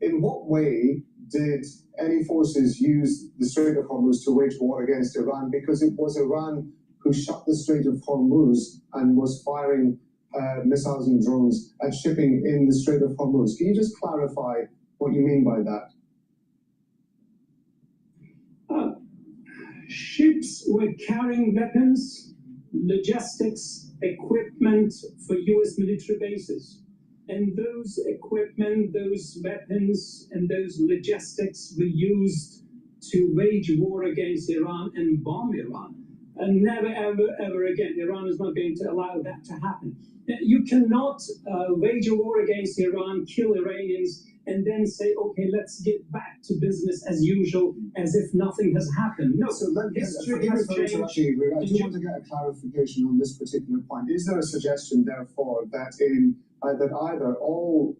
in what way did any forces use the Strait of Hormuz to wage war against Iran? Because it was Iran who shut the Strait of Hormuz and was firing missiles and drones at shipping in the Strait of Hormuz. Can you just clarify what you mean by that? Ships were carrying weapons, logistics, equipment for U.S. military bases. And those equipment, those weapons, and those logistics were used to wage war against Iran and bomb Iran. And never, ever, ever again, Iran is not going to allow that to happen. You cannot wage a war against Iran, kill Iranians, and then say, okay, let's get back to business as usual, as if nothing has happened. No, so history has changed. I do want to get a clarification on this particular point. Is there a suggestion, therefore, that that either all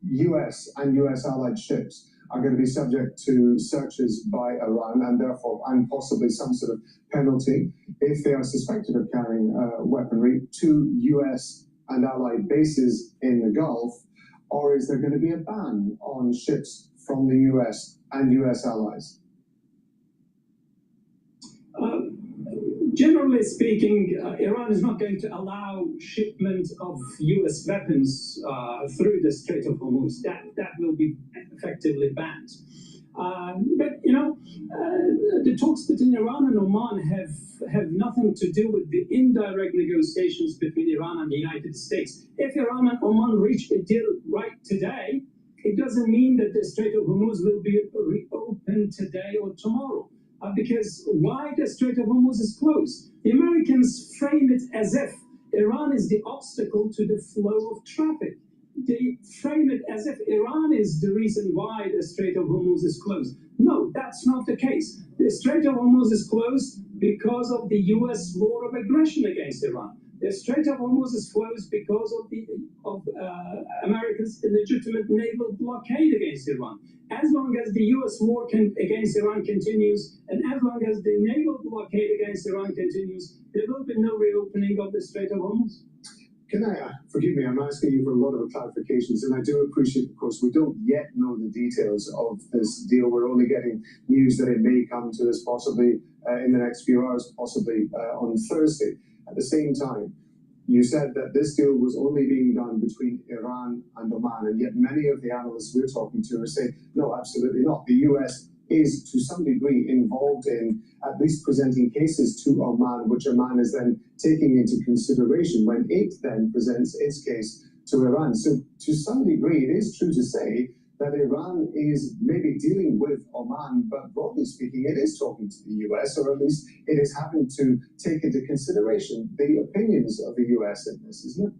U.S. and U.S. allied ships are going to be subject to searches by Iran and possibly some sort of penalty if they are suspected of carrying weaponry to U.S. and allied bases in the Gulf, or is there going to be a ban on ships from the U.S. and U.S. allies? Generally speaking, Iran is not going to allow shipment of U.S. weapons through the Strait of Hormuz. That will be effectively banned. But, you know, the talks between Iran and Oman have nothing to do with the indirect negotiations between Iran and the United States. If Iran and Oman reach a deal right today, it doesn't mean that the Strait of Hormuz will be reopened today or tomorrow. Because why the Strait of Hormuz is closed? The Americans frame it as if Iran is the obstacle to the flow of traffic. They frame it as if Iran is the reason why the Strait of Hormuz is closed. No, that's not the case. The Strait of Hormuz is closed because of the U.S. war of aggression against Iran. The Strait of Hormuz is closed because of America's illegitimate naval blockade against Iran. As long as the U.S. war against Iran continues, and as long as the naval blockade against Iran continues, there will be no reopening of the Strait of Hormuz. Can I, forgive me, I'm asking you for a lot of clarifications, and I do appreciate, of course, we don't yet know the details of this deal. We're only getting news that it may come to us possibly in the next few hours, possibly on Thursday. At the same time, you said that this deal was only being done between Iran and Oman, and yet many of the analysts we're talking to are saying, no, absolutely not. The U.S. is to some degree involved in at least presenting cases to Oman, which Oman is then taking into consideration when it then presents its case to Iran. So to some degree, it is true to say that Iran is maybe dealing with Oman, but broadly speaking, it is talking to the U.S., or at least it is having to take into consideration the opinions of the U.S. in this, isn't it?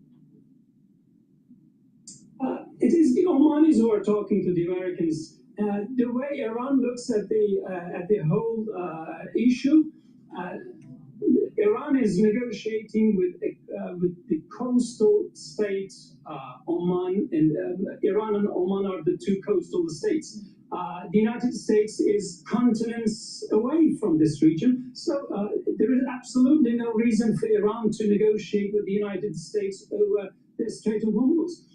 It is the Omanis who are talking to the Americans. The way Iran looks at the whole issue, Iran is negotiating with the coastal states, Oman, and Iran and Oman are the two coastal states. The United States is continents away from this region, so there is absolutely no reason for Iran to negotiate with the United States over the Strait of Hormuz.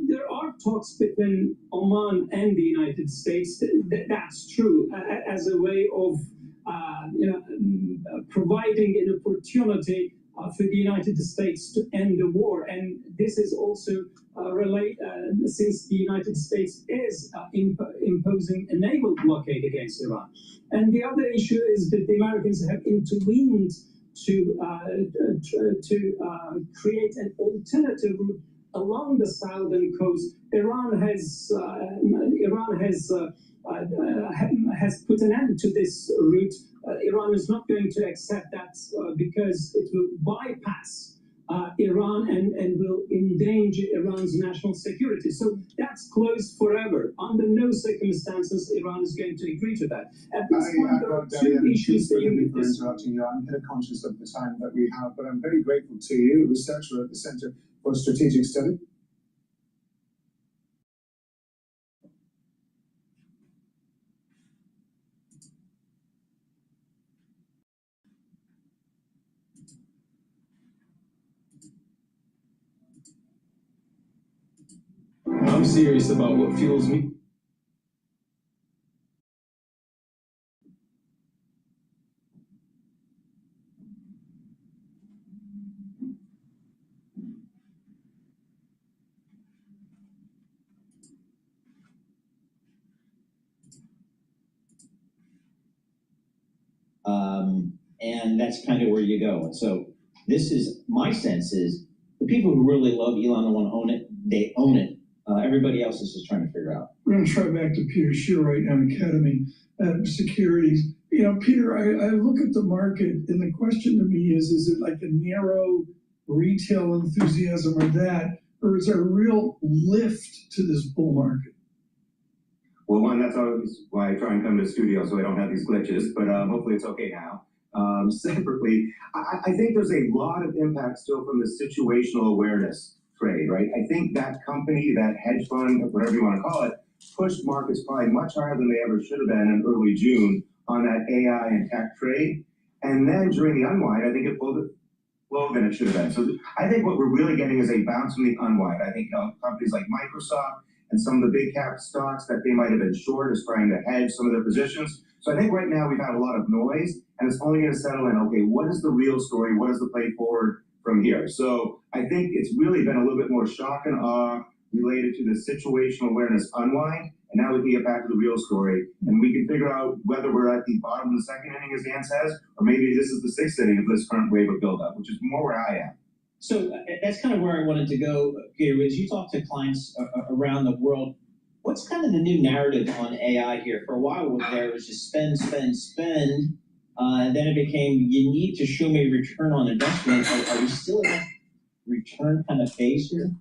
There are talks between Oman and the United States. That's true, as a way of providing an opportunity for the United States to end the war. And this is also since the United States is imposing a naval blockade against Iran. And the other issue is that the Americans have intervened to create an alternative route along the southern coast. Iran has put an end to this route. Iran is not going to accept that because it will bypass Iran and will endanger Iran's national security. So that's closed forever. Under no circumstances Iran is going to agree to that. At this point, there are two issues that you for interrupting you. I'm kind of conscious of the time that we have, but I'm very grateful to you, researcher at the Center for Strategic Study. I'm serious about what fuels me. And that's kind of where you go. So this is, my sense is, the people who really love Elon and want to own it, they own it. Everybody else is just trying to figure out. We're going to try back to Peter Shear right now, Academy Securities. You know, Peter, I look at the market, and the question to me is it like a narrow retail enthusiasm or is there a real lift to this bull market? Well, one, that's always why I try and come to the studio so I don't have these glitches, but hopefully it's okay now. Separately, I think there's a lot of impact still from the situational awareness trade, right? I think that company, that hedge fund, whatever you want to call it, pushed markets probably much higher than they ever should have been in early June on that AI and tech trade. And then during the unwind, I think it pulled it lower than it should have been. So I think what we're really getting is a bounce from the unwind. I think companies like Microsoft and some of the big cap stocks that they might have been short is trying to hedge some of their positions. So I think right now we've had a lot of noise, and it's only going to settle in, okay, what is the real story? What is the play forward from here? So I think it's really been a little bit more shock and awe related to the situational awareness unwind, and now we can get back to the real story, and we can figure out whether we're at the bottom of the second inning, as Dan says, or maybe this is the sixth inning of this current wave of buildup, which is more where I am. So that's kind of where I wanted to go, Peter, as you talk to clients around the world. What's kind of the new narrative on AI here? For a while, there was just spend, spend, spend. And then it became, you need to show me return on investment. Are we still in that return kind of phase here?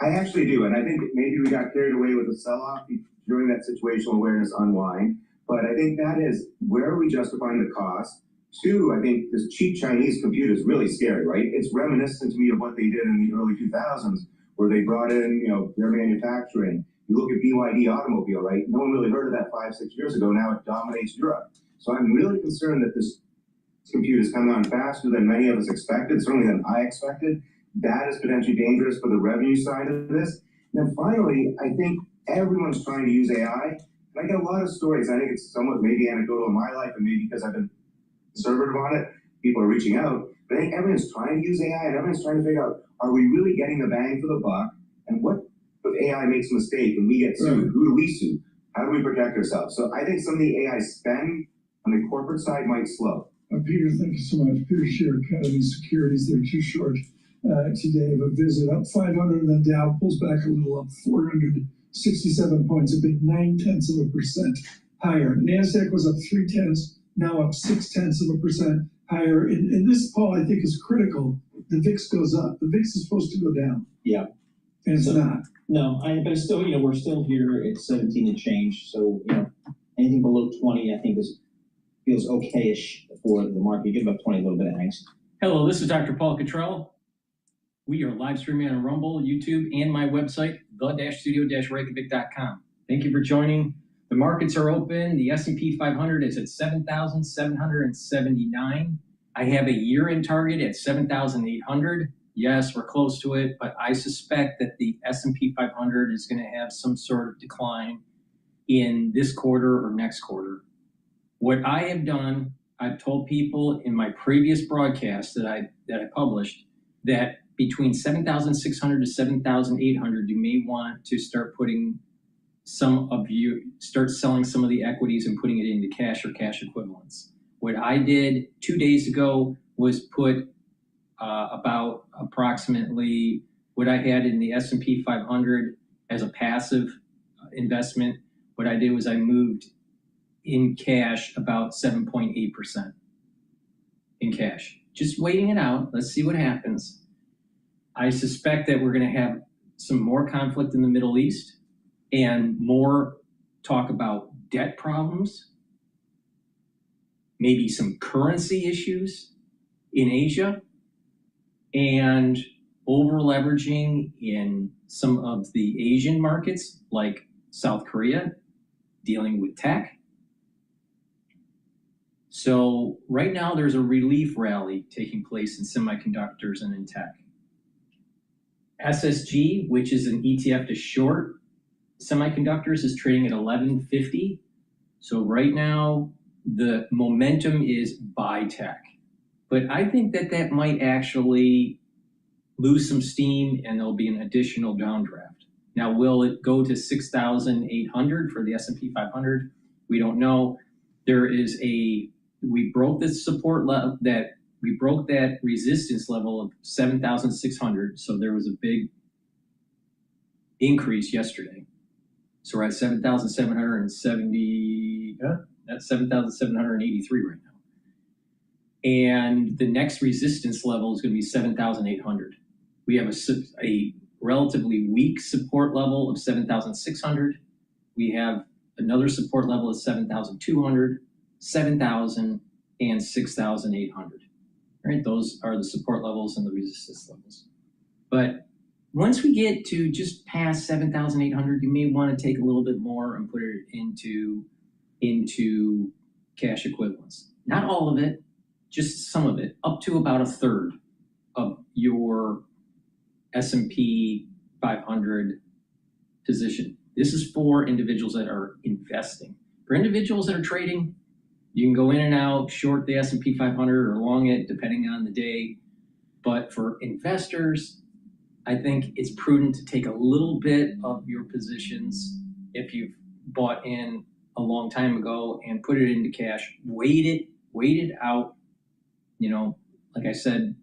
I actually do, and I think maybe we got carried away with the sell-off during that situational awareness unwind. But I think that is, where are we justifying the cost? Two, I think this cheap Chinese compute is really scary, right? It's reminiscent to me of what they did in the early 2000s, where they brought in, their manufacturing. You look at BYD automobile, right? No one really heard of that 5-6 years ago. Now it dominates Europe. So I'm really concerned that this compute has come on faster than many of us expected, certainly than I expected. That is potentially dangerous for the revenue side of this. And then finally, I think everyone's trying to use AI. And I get a lot of stories. I think it's somewhat maybe anecdotal in my life, and maybe because I've been conservative on it, people are reaching out. But I think everyone's trying to use AI, and everyone's trying to figure out, are we really getting the bang for the buck? And what if AI makes a mistake and we get sued? Who do we sue? How do we protect ourselves? So I think some of the AI spend on the corporate side might slow. Peter, thank you so much. Peter Shear, Academy Securities. They're too short today of a visit. Up 500, and then Dow pulls back a little, up 467 points, a big 0.9% higher. NASDAQ was up 0.3, now up 0.6% higher. And this, Paul, I think is critical. The VIX goes up. The VIX is supposed to go down. Yeah. And it's not. No, but it's still, we're still here at 17 and change. So, anything below 20, I think feels okay-ish for the market. You give up 20, a little bit of angst. Hello, this is Dr. Paul Cottrell. We are live streaming on Rumble, YouTube, and my website, the-studio-reykjavik.com. Thank you for joining. The markets are open. The S&P 500 is at 7,779. I have a year-end target at 7,800. Yes, we're close to it, but I suspect that the S&P 500 is going to have some sort of decline in this quarter or next quarter. What I have done, I've told people in my previous broadcast that I published that between 7,600 to 7,800, you may want to start start selling some of the equities and putting it into cash or cash equivalents. What I did 2 days ago was put about approximately what I had in the S&P 500 as a passive investment. What I did was I moved in cash about 7.8% in cash. Just waiting it out. Let's see what happens. I suspect that we're going to have some more conflict in the Middle East and more talk about debt problems, maybe some currency issues in Asia, and over-leveraging in some of the Asian markets like South Korea, dealing with tech. So right now there's a relief rally taking place in semiconductors and in tech. SSG, which is an ETF to short semiconductors, is trading at 1150. So right now, the momentum is buy tech. But I think that that might actually lose some steam and there'll be an additional downdraft. Now, will it go to 6,800 for the S&P 500? We don't know. We broke the support level we broke that resistance level of 7,600. So there was a big increase yesterday. So we're at 7,770, that's 7,783 right now. And the next resistance level is going to be 7,800. We have a relatively weak support level of 7,600. We have another support level of 7,200, 7,000, and 6,800. Right? Those are the support levels and the resistance levels. But once we get to just past 7,800, you may want to take a little bit more and put it into cash equivalents. Not all of it, just some of it, up to about a third of your S&P 500 position. This is for individuals that are investing. For individuals that are trading, you can go in and out, short the S&P 500 or long it, depending on the day. But for investors, I think it's prudent to take a little bit of your positions if you've bought in a long time ago and put it into cash, wait it out, like I said,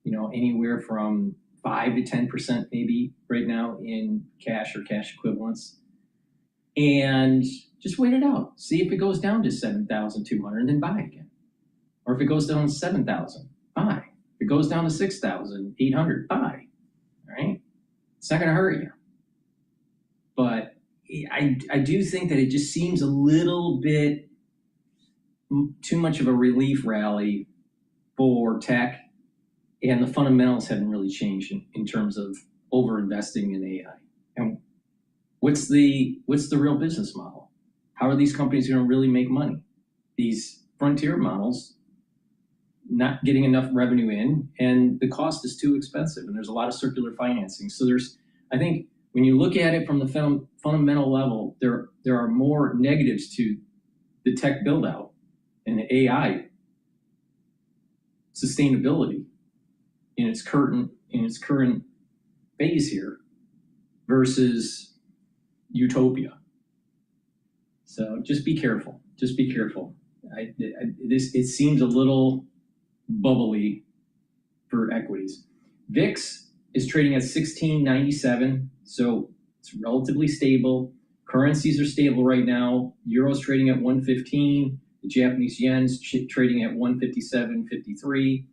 anywhere from 5 to 10% maybe right now in cash or cash equivalents. And just wait it out. See if it goes down to 7,200 and then buy again. Or if it goes down to 7,000, buy. If it goes down to 6,800, buy. All right? It's not going to hurt you. But I do think that it just seems a little bit too much of a relief rally for tech, and the fundamentals haven't really changed in terms of over-investing in AI. And what's the real business model? How are these companies going to really make money? These frontier models not getting enough revenue in, and the cost is too expensive, and there's a lot of circular financing. So I think when you look at it from the fundamental level, there are more negatives to the tech build-out and the AI sustainability in its current phase here versus utopia. So just be careful. Just be careful. It seems a little bubbly for equities. VIX is trading at 1697, so it's relatively stable. Currencies are stable right now. Euro's trading at 115. The Japanese yen's trading at 157.53.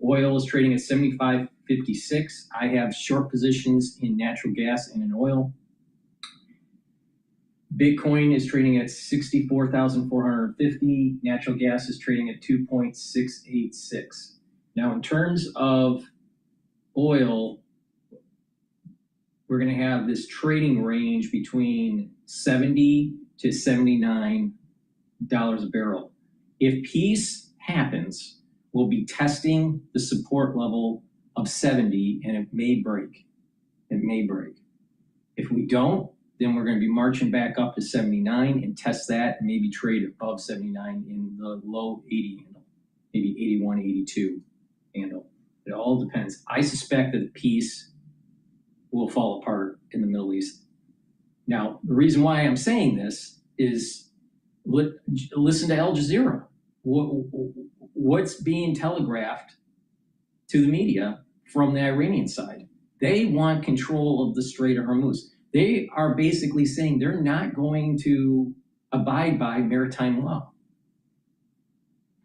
Oil is trading at 75.56. I have short positions in natural gas and in oil. Bitcoin is trading at 64,450. Natural gas is trading at 2.686. Now, in terms of oil, we're going to have this trading range between $70 to $79 a barrel. If peace happens, we'll be testing the support level of 70, and it may break. It may break. If we don't, then we're going to be marching back up to 79 and test that and maybe trade above 79 in the low 80 handle, maybe 81, 82 handle. It all depends. I suspect that peace will fall apart in the Middle East. Now, the reason why I'm saying this is listen to Al Jazeera. What's being telegraphed to the media from the Iranian side? They want control of the Strait of Hormuz. They are basically saying they're not going to abide by maritime law.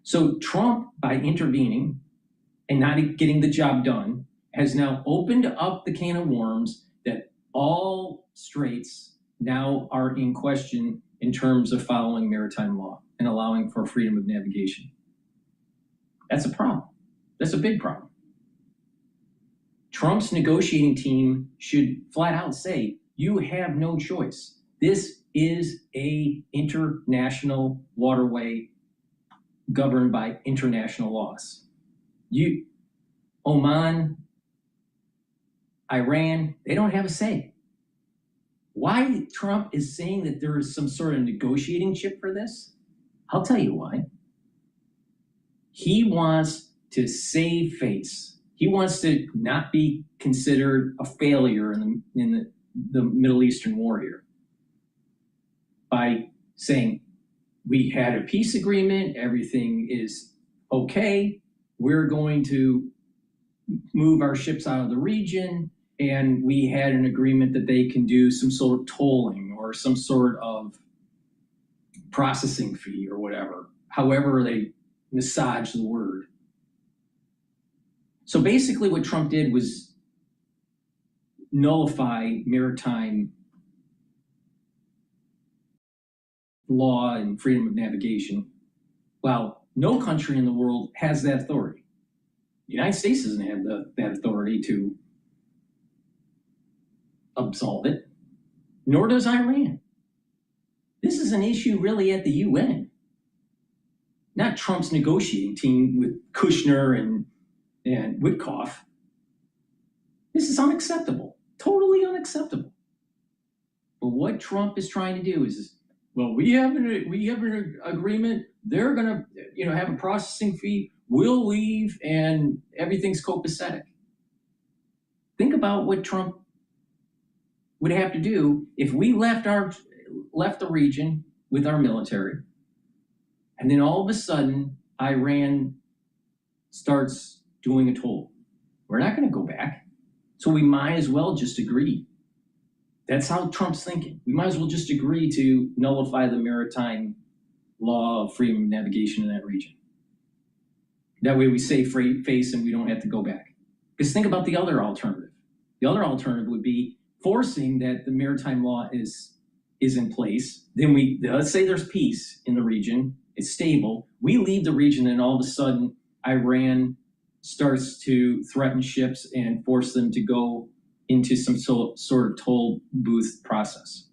So Trump, by intervening and not getting the job done, has now opened up the can of worms that all straits now are in question in terms of following maritime law and allowing for freedom of navigation. That's a problem. That's a big problem. Trump's negotiating team should flat out say, you have no choice. This is an international waterway governed by international laws. Oman Iran, they don't have a say. Why Trump is saying that there is some sort of negotiating chip for this? I'll tell you why. He wants to save face. He wants to not be considered a failure in the Middle Eastern war here by saying, we had a peace agreement, everything is okay, we're going to move our ships out of the region, and we had an agreement that they can do some sort of tolling or some sort of processing fee or whatever, however they massage the word. So basically what Trump did was nullify maritime law and freedom of navigation, while no country in the world has that authority. The United States doesn't have that authority to absolve it, nor does Iran. This is an issue really at the UN, not Trump's negotiating team with Kushner and Witkoff. This is unacceptable, totally unacceptable. But what Trump is trying to do is, well, we have an agreement. They're gonna, have a processing fee. We'll leave, and everything's copacetic. Think about what Trump would have to do if we left the region with our military, and then all of a sudden Iran starts doing a toll. We're not going to go back, so we might as well just agree. That's how Trump's thinking. We might as well just agree to nullify the maritime law of freedom of navigation in that region. That way we save face and we don't have to go back. Because think about the other alternative. The other alternative would be forcing that the maritime law is in place. Then let's say there's peace in the region, it's stable. We leave the region, and all of a sudden Iran starts to threaten ships and force them to go into some sort of toll booth process.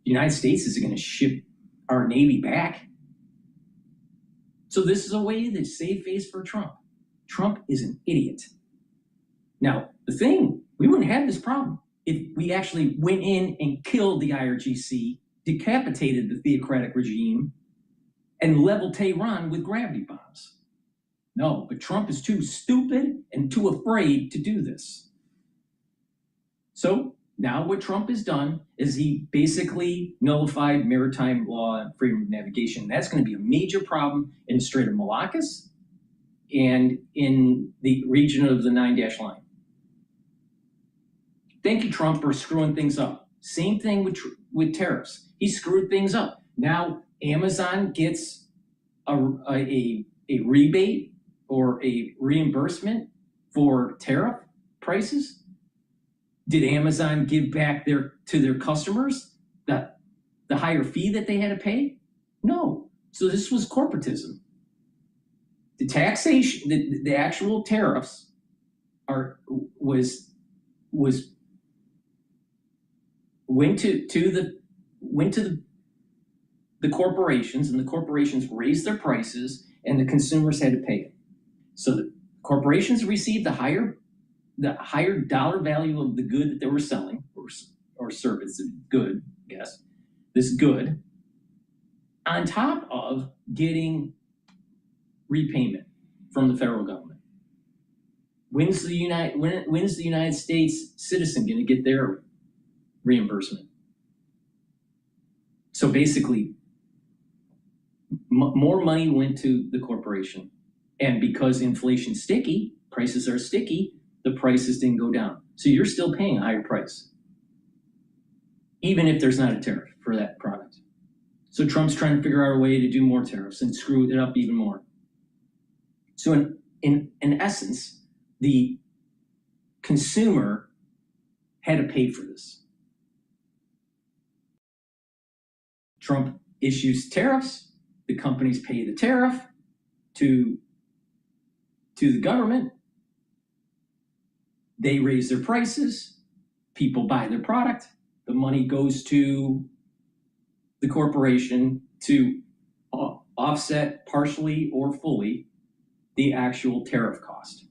The United States is going to ship our Navy back. So this is a way to save face for Trump. Trump is an idiot. Now, we wouldn't have this problem if we actually went in and killed the IRGC, decapitated the theocratic regime, and leveled Tehran with gravity bombs. No, but Trump is too stupid and too afraid to do this. So now what Trump has done is he basically nullified maritime law and freedom of navigation. That's going to be a major problem in the Strait of Malaccas and in the region of the 9-dash line. Thank you, Trump, for screwing things up. Same thing with tariffs. He screwed things up. Now Amazon gets a rebate or a reimbursement for tariff prices. Did Amazon give back to their customers the higher fee that they had to pay? No. So this was corporatism. The taxation, the actual tariffs went to the corporations, and the corporations raised their prices, and the consumers had to pay it. So the corporations received the higher dollar value of the good that they were selling, or service, good, I guess, this good, on top of getting repayment from the federal government. When's the United States citizen going to get their reimbursement? So basically, more money went to the corporation, and because inflation's sticky, prices are sticky, the prices didn't go down. So you're still paying a higher price, even if there's not a tariff for that product. So Trump's trying to figure out a way to do more tariffs and screw it up even more. So in essence, the consumer had to pay for this. Trump issues tariffs, the companies pay the tariff to the government. They raise their prices, people buy their product, the money goes to the corporation to offset partially or fully the actual tariff cost.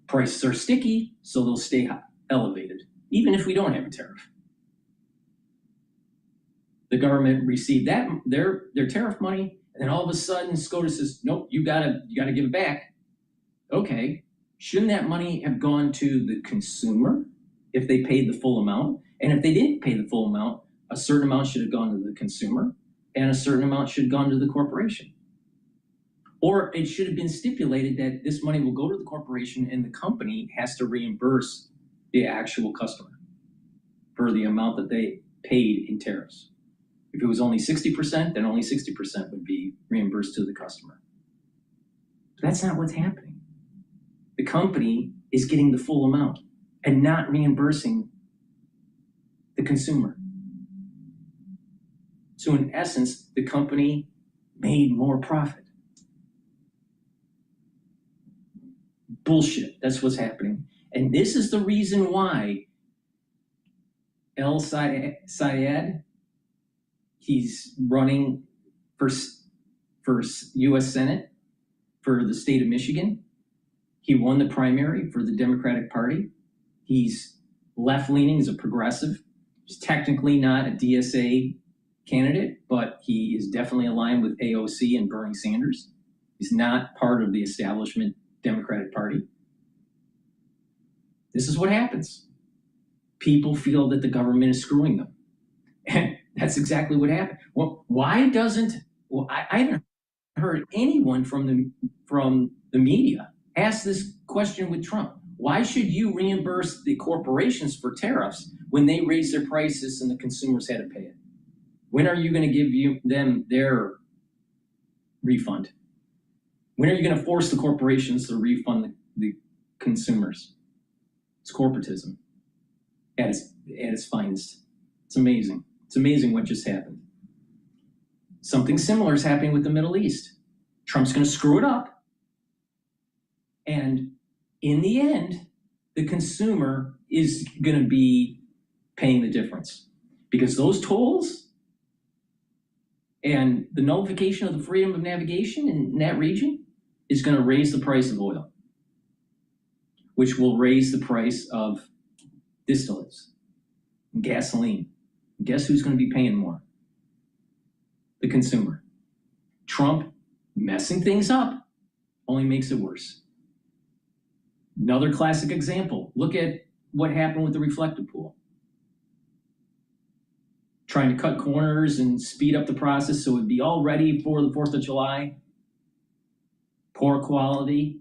Prices are sticky, so they'll stay high. elevated, even if we don't have a tariff. The government received that their tariff money, and then all of a sudden SCOTUS says, nope, you gotta give it back. Okay, shouldn't that money have gone to the consumer if they paid the full amount? And if they didn't pay the full amount, a certain amount should have gone to the consumer and a certain amount should have gone to the corporation. Or it should have been stipulated that this money will go to the corporation and the company has to reimburse the actual customer for the amount that they paid in tariffs. If it was only 60%, then only 60% would be reimbursed to the customer. But that's not what's happening. The company is getting the full amount and not reimbursing the consumer. So in essence, the company made more profit. Bullshit, that's what's happening. And this is the reason why El Sayed, he's running for U.S. Senate for the state of Michigan. He won the primary for the Democratic Party. He's left-leaning, he's a progressive. He's technically not a DSA candidate, but he is definitely aligned with AOC and Bernie Sanders. He's not part of the establishment Democratic Party. This is what happens. People feel that the government is screwing them. And that's exactly what happened. Well, why doesn't, well, I haven't heard anyone from the media ask this question with Trump. Why should you reimburse the corporations for tariffs when they raise their prices and the consumers had to pay it? When are you going to give them their refund? When are you going to force the corporations to refund the consumers? It's corporatism at its finest. It's amazing. It's amazing what just happened. Something similar is happening with the Middle East. Trump's going to screw it up. And in the end, the consumer is going to be paying the difference. Because those tolls and the nullification of the freedom of navigation in that region is going to raise the price of oil, which will raise the price of distillates and gasoline. And guess who's going to be paying more? The consumer. Trump messing things up only makes it worse. Another classic example, look at what happened with the reflective pool. Trying to cut corners and speed up the process so it'd be all ready for the 4th of July. Poor quality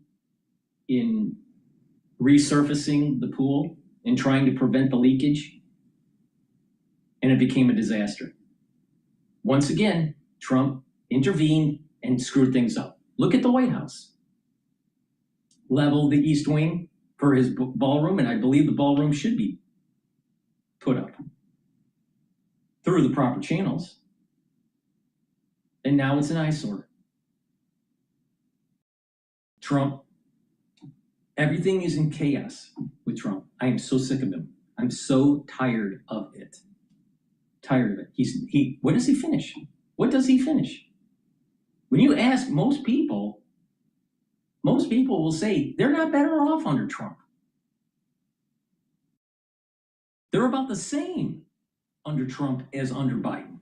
in resurfacing the pool and trying to prevent the leakage. And it became a disaster. Once again, Trump intervened and screwed things up. Look at the White House. Leveled the East Wing for his ballroom, and I believe the ballroom should be put up through the proper channels. And now it's an eyesore. Trump, everything is in chaos with Trump. I am so sick of him. I'm so tired of it. Tired of it. What does he finish? What does he finish? When you ask most people will say they're not better off under Trump. They're about the same under Trump as under Biden.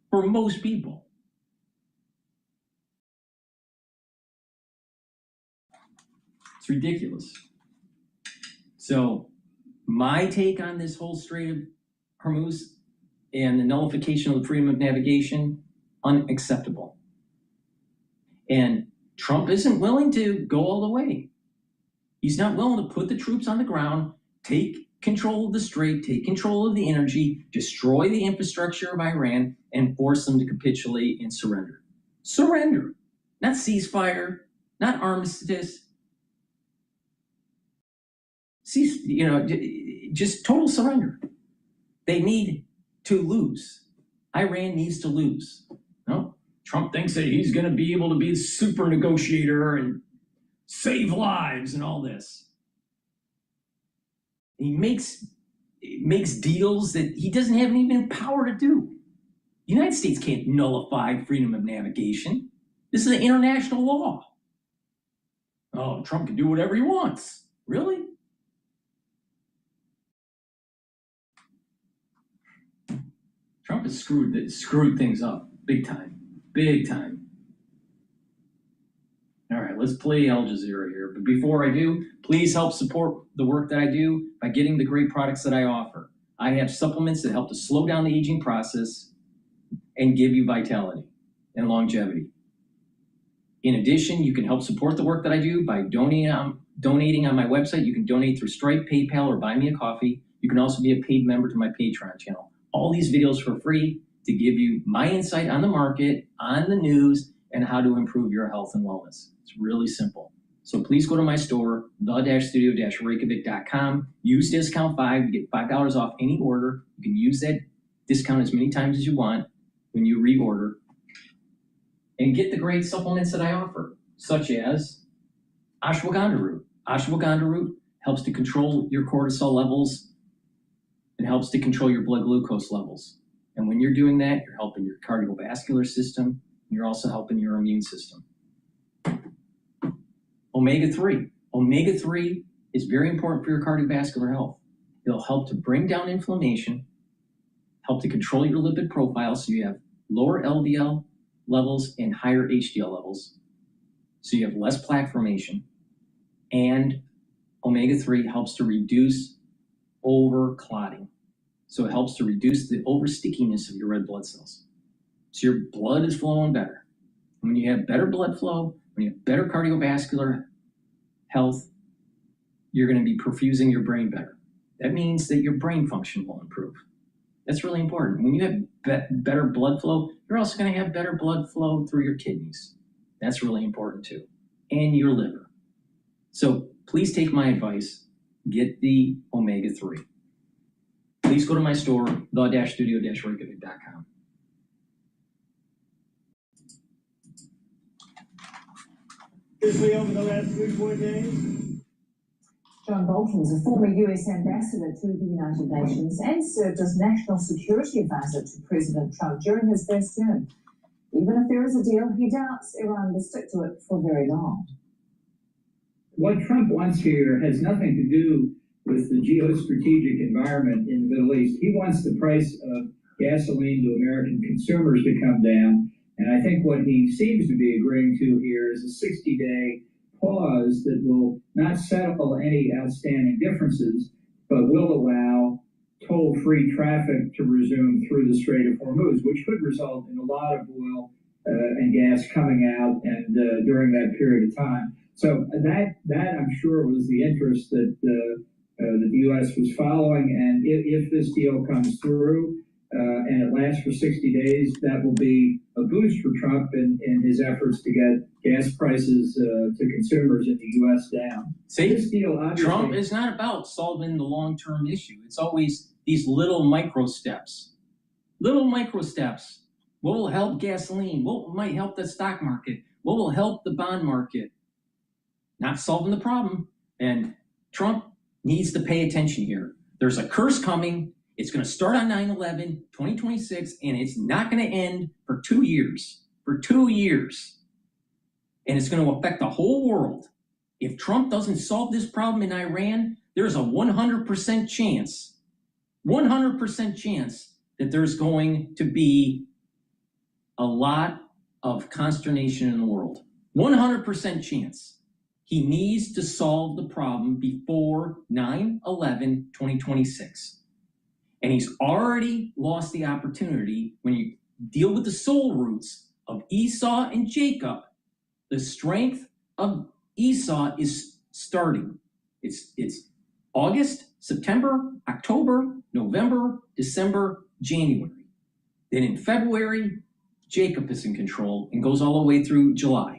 For most people. It's ridiculous. So my take on this whole Strait of Hormuz and the nullification of the freedom of navigation, unacceptable. And Trump isn't willing to go all the way. He's not willing to put the troops on the ground, take control of the strait, take control of the energy, destroy the infrastructure of Iran, and force them to capitulate and surrender. Surrender, not ceasefire, not armistice. Just total surrender. They need to lose. Iran needs to lose. No? Trump thinks that he's going to be able to be a super negotiator and save lives and all this. He makes deals that he doesn't have even power to do. The United States can't nullify freedom of navigation. This is an international law. Oh, Trump can do whatever he wants. Really? Trump has screwed things up big time, big time. All right, let's play Al Jazeera here. But before I do, please help support the work that I do by getting the great products that I offer. I have supplements that help to slow down the aging process and give you vitality and longevity. In addition, you can help support the work that I do by donating on my website. You can donate through Stripe, PayPal, or buy me a coffee. You can also be a paid member to my Patreon channel. All these videos for free to give you my insight on the market, on the news, and how to improve your health and wellness. It's really simple. So please go to my store, the-studio-reykjavik.com. Use discount 5 to get $5 off any order. You can use that discount as many times as you want when you reorder. And get the great supplements that I offer, such as ashwagandha root. Ashwagandha root helps to control your cortisol levels and helps to control your blood glucose levels. And when you're doing that, you're helping your cardiovascular system, and you're also helping your immune system. Omega-3. Omega-3 is very important for your cardiovascular health. It'll help to bring down inflammation, help to control your lipid profile so you have lower LDL levels and higher HDL levels, so you have less plaque formation. And omega-3 helps to reduce over-clotting. So it helps to reduce the over-stickiness of your red blood cells. So your blood is flowing better. When you have better blood flow, when you have better cardiovascular health, you're going to be perfusing your brain better. That means that your brain function will improve. That's really important. When you have better blood flow, you're also going to have better blood flow through your kidneys. That's really important too. And your liver. So please take my advice. Get the omega-3. Please go to my store, the-studio-reykjavik.com. Over the last 3-4 days. John Bolton was a former US ambassador to the United Nations and served as National Security Advisor to President Trump during his first term. Even if there is a deal, he doubts Iran will stick to it for very long. What Trump wants here has nothing to do with the geostrategic environment in the Middle East. He wants the price of gasoline to American consumers to come down. And I think what he seems to be agreeing to here is a 60-day pause that will not settle any outstanding differences, but will allow toll-free traffic to resume through the Strait of Hormuz, which could result in a lot of oil and gas coming out and during that period of time. So that I'm sure was the interest that the U.S. was following. And if this deal comes through and it lasts for 60 days, that will be a boost for Trump in his efforts to get gas prices to consumers in the U.S. down. See, this deal Trump is not about solving the long-term issue. It's always these little micro steps. Little micro steps. What will help gasoline? What might help the stock market? What will help the bond market? Not solving the problem. And Trump needs to pay attention here. There's a curse coming. It's going to start on 9/11, 2026, and it's not going to end for 2 years. For 2 years. And it's going to affect the whole world. If Trump doesn't solve this problem in Iran, there's a 100% chance, 100% chance that there's going to be a lot of consternation in the world. 100% chance. He needs to solve the problem before 9/11/2026. And he's already lost the opportunity. When you deal with the soul roots of Esau and Jacob, the strength of Esau is starting. It's August, September, October, November, December, January. Then in February, Jacob is in control and goes all the way through July.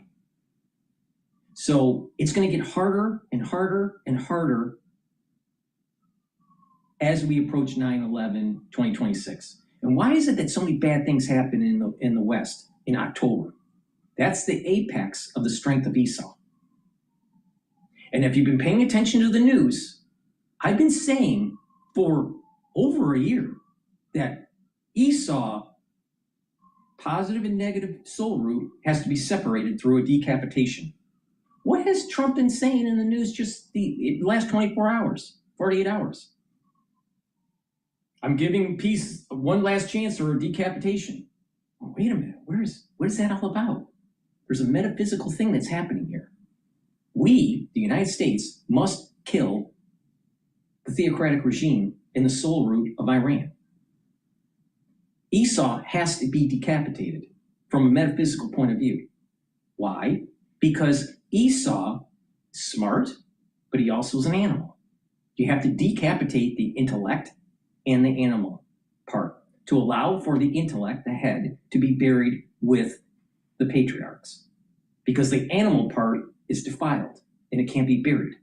So it's going to get harder and harder and harder as we approach 9/11/2026. And why is it that so many bad things happen in the West in October? That's the apex of the strength of Esau. And if you've been paying attention to the news, I've been saying for over a year that Esau, positive and negative soul root, has to be separated through a decapitation. What has Trump been saying in the news just the last 24 hours, 48 hours? I'm giving peace one last chance or decapitation. Oh, wait a minute, what is that all about? There's a metaphysical thing that's happening here. We, the United States, must kill the theocratic regime in the soul root of Iran. Esau has to be decapitated from a metaphysical point of view. Why? Because Esau is smart, but he also is an animal. You have to decapitate the intellect and the animal part to allow for the intellect, the head, to be buried with the patriarchs. Because the animal part is defiled and it can't be buried.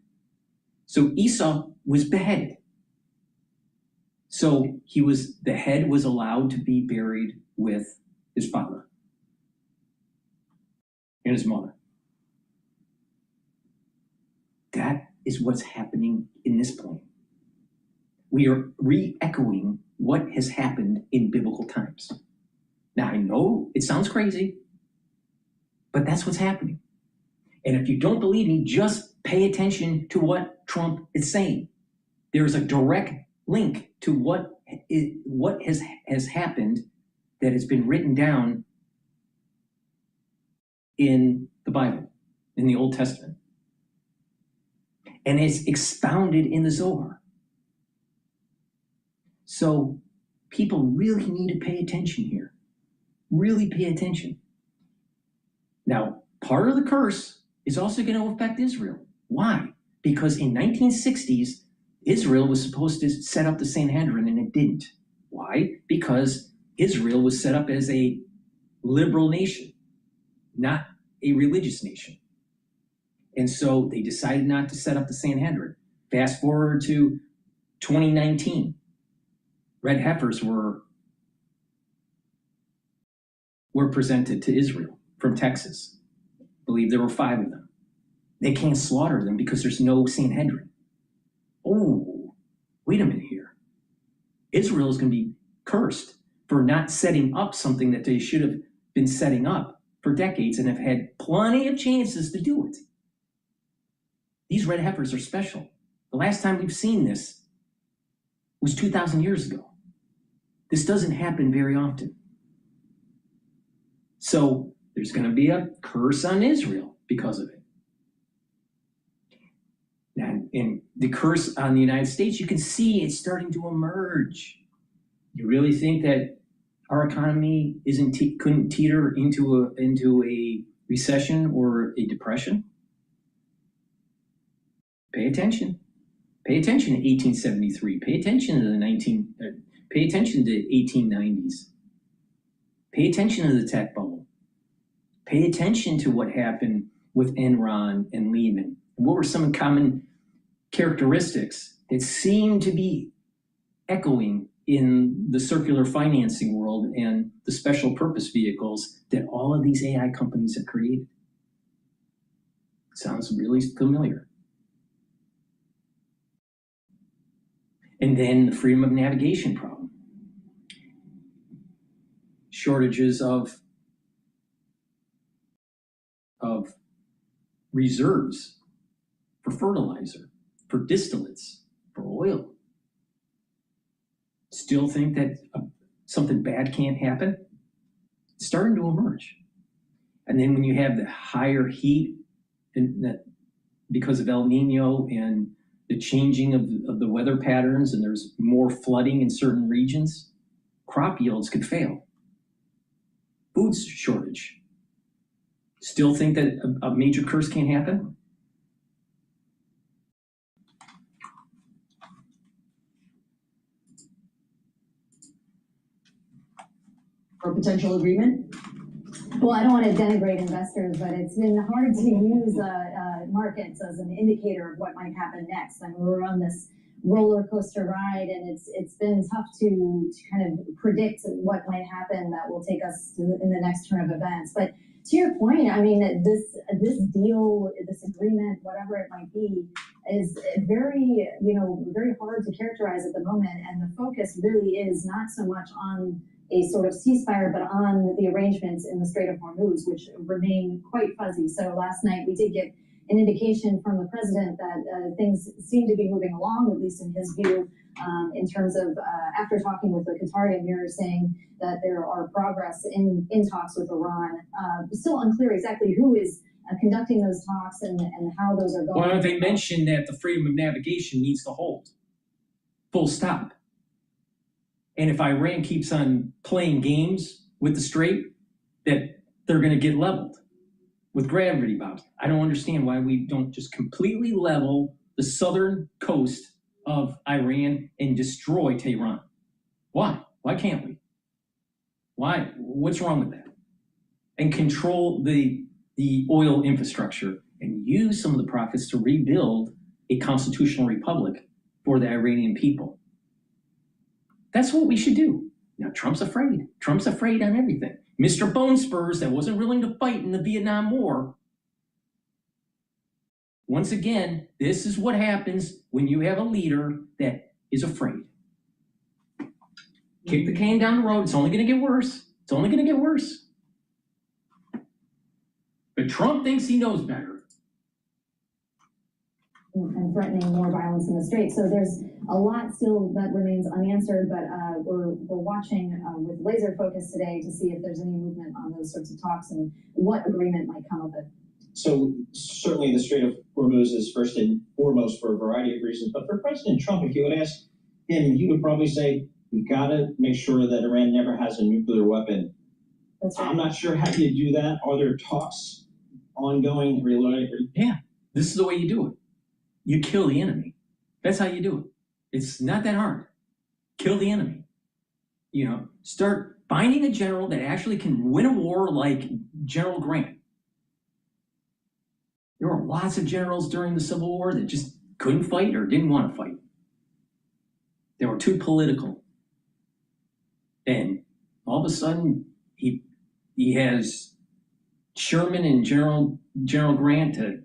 So Esau was beheaded. So the head was allowed to be buried with his father and his mother. That is what's happening in this plane. We are re-echoing what has happened in biblical times. Now, I know it sounds crazy, but that's what's happening. And if you don't believe me, just pay attention to what Trump is saying. There is a direct link to what has happened that has been written down in the Bible, in the Old Testament. And it's expounded in the Zohar. So people really need to pay attention here. Really pay attention. Now, part of the curse is also going to affect Israel. Why? Because in 1960s, Israel was supposed to set up the Sanhedrin and it didn't. Why? Because Israel was set up as a liberal nation, not a religious nation. And so they decided not to set up the Sanhedrin. Fast forward to 2019. Red heifers were presented to Israel from Texas. I believe there were 5 of them. They can't slaughter them because there's no Sanhedrin. Oh, wait a minute here. Israel is going to be cursed for not setting up something that they should have been setting up for decades and have had plenty of chances to do it. These red heifers are special. The last time we've seen this was 2,000 years ago. This doesn't happen very often. So there's going to be a curse on Israel because of it. And the curse on the United States, you can see it's starting to emerge. You really think that our economy couldn't teeter into a recession or a depression? Pay attention. Pay attention to 1873. Pay attention to pay attention to 1890s. Pay attention to the tech bubble. Pay attention to what happened with Enron and Lehman. And what were some common characteristics that seem to be echoing in the circular financing world and the special purpose vehicles that all of these AI companies have created? Sounds really familiar. And then the freedom of navigation problem. Shortages of reserves for fertilizer, for distillates, for oil. Still think that something bad can't happen? It's starting to emerge. And then when you have the higher heat because of El Nino and the changing of the weather patterns, and there's more flooding in certain regions, crop yields could fail. Food shortage. Still think that a major curse can't happen? For potential agreement? Well, I don't want to denigrate investors, but it's been hard to use markets as an indicator of what might happen next. I mean, we're on this roller coaster ride, and it's been tough to kind of predict what might happen that will take us in the next turn of events. But to your point, I mean, this deal, this agreement, whatever it might be, is very, very hard to characterize at the moment. And the focus really is not so much on a sort of ceasefire, but on the arrangements in the Strait of Hormuz, which remain quite fuzzy. So last night we did get an indication from the president that things seem to be moving along, at least in his view, in terms of after talking with the Qatari Emir, saying that there are progress in talks with Iran. Still unclear exactly who is conducting those talks and how those are going. Well, they mentioned that the freedom of navigation needs to hold. Full stop. And if Iran keeps on playing games with the Strait, that they're going to get leveled with gravity bombs. I don't understand why we don't just completely level the southern coast of Iran and destroy Tehran. Why? Why can't we? Why? What's wrong with that? And control the oil infrastructure and use some of the profits to rebuild a constitutional republic for the Iranian people. That's what we should do. Now, Trump's afraid. Trump's afraid on everything. Mr. Bone Spurs, that wasn't willing to fight in the Vietnam War. Once again, this is what happens when you have a leader that is afraid. Kick the can down the road. It's only going to get worse. It's only going to get worse. But Trump thinks he knows better. And threatening more violence in the Strait. So there's a lot still that remains unanswered, but we're watching with laser focus today to see if there's any movement on those sorts of talks and what agreement might come of it. So certainly the Strait of Hormuz is first and foremost for a variety of reasons. But for President Trump, if you would ask him, he would probably say, we got to make sure that Iran never has a nuclear weapon. That's right. I'm not sure how you do that. Are there talks ongoing? Yeah, this is the way you do it. You kill the enemy. That's how you do it. It's not that hard. Kill the enemy. You know, start finding a general that actually can win a war like General Grant. There were lots of generals during the Civil War that just couldn't fight or didn't want to fight. They were too political. And all of a sudden, he has Sherman and General Grant to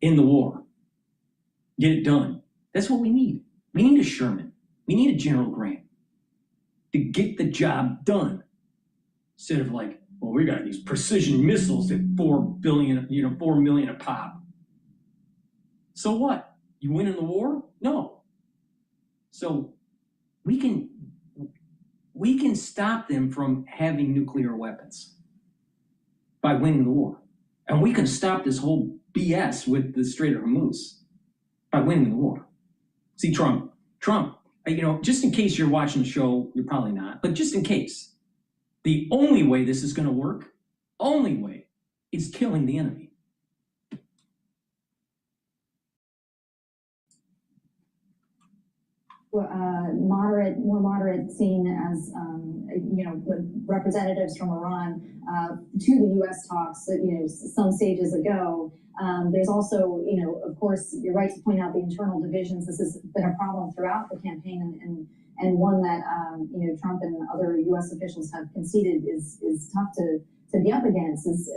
end the war. Get it done. That's what we need. We need a Sherman. We need a General Grant to get the job done. Instead of like, well, we got these precision missiles at 4 million a pop. So what? You win in the war? No. So we can stop them from having nuclear weapons by winning the war. And we can stop this whole BS with the Strait of Hormuz by winning the war. See, Trump, just in case you're watching the show, you're probably not, but just in case, the only way this is going to work, is killing the enemy. More moderate seen as, representatives from Iran to the U.S. talks, some stages ago. There's also, of course, you're right to point out the internal divisions. This has been a problem throughout the campaign and one that, Trump and other U.S. officials have conceded is tough to be up against is,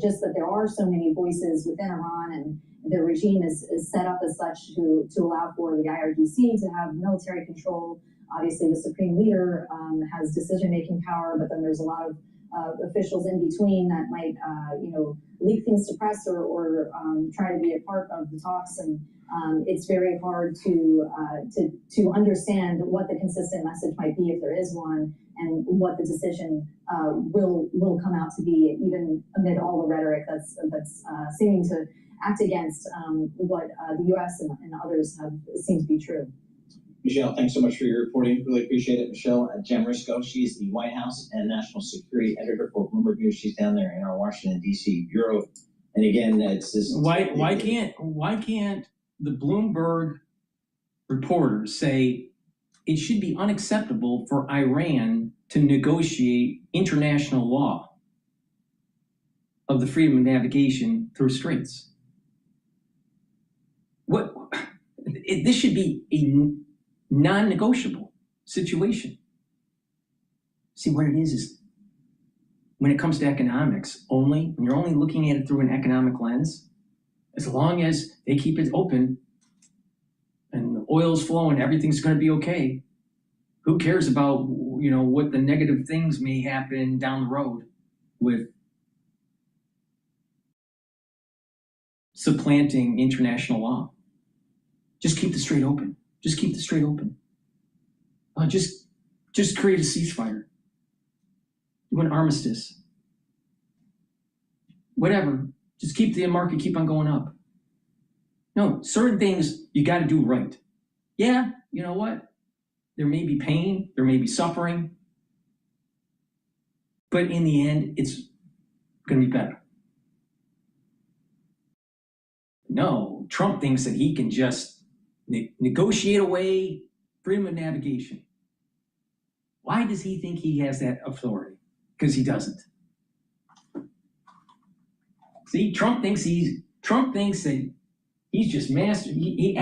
just that there are so many voices within Iran and the regime is set up as such to allow for the IRGC to have military control. Obviously, the supreme leader has decision-making power, but then there's a lot of officials in between that might, leak things to press or try to be a part of the talks. And it's very hard to understand what the consistent message might be if there is one, and what the decision will come out to be, even amid all the rhetoric that's seeming to act against what the U.S. and others have seemed to be true. Michelle, thanks so much for your reporting. Really appreciate it. Michelle Jamrisco, she's the White House and National Security Editor for Bloomberg News. She's down there in our Washington, D.C. bureau. And again, it's this. Why can't the Bloomberg reporters say it should be unacceptable for Iran to negotiate international law of the freedom of navigation through straits? This should be a non-negotiable situation. See, what it is when it comes to economics, when you're only looking at it through an economic lens, as long as they keep it open and the oil's flowing, everything's going to be okay. Who cares about, what the negative things may happen down the road with supplanting international law. Just keep the strait open. Just keep the strait open. Just create a ceasefire. Do an armistice. Whatever. Just keep the market keep on going up. No, certain things you got to do right. Yeah, you know what? There may be pain, there may be suffering, but in the end, it's going to be better. No, Trump thinks that he can just negotiate away freedom of navigation. Why does he think he has that authority? Because he doesn't. See, Trump thinks that he's just master. He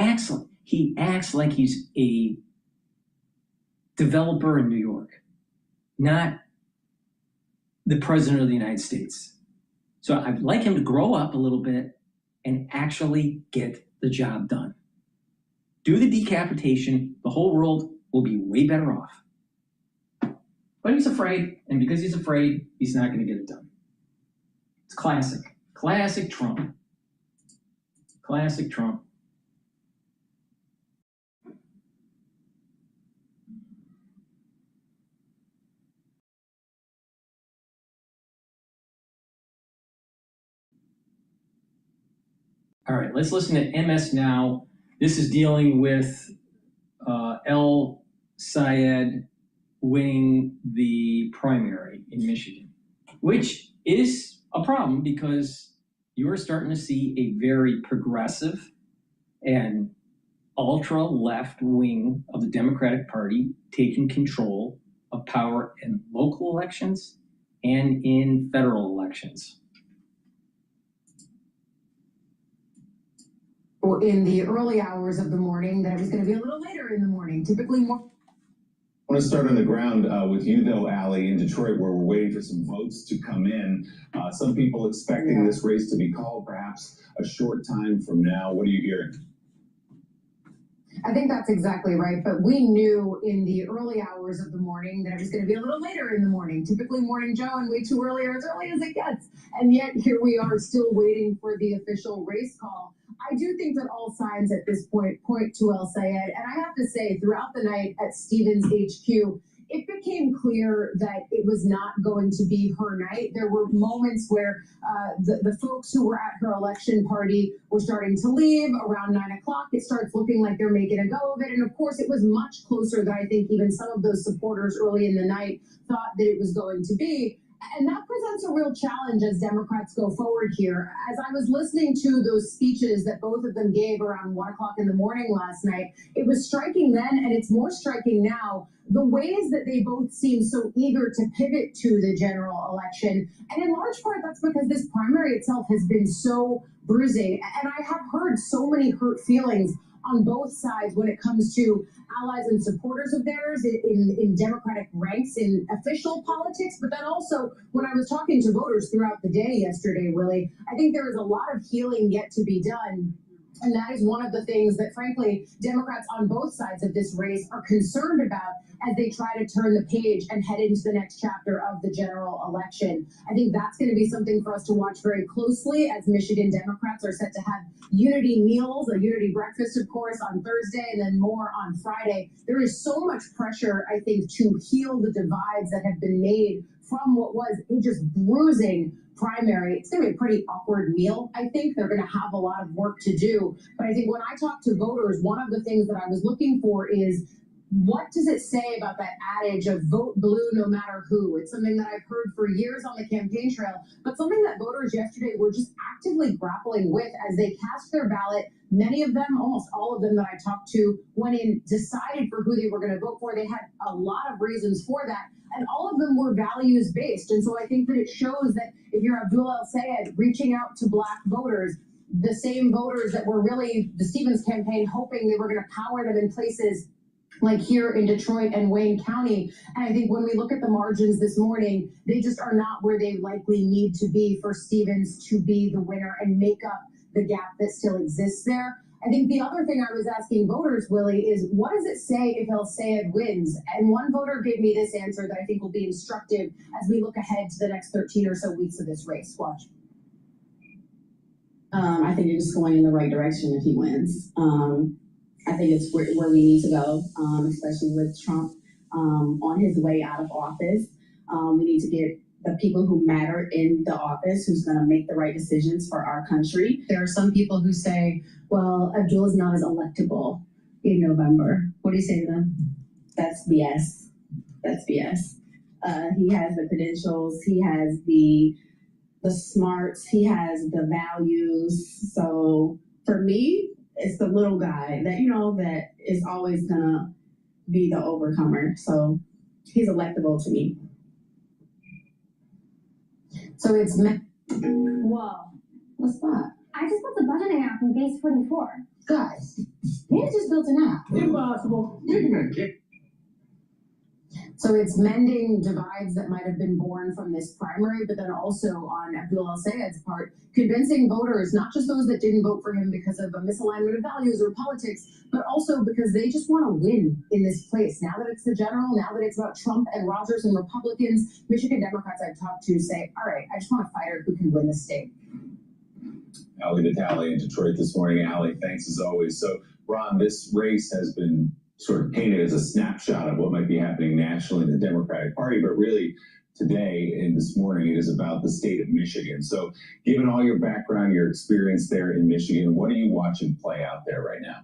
acts like he's a developer in New York, not the president of the United States. So I'd like him to grow up a little bit and actually get the job done. Do the decapitation, the whole world will be way better off. But he's afraid, and because he's afraid, he's not going to get it done. It's classic. Classic Trump. Classic Trump. All right, let's listen to MS Now. This is dealing with El Sayed winning the primary in Michigan, which is a problem because you're starting to see a very progressive and ultra-left wing of the Democratic Party taking control of power in local elections and in federal elections. In the early hours of the morning, that it was going to be a little later in the morning, typically more. I want to start on the ground with you, though, Allie, in Detroit, where we're waiting for some votes to come in. Some people expecting this race to be called perhaps a short time from now. What are you hearing? I think that's exactly right, but we knew in the early hours of the morning that it was going to be a little later in the morning, typically Morning Joe, and way too early or as early as it gets. And yet here we are still waiting for the official race call. I do think that all signs at this point to El Sayed, and I have to say, throughout the night at Stevens HQ, it became clear that it was not going to be her night. There were moments where the folks who were at her election party were starting to leave around 9 o'clock. It starts looking like they're making a go of it. And of course, it was much closer than I think even some of those supporters early in the night thought that it was going to be. And that presents a real challenge as Democrats go forward here. As I was listening to those speeches that both of them gave around 1 o'clock in the morning last night, it was striking then, and it's more striking now, the ways that they both seem so eager to pivot to the general election. And in large part, that's because this primary itself has been so bruising. And I have heard so many hurt feelings on both sides when it comes to allies and supporters of theirs in Democratic ranks in official politics, but then also when I was talking to voters throughout the day yesterday, Willie, I think there is a lot of healing yet to be done. And that is one of the things that, frankly, Democrats on both sides of this race are concerned about as they try to turn the page and head into the next chapter of the general election. I think that's going to be something for us to watch very closely as Michigan Democrats are set to have unity meals, a unity breakfast, of course, on Thursday and then more on Friday. There is so much pressure, I think, to heal the divides that have been made from what was a just bruising primary. It's going to be a pretty awkward meal. I think they're going to have a lot of work to do. But I think when I talk to voters, one of the things that I was looking for is, what does it say about that adage of vote blue no matter who? It's something that I've heard for years on the campaign trail, but something that voters yesterday were just actively grappling with as they cast their ballot. Many of them, almost all of them that I talked to, went in, decided for who they were going to vote for. They had a lot of reasons for that, and all of them were values-based. And so I think that it shows that if you're Abdul El Sayed reaching out to Black voters, the same voters that were really the Stevens campaign hoping they were going to power them in places like here in Detroit and Wayne County. And I think when we look at the margins this morning, they just are not where they likely need to be for Stevens to be the winner and make up the gap that still exists there. I think the other thing I was asking voters, Willie, is what does it say if El Sayed wins? And one voter gave me this answer that I think will be instructive as we look ahead to the next 13 or so weeks of this race. Watch. I think it's going in the right direction if he wins. I think it's where we need to go, especially with Trump on his way out of office. We need to get the people who matter in the office, who's going to make the right decisions for our country. There are some people who say, well, Abdul is not as electable in November. What do you say to them? That's BS. That's BS. He has the credentials. He has the smarts. He has the values. So for me, it's the little guy that, that is always going to be the overcomer. So he's electable to me. So it's Whoa. What's that? I just built a budgeting app from base 44. Guys, you just built an app. Impossible. You're gonna kick. So it's mending divides that might have been born from this primary, but then also on Abdul El-Sayed's part, convincing voters, not just those that didn't vote for him because of a misalignment of values or politics, but also because they just want to win in this place. Now that it's the general, now that it's about Trump and Rogers and Republicans, Michigan Democrats I've talked to say, all right, I just want a fighter who can win the state. Ali Vitale in Detroit this morning. Ali, thanks as always. So, Ron, this race has been sort of painted as a snapshot of what might be happening nationally in the Democratic Party, but really today and this morning it is about the state of Michigan. So given all your background, your experience there in Michigan, what are you watching play out there right now?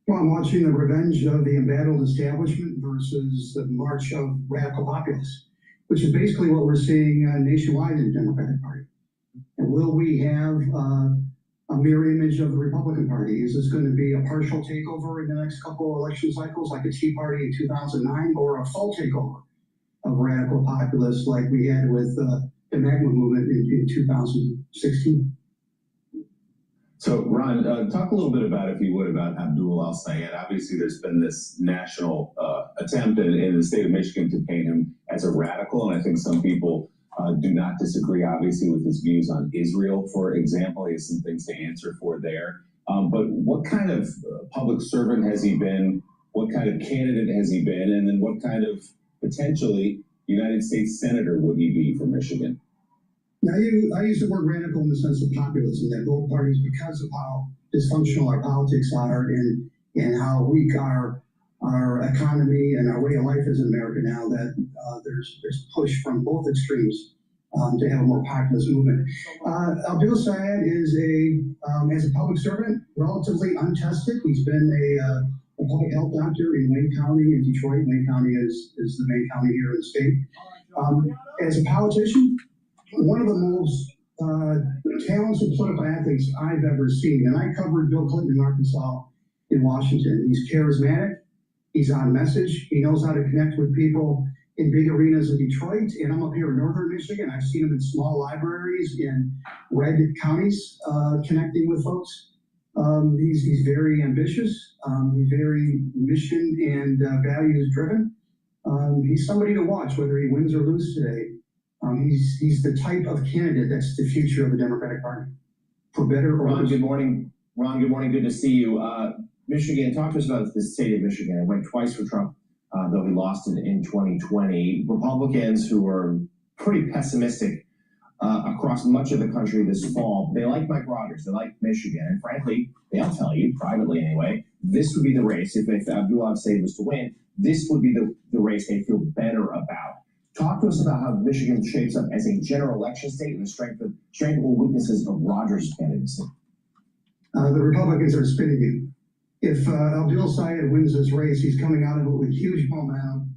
Well, I'm watching the revenge of the embattled establishment versus the march of radical populists, which is basically what we're seeing nationwide in the Democratic Party. And will we have a mirror image of the Republican Party? Is this going to be a partial takeover in the next couple of election cycles, like the Tea Party in 2009, or a full takeover of radical populists like we had with the MAGA movement in 2016? So, Ron, talk a little bit about, if you would, about Abdul El-Sayed. Obviously, there's been this national attempt in the state of Michigan to paint him as a radical, and I think some people do not disagree, obviously, with his views on Israel, for example. He has some things to answer for there. But what kind of public servant has he been? What kind of candidate has he been? And then what kind of, potentially, United States Senator would he be for Michigan? Now, I use the word radical in the sense of populism, that both parties, because of how dysfunctional our politics are and how weak our economy and our way of life is in America now, that there's push from both extremes to have a more populist movement. Abdul Sayed is as a public servant, relatively untested. He's been a public health doctor in Wayne County in Detroit. Wayne County is the main county here in the state. As a politician, one of the most talented political athletes I've ever seen, and I covered Bill Clinton in Arkansas, in Washington. He's charismatic. He's on message. He knows how to connect with people in big arenas in Detroit. And I'm up here in northern Michigan. I've seen him in small libraries in red counties connecting with folks. He's very ambitious. He's very mission and values driven. He's somebody to watch, whether he wins or loses today. He's the type of candidate that's the future of the Democratic Party, for better or Ron, worse. good morning. Ron, good morning. Good to see you. Michigan, talk to us about the state of Michigan. It went twice for Trump, though he lost it in 2020. Republicans who are pretty pessimistic across much of the country this fall, they like Mike Rogers, they like Michigan, and frankly, they'll tell you, privately anyway, this would be the race. If Abdul El-Sayed was to win, this would be the race they feel better about. Talk to us about how Michigan shapes up as a general election state and the strength or weaknesses of Rogers' candidacy. The Republicans are spinning you. If Abdul Sayed wins this race, he's coming out of it with huge momentum.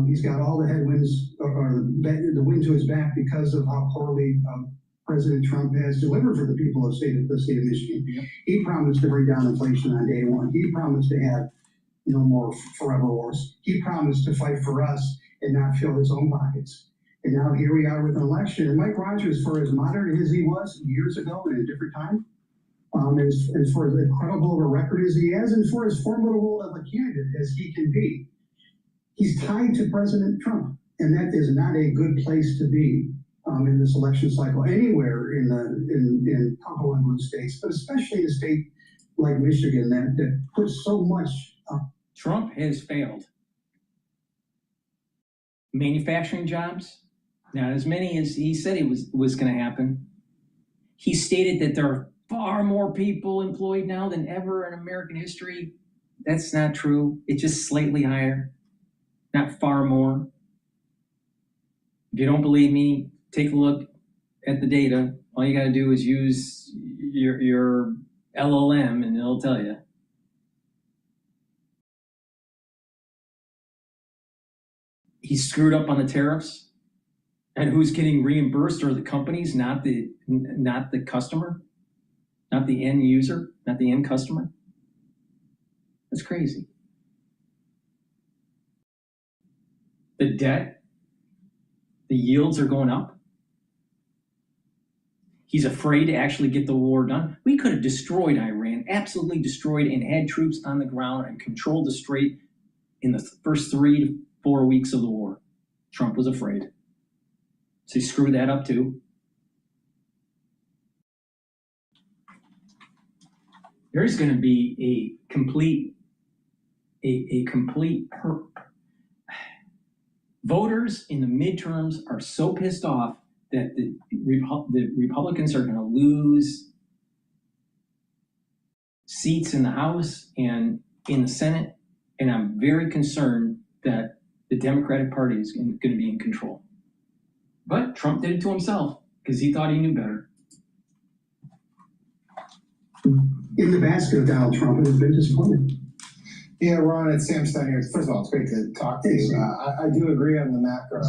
He's got all the headwinds or the wind to his back because of how poorly President Trump has delivered for the people of the state of Michigan. Yeah. He promised to bring down inflation on day one. He promised to have no more forever wars. He promised to fight for us and not fill his own pockets. And now here we are with an election. And Mike Rogers, for as modern as he was years ago in a different time, and for as incredible of a record as he has, and for as formidable of a candidate as he can be, he's tied to President Trump. And that is not a good place to be in this election cycle anywhere in purple and blue states, but especially in a state like Michigan that puts so much. Trump has failed. Manufacturing jobs, not as many as he said he was going to happen. He stated that there are far more people employed now than ever in American history. That's not true. It's just slightly higher, not far more. If you don't believe me, take a look at the data. All you got to do is use your LLM and it'll tell you. He screwed up on the tariffs, and who's getting reimbursed are the companies, not the customer, not the end user, not the end customer. That's crazy. The debt, the yields are going up. He's afraid to actually get the war done. We could have destroyed Iran, absolutely destroyed, and had troops on the ground and controlled the strait in the first 3 to 4 weeks of the war. Trump was afraid. So he screwed that up too. There's going to be a complete voters in the midterms are so pissed off that the Republicans are going to lose seats in the House and in the Senate, and I'm very concerned that the Democratic Party is going to be in control. But Trump did it to himself because he thought he knew better. In the basket of Donald Trump has been disappointed. Yeah, Ron, it's Sam Stein here. First of all, it's great to talk to you. I do agree on the macro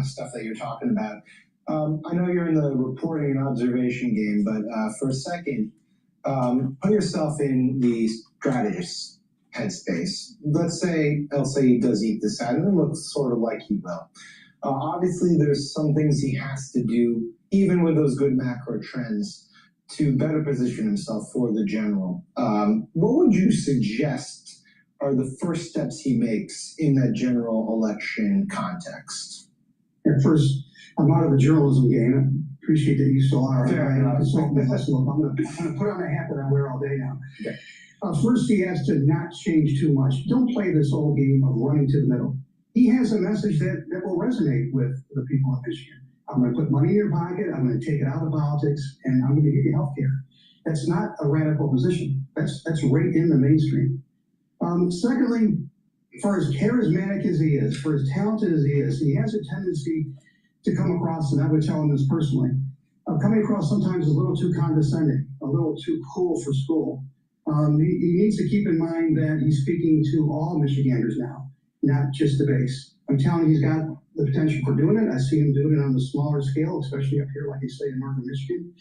stuff that you're talking about. I know you're in the reporting and observation game, but for a second, put yourself in the strategist's headspace. Let's say he does eat this out, and it looks sort of like he will. Obviously, there's some things he has to do, even with those good macro trends, to better position himself for the general. What would you suggest are the first steps he makes in that general election context? At first, I'm out of the journalism game. I appreciate that you still are. Fair enough. I'm going to put on a hat that I wear all day now. Okay. First, he has to not change too much. Don't play this old game of running to the middle. He has a message that will resonate with the people of Michigan. I'm going to put money in your pocket. I'm going to take it out of politics, and I'm going to give you health care. That's not a radical position. That's right in the mainstream. Secondly, for as charismatic as he is, for as talented as he is, he has a tendency to come across, and I would tell him this personally, coming across sometimes a little too condescending, a little too cool for school. He needs to keep in mind that he's speaking to all Michiganders now, not just the base. I'm telling you, he's got the potential for doing it. I see him doing it on the smaller scale, especially up here, like you say, in northern Michigan.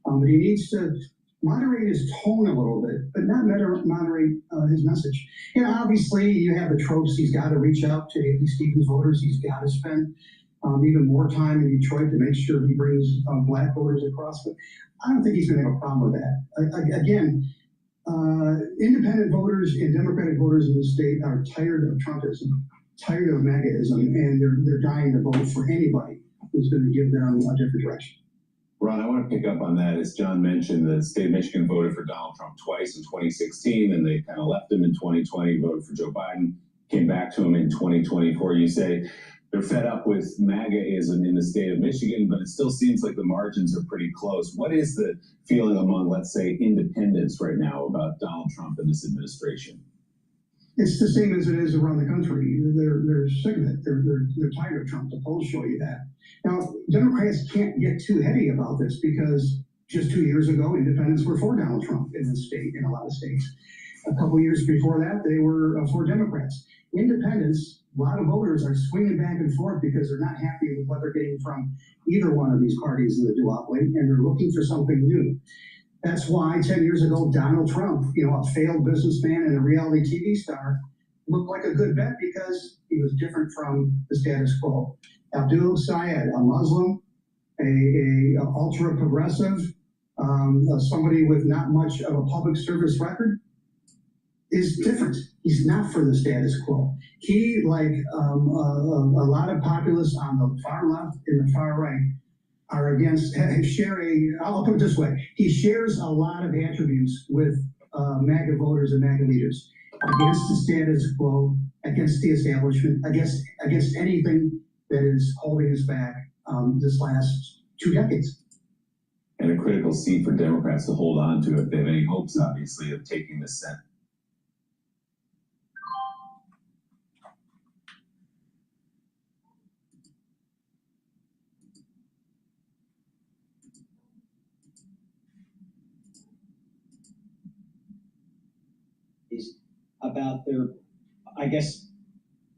But he needs to moderate his tone a little bit, but not moderate his message. And obviously, you have the tropes. He's got to reach out to A.B. Stevens voters. He's got to spend even more time in Detroit to make sure he brings black voters across. But I don't think he's going to have a problem with that. Again, independent voters and Democratic voters in the state are tired of Trumpism, tired of MAGAism, and they're dying to vote for anybody who's going to give them a different direction. Ron, I want to pick up on that. As John mentioned, the state of Michigan voted for Donald Trump twice in 2016, and they kind of left him in 2020, voted for Joe Biden, came back to him in 2024. You say they're fed up with MAGAism in the state of Michigan, but it still seems like the margins are pretty close. What is the feeling among, let's say, independents right now about Donald Trump and this administration? It's the same as it is around the country. They're sick of it. They're tired of Trump. The polls show you that. Now, Democrats can't get too heady about this because just 2 years ago, independents were for Donald Trump in the state, in a lot of states. A couple years before that, they were for Democrats. Independents, a lot of voters are swinging back and forth because they're not happy with what they're getting from either one of these parties in the duopoly, and they're looking for something new. That's why 10 years ago, Donald Trump, a failed businessman and a reality TV star, looked like a good bet because he was different from the status quo. Abdul Syed, a Muslim, a ultra progressive, somebody with not much of a public service record, is different. He's not for the status quo. He, like a lot of populists on the far left and the far right, are against, I'll put it this way, he shares a lot of attributes with MAGA voters and MAGA leaders, against the status quo, against the establishment, against anything that is holding us back this last 2 decades. and a critical seat for Democrats to hold on to if they have any hopes, obviously, of taking the Senate. Is about their, I guess,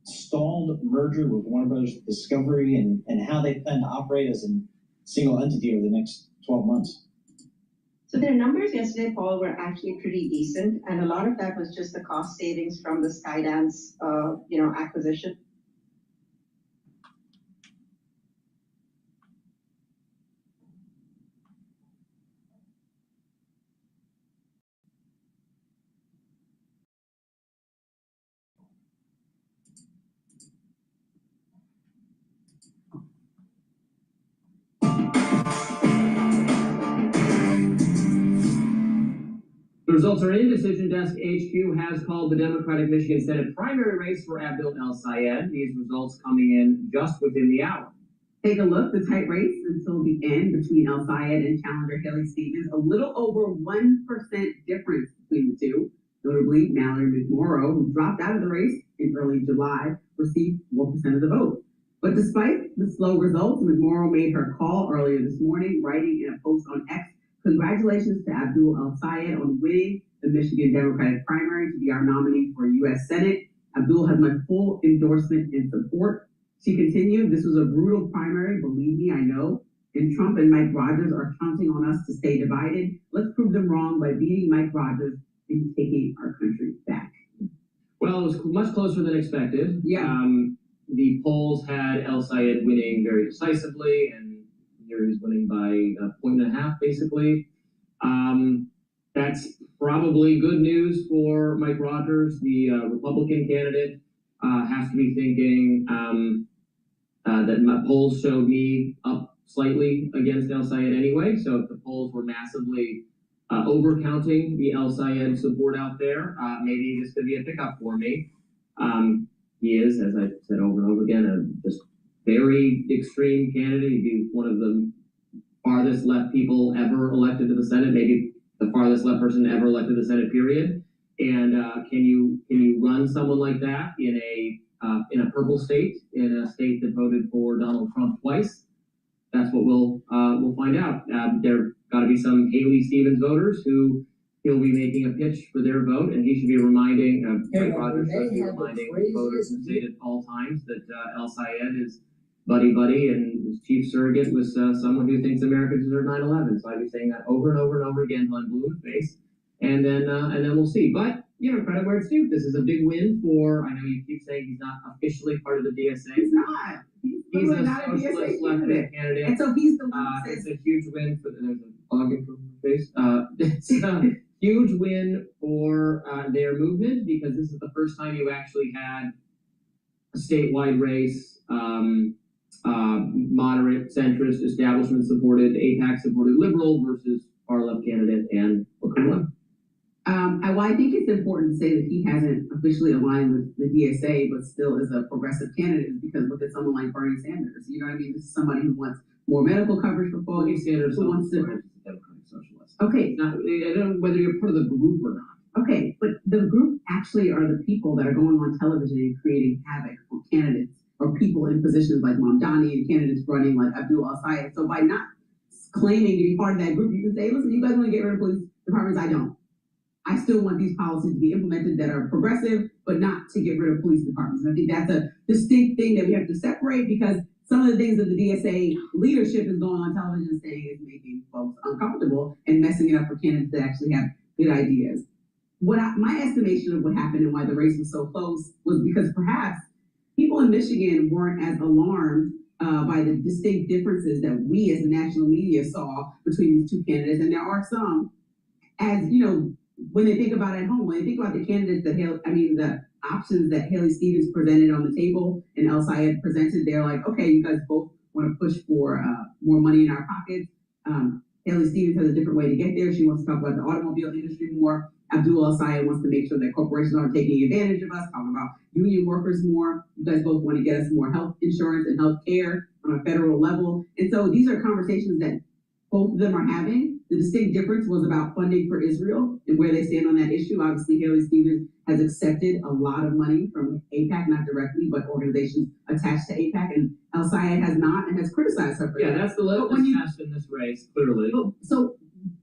stalled merger with Warner Brothers Discovery and how they plan to operate as a single entity over the next 12 months. So their numbers yesterday, Paul, were actually pretty decent, and a lot of that was just the cost savings from the Skydance, acquisition. The results are in. Decision Desk HQ has called the Democratic Michigan Senate primary race for Abdul El-Sayed. These results coming in just within the hour. Take a look, the tight race until the end between El-Sayed and challenger Haley Stevens. A little over 1% difference between the two. Notably, Mallory McMorrow, who dropped out of the race in early July, received 4% of the vote. But despite the slow results, McMorrow made her call earlier this morning, writing in a post on X, "Congratulations to Abdul El-Sayed on winning the Michigan Democratic primary to be our nominee for U.S. Senate. Abdul has my full endorsement and support." She continued, "This was a brutal primary, believe me, I know. And Trump and Mike Rogers are counting on us to stay divided. Let's prove them wrong by beating Mike Rogers and taking our country back." Well, it was much closer than expected. Yeah. The polls had El-Sayed winning very decisively, and here he's winning by a 1.5 basically. That's probably good news for Mike Rogers, the Republican candidate. Has to be thinking that my polls showed me up slightly against El-Sayed anyway. So if the polls were massively overcounting the El-Sayed support out there, maybe this could be a pickup for me. He is, as I said over and over again, a just very extreme candidate. He'd be one of the farthest left people ever elected to the Senate, maybe the farthest left person ever elected to the Senate, period. And can you run someone like that in a purple state, in a state that voted for Donald Trump twice? That's what we'll find out. There got to be some Haley Stevens voters who he'll be making a pitch for their vote, and he should be reminding Mike Rogers should be reminding voters in the state at all times that El-Sayed is buddy, and his chief surrogate was someone who thinks America deserved 9/11. So I'd be saying that over and over and over again until I'm blue in the face, and then we'll see. But credit where it's due. This is a big win for. I know you keep saying he's not officially part of the DSA. He's not. He's a socialist left candidate. And so he's the one it's a huge win for there's a log in from the face. It's a huge win for their movement, because this is the first time you actually had a statewide race, moderate, centrist, establishment supported, AIPAC supported liberal versus far left candidate, and look who won. I think it's important to say that he hasn't officially aligned with the DSA, but still is a progressive candidate, because look at someone like Bernie Sanders. You know what I mean? This is somebody who wants more medical coverage for folks. Bernie Sanders who wants to. Democratic socialist. Okay. I don't know whether you're part of the group or not. Okay, but the group actually are the people that are going on television and creating havoc for candidates or people in positions like Mamdani and candidates running like Abdul El-Sayed. So by not claiming to be part of that group, you can say, listen, you guys want to get rid of police departments? I don't. I still want these policies to be implemented that are progressive, but not to get rid of police departments. And I think that's a distinct thing that we have to separate, because some of the things that the DSA leadership is going on television saying is making folks uncomfortable and messing it up for candidates that actually have good ideas. My estimation of what happened and why the race was so close was because perhaps people in Michigan weren't as alarmed by the distinct differences that we as the national media saw between these two candidates. And there are some, as you know, when they think about it at home, when they think about the candidates the options that Haley Stevens presented on the table and El-Sayed presented, they're like, okay, you guys both want to push for more money in our pockets. Haley Stevens has a different way to get there. She wants to talk about the automobile industry more. Abdul El-Sayed wants to make sure that corporations aren't taking advantage of us, talking about union workers more. You guys both want to get us more health insurance and health care on a federal level. And so these are conversations that both of them are having. The distinct difference was about funding for Israel and where they stand on that issue. Obviously, Haley Stevens has accepted a lot of money from AIPAC, not directly, but organizations attached to AIPAC, and El Sayed has not and has criticized her for that. Yeah, that's the litmus test in this race, clearly. So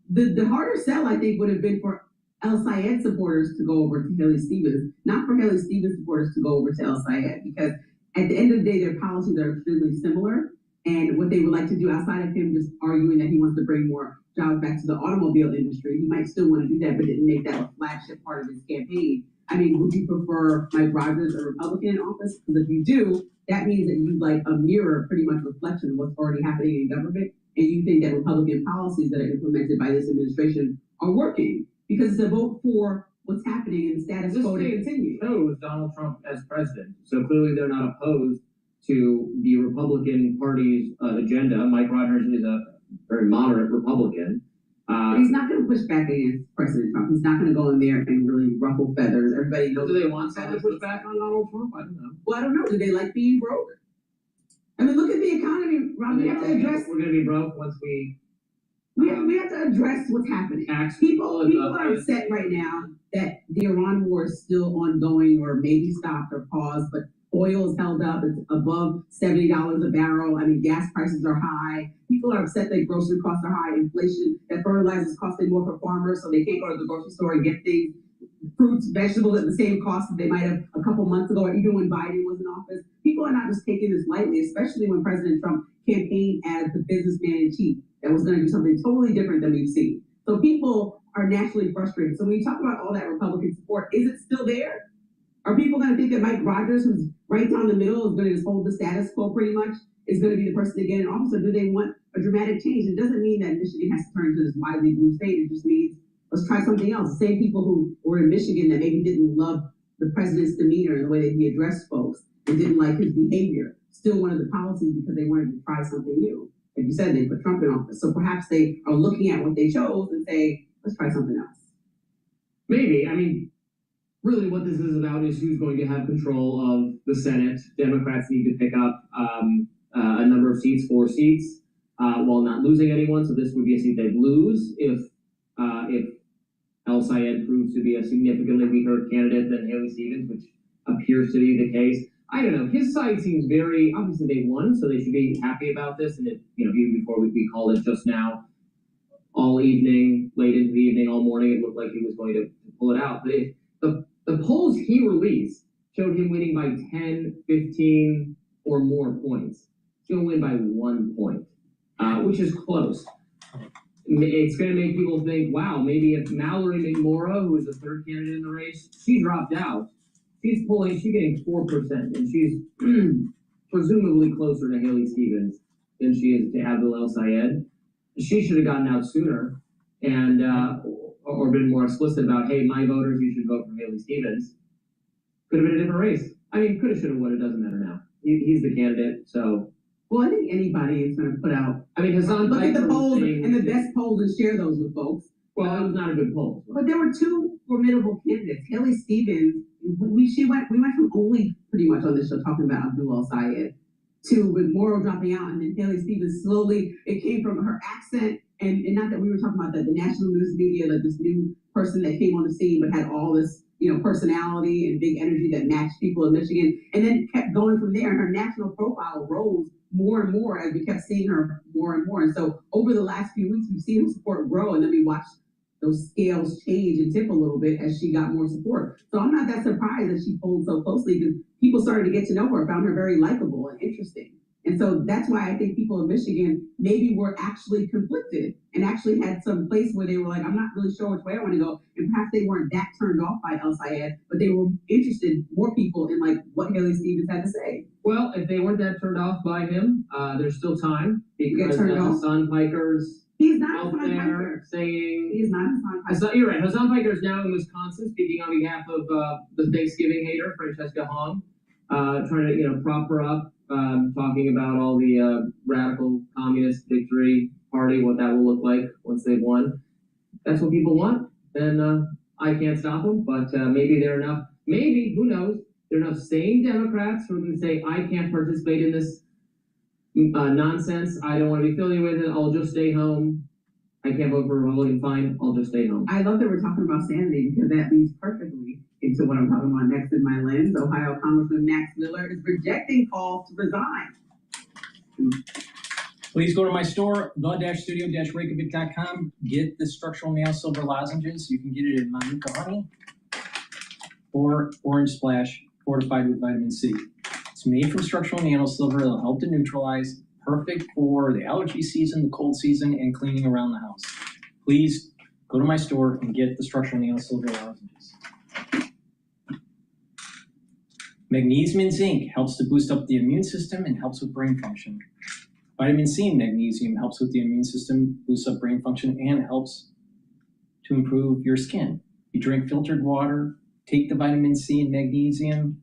the harder sell, I think, would have been for El Sayed supporters to go over to Haley Stevens, not for Haley Stevens supporters to go over to El Sayed, because at the end of the day, their policies are extremely similar. And what they would like to do outside of him just arguing that he wants to bring more jobs back to the automobile industry, he might still want to do that, but didn't make that a flagship part of his campaign. I mean, would you prefer Mike Rogers, a Republican, in office? Because if you do, that means that you like a mirror, pretty much reflection of what's already happening in government, and you think that Republican policies that are implemented by this administration are working, because it's a vote for what's happening and the status quo to continue. Chose Donald Trump as president, so clearly they're not opposed to the Republican Party's agenda. Mike Rogers is a very moderate Republican. He's not going to push back against President Trump. He's not going to go in there and really ruffle feathers. Everybody knows. Do they want someone to push back on Donald Trump? I don't know. Well, I don't know. Do they like being broke? I mean, look at the economy, Ron. We have to address. We're going to be broke once we. We have to address what's happening. People are upset right now that the Iran war is still ongoing, or maybe stopped or paused, but oil is held up. It's above $70 a barrel. I mean, gas prices are high. People are upset that grocery costs are high. Inflation, that fertilizer is costing more for farmers, so they can't go to the grocery store and get things, fruits, vegetables at the same cost that they might have a couple months ago, or even when Biden was in office. People are not just taking this lightly, especially when President Trump campaigned as the businessman in chief that was going to do something totally different than we've seen. So people are naturally frustrated. So when you talk about all that Republican support, is it still there? Are people going to think that Mike Rogers, who's right down the middle, is going to just hold the status quo pretty much, is going to be the person to get in office, or do they want a dramatic change? It doesn't mean that Michigan has to turn into this widely blue state. It just means let's try something else. The same people who were in Michigan that maybe didn't love the president's demeanor and the way that he addressed folks and didn't like his behavior still wanted the policies because they wanted to try something new. Like you said, they put Trump in office. So perhaps they are looking at what they chose and say, let's try something else. Maybe. I mean, really what this is about is who's going to have control of the Senate. Democrats need to pick up a number of seats, 4 seats, while not losing anyone. So this would be a seat they'd lose if El Sayed proves to be a significantly weaker candidate than Haley Stevens, which appears to be the case. I don't know. His side seems very, obviously they won, so they should be happy about this. And it, even before we called it just now, all evening, late into the evening, all morning, it looked like he was going to pull it out. But the polls he released showed him winning by 10, 15, or more points. He's going to win by 1 point, which is close. It's going to make people think, wow, maybe if Mallory McMorrow, who is the third candidate in the race, she dropped out. She's getting 4%, and she's presumably closer to Haley Stevens than she is to Abdul El Sayed. She should have gotten out sooner and or been more explicit about, hey, my voters, you should vote for Haley Stevens. Could have been a different race. I mean, could have, should have, would have, doesn't matter now. He's the candidate, so. Well, I think anybody is going to put out. I mean, Hassan look at the polls and the best polls and share those with folks. Well, it was not a good poll. But there were 2 formidable candidates. Haley Stevens, we went from only pretty much on this show talking about Abdul El Sayed to with Morrow dropping out, and then Haley Stevens slowly, it came from her accent, and not that we were talking about the national news media, like this new person that came on the scene but had all this, personality and big energy that matched people in Michigan, and then kept going from there. And her national profile rose more and more as we kept seeing her more and more. And so over the last few weeks, we've seen her support grow, and then we watched those scales change and tip a little bit as she got more support. So I'm not that surprised that she polled so closely, because people started to get to know her, found her very likable and interesting. And so that's why I think people in Michigan maybe were actually conflicted and actually had some place where they were like, I'm not really sure which way I want to go. And perhaps they weren't that turned off by El Sayed, but they were interested, more people, in like what Haley Stevens had to say. Well, if they weren't that turned off by him, there's still time, because Hassan Piker's He's not out there saying he's not Hassan Piker. You're right. Hassan Piker is now in Wisconsin, speaking on behalf of the Thanksgiving hater, Francesca Hong, trying to prop her up, talking about all the radical communist victory party, what that will look like once they've won. That's what people want. Then I can't stop them. But maybe they're enough. Maybe, who knows? There are enough sane Democrats who can say, I can't participate in this nonsense. I don't want to be affiliated with it. I'll just stay home. I can't vote for Republican. Fine. I'll just stay home. I love that we're talking about sanity because that leads perfectly into what I'm talking about next in my lens. Ohio Congressman Max Miller is rejecting calls to resign. Please go to my store, the-studio-reykjavik.com. Get the structural nail silver lozenges. You can get it in Manuka honey or orange splash fortified with vitamin C. It's made from structural nail silver. It'll help to neutralize. Perfect for the allergy season, the cold season, and cleaning around the house. Please go to my store and get the structural nail silver lozenges. Magnesium and zinc helps to boost up the immune system and helps with brain function. Vitamin C and magnesium helps with the immune system, boosts up brain function, and helps to improve your skin. You drink filtered water, take the vitamin C and magnesium.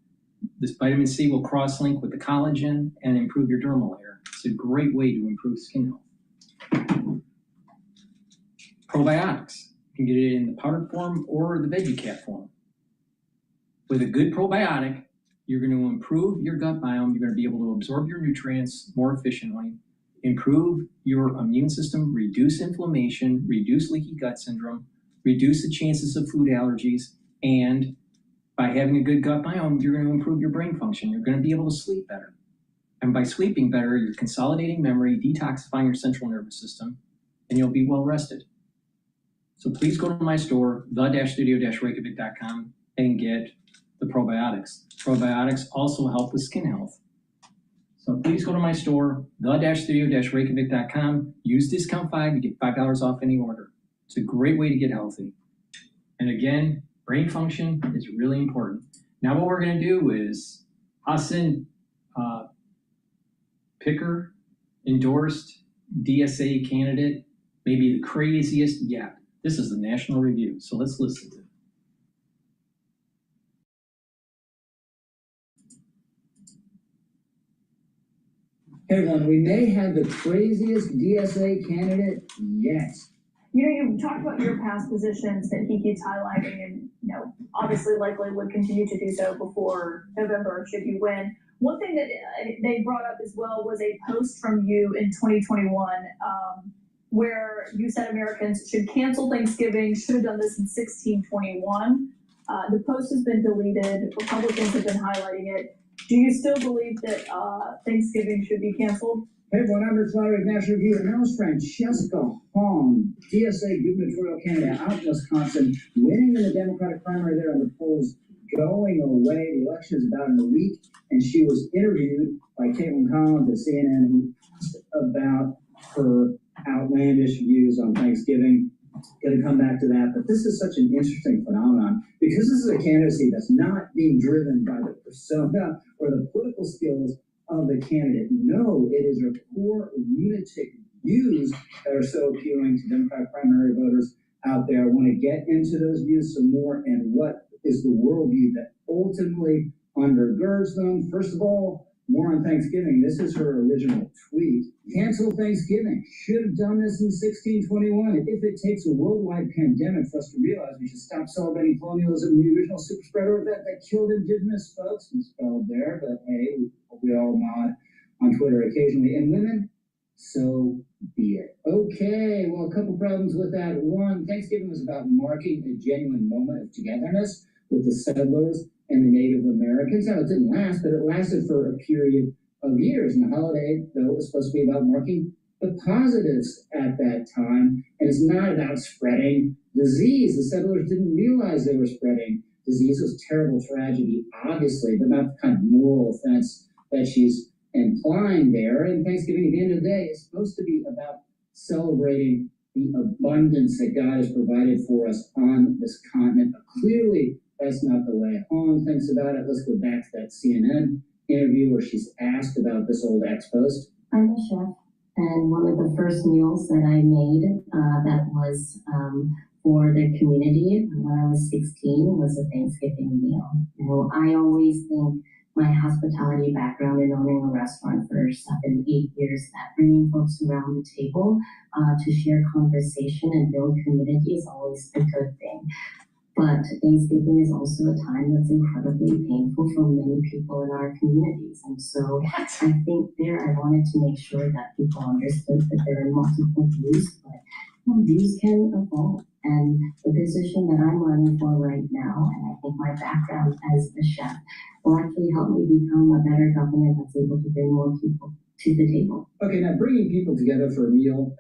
This vitamin C will cross-link with the collagen and improve your dermal layer. It's a great way to improve skin health. Probiotics. You can get it in the powdered form or the veggie cap form. With a good probiotic, you're going to improve your gut biome. You're going to be able to absorb your nutrients more efficiently, improve your immune system, reduce inflammation, reduce leaky gut syndrome, reduce the chances of food allergies, and by having a good gut biome, you're going to improve your brain function. You're going to be able to sleep better. And by sleeping better, you're consolidating memory, detoxifying your central nervous system, and you'll be well rested. So please go to my store, the-studio-reykjavik.com, and get the probiotics. Probiotics also help with skin health. So please go to my store, the-studio-reykjavik.com, use discount 5, you get $5 off any order. It's a great way to get healthy. And again, brain function is really important. Now what we're going to do is Hassan Picker, endorsed DSA candidate, maybe the craziest yet. This is the National Review, so let's listen to it. Hey everyone, we may have the craziest DSA candidate yet. You talked about your past positions that he keeps highlighting and, obviously likely would continue to do so before November should you win. One thing that they brought up as well was a post from you in 2021 where you said Americans should cancel Thanksgiving, should have done this in 1621. The post has been deleted. Republicans have been highlighting it. Do you still believe that Thanksgiving should be canceled? Hey everyone, I'm Rich Lowry of National Review, and that was Francesca Hong, DSA gubernatorial candidate out in Wisconsin, winning in the Democratic primary there in the polls, going away. The election is about in a week, and she was interviewed by Caitlin Collins at CNN about her outlandish views on Thanksgiving. Going to come back to that, but this is such an interesting phenomenon because this is a candidacy that's not being driven by the persona or the political skills of the candidate. No, it is her core lunatic views that are so appealing to Democratic primary voters out there. I want to get into those views some more and what is the worldview that ultimately undergirds them. First of all, more on Thanksgiving. This is her original tweet. Cancel Thanksgiving. Should have done this in 1621. If it takes a worldwide pandemic for us to realize we should stop celebrating colonialism and the original super spreader event that killed indigenous folks, misspelled there, but hey, we all nod on Twitter occasionally. And women, so be it. Okay, well, a couple problems with that. One, Thanksgiving was about marking a genuine moment of togetherness with the settlers and the Native Americans. Now, it didn't last, but it lasted for a period of years. And the holiday, though, was supposed to be about marking the positives at that time. And it's not about spreading disease. The settlers didn't realize they were spreading disease. It was a terrible tragedy, obviously, but not the kind of moral offense that she's implying there. And Thanksgiving, at the end of the day, is supposed to be about celebrating the abundance that God has provided for us on this continent. But clearly, that's not the way Hong thinks about it. Let's go back to that CNN interview where she's asked about this old ex-post. I'm a chef, and one of the first meals that I made that was for the community when I was 16 was a Thanksgiving meal. Now, I always think my hospitality background in owning a restaurant for 7-8 years, that bringing folks around the table to share conversation and build community is always a good thing. But Thanksgiving is also a time that's incredibly painful for many people in our communities. And so I think I wanted to make sure that people understood that there are multiple views, but views can evolve. And the position that I'm running for right now, and I think my background as a chef, will actually help me become a better governor that's able to bring more people to the table. Okay, now bringing people together for a meal.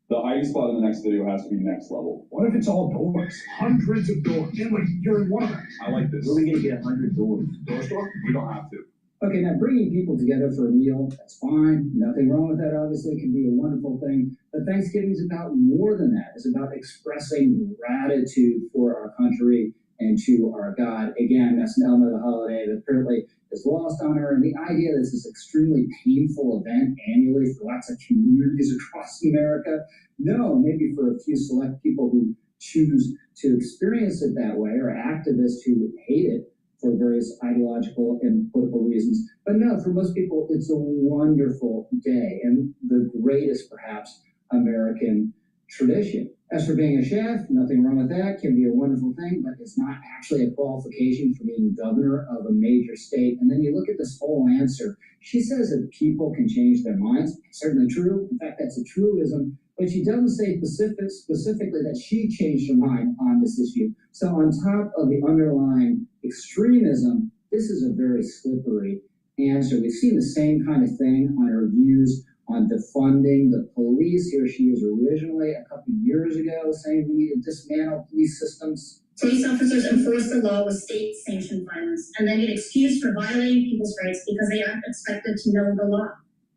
The hiding spot in the next video has to be next level. What if it's all doors? Hundreds of doors. And like, you're in one of them. I like this. Where are we going to get 100 doors? Door store? We don't have to. Okay, now bringing people together for a meal, that's fine. Nothing wrong with that, obviously. It can be a wonderful thing. But Thanksgiving is about more than that. It's about expressing gratitude for our country and to our God. Again, that's an element of the holiday that apparently is lost on her. And the idea that this is extremely painful event annually for lots of communities across America. No, maybe for a few select people who choose to experience it that way, or activists who hate it for various ideological and political reasons. But no, for most people, it's a wonderful day and the greatest, perhaps, American tradition. As for being a chef, nothing wrong with that, can be a wonderful thing, but it's not actually a qualification for being governor of a major state. And then you look at this whole answer. She says that people can change their minds. Certainly true. In fact, that's a truism. But she doesn't say specifically that she changed her mind on this issue. So on top of the underlying extremism, this is a very slippery answer. We've seen the same kind of thing on her views on defunding the police. Here she is originally a couple of years ago saying we need to dismantle police systems. Police officers enforce the law with state-sanctioned violence and then get excused for violating people's rights because they aren't expected to know the law.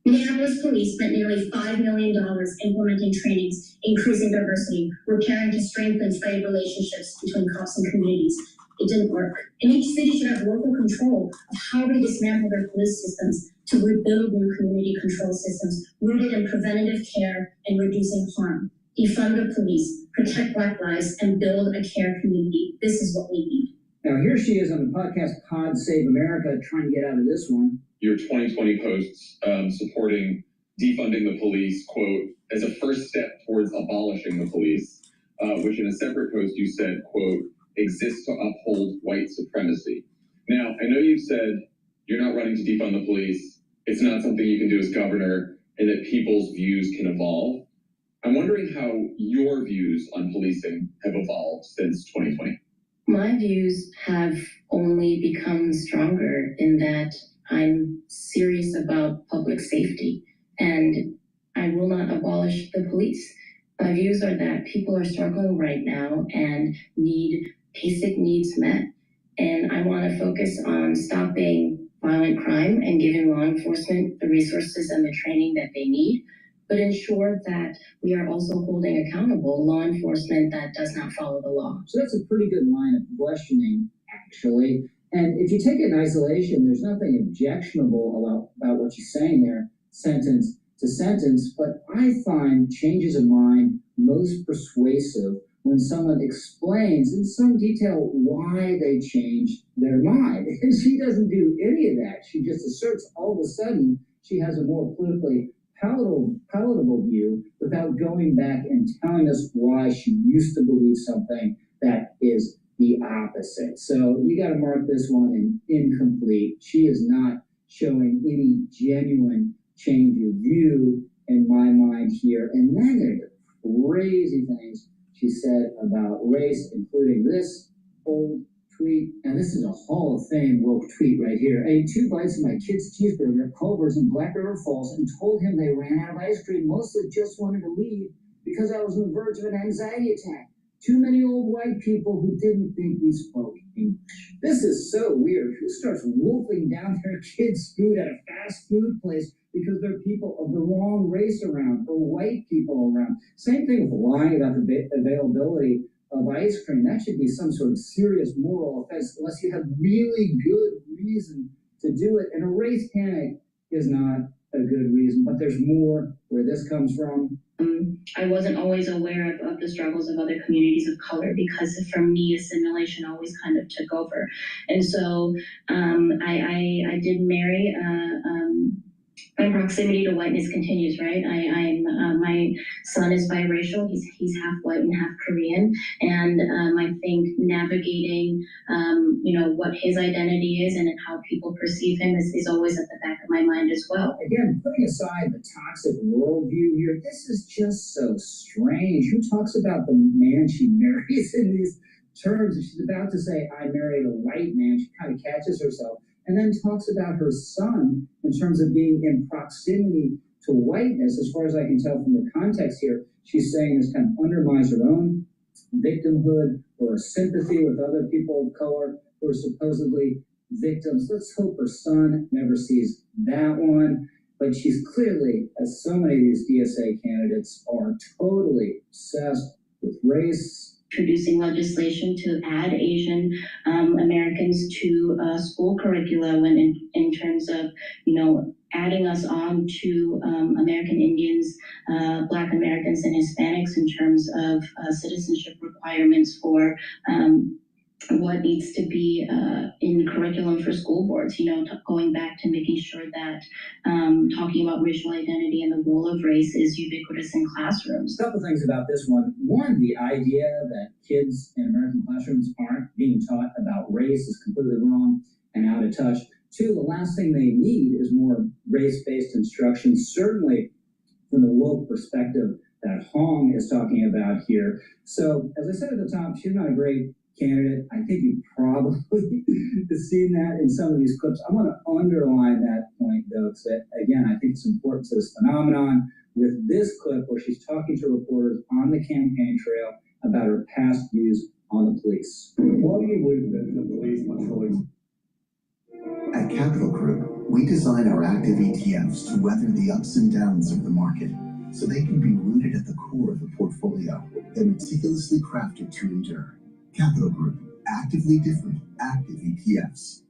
Minneapolis police spent nearly $5 million implementing trainings, increasing diversity, repairing to strengthen trade relationships between cops and communities. It didn't work. And each city should have local control of how they dismantle their police systems to rebuild new community control systems rooted in preventative care and reducing harm. Defund the police, protect Black lives, and build a care community. This is what we need. Now here she is on the podcast Pod Save America trying to get out of this one. Your 2020 posts supporting defunding the police, quote, as a first step towards abolishing the police, which in a separate post you said, quote, exists to uphold white supremacy. Now, I know you've said you're not running to defund the police. It's not something you can do as governor, and that people's views can evolve. I'm wondering how your views on policing have evolved since 2020. My views have only become stronger in that I'm serious about public safety, and I will not abolish the police. My views are that people are struggling right now and need basic needs met. And I want to focus on stopping violent crime and giving law enforcement the resources and the training that they need, but ensure that we are also holding accountable law enforcement that does not follow the law. So that's a pretty good line of questioning, actually. And if you take it in isolation, there's nothing objectionable about what she's saying there, sentence to sentence, but I find changes of mind most persuasive when someone explains in some detail why they changed their mind. And she doesn't do any of that. She just asserts all of a sudden she has a more politically palatable view without going back and telling us why she used to believe something that is the opposite. So you got to mark this one in incomplete. She is not showing any genuine change of view in my mind here. And then there's the crazy things she said about race, including this old tweet. And this is a Hall of Fame woke tweet right here. I ate 2 bites of my kid's cheeseburger at Culver's in Black River Falls and told him they ran out of ice cream, mostly just wanted to leave because I was on the verge of an anxiety attack. Too many old white people who didn't think we spoke English. This is so weird. Who starts wolfing down their kids' food at a fast food place because they're people of the wrong race around or white people around? Same thing with lying about the availability of ice cream. That should be some sort of serious moral offense unless you have really good reason to do it. And a race panic is not a good reason, but there's more where this comes from. I wasn't always aware of the struggles of other communities of color, because for me, assimilation always kind of took over. And so I did marry. My proximity to whiteness continues, right? My son is biracial. He's half white and half Korean, and I think navigating, what his identity is and how people perceive him is always at the back of my mind as well. Again, putting aside the toxic worldview here, this is just so strange. Who talks about the man she marries in these terms? If she's about to say, I married a white man, she kind of catches herself, and then talks about her son in terms of being in proximity to whiteness. As far as I can tell from the context here, she's saying this kind of undermines her own victimhood or sympathy with other people of color who are supposedly victims. Let's hope her son never sees that one. But she's clearly, as so many of these DSA candidates are, totally obsessed with race. Introducing legislation to add Asian Americans to school curricula when in terms of, adding us on to American Indians, Black Americans, and Hispanics in terms of citizenship requirements for what needs to be in curriculum for school boards, going back to making sure that talking about racial identity and the role of race is ubiquitous in classrooms. A couple things about this one. One, the idea that kids in American classrooms aren't being taught about race is completely wrong and out of touch. Two, the last thing they need is more race-based instruction, certainly from the woke perspective that Hong is talking about here. So, as I said at the top, she's not a great candidate. I think you probably have seen that in some of these clips. I want to underline that point, though, because again, I think it's important to this phenomenon with this clip where she's talking to reporters on the campaign trail about her past views on the police. Why do you believe that the police must always... At Capital Group, we design our active ETFs to weather the ups and downs of the market, so they can be rooted at the core of the portfolio. They're meticulously crafted to endure. Capital Group, actively different, active ETFs.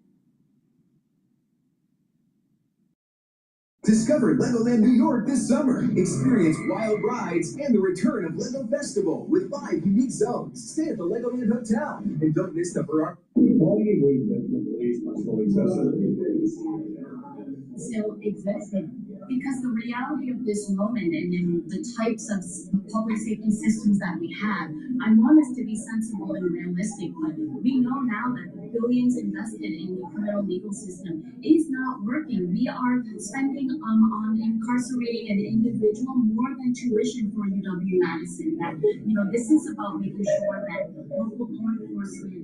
Discover Legoland New York this summer. Experience wild rides and the return of Lego Festival with 5 unique zones. Stay at the Legoland Hotel and don't miss the Ferrari. Why do you believe that the police must still exist? Still existing, because the reality of this moment and in the types of public safety systems that we have, I want us to be sensible and realistic, but we know now that the billions invested in the criminal legal system is not working. We are spending on incarcerating an individual more than tuition for UW-Madison. That, this is about making sure that local law enforcement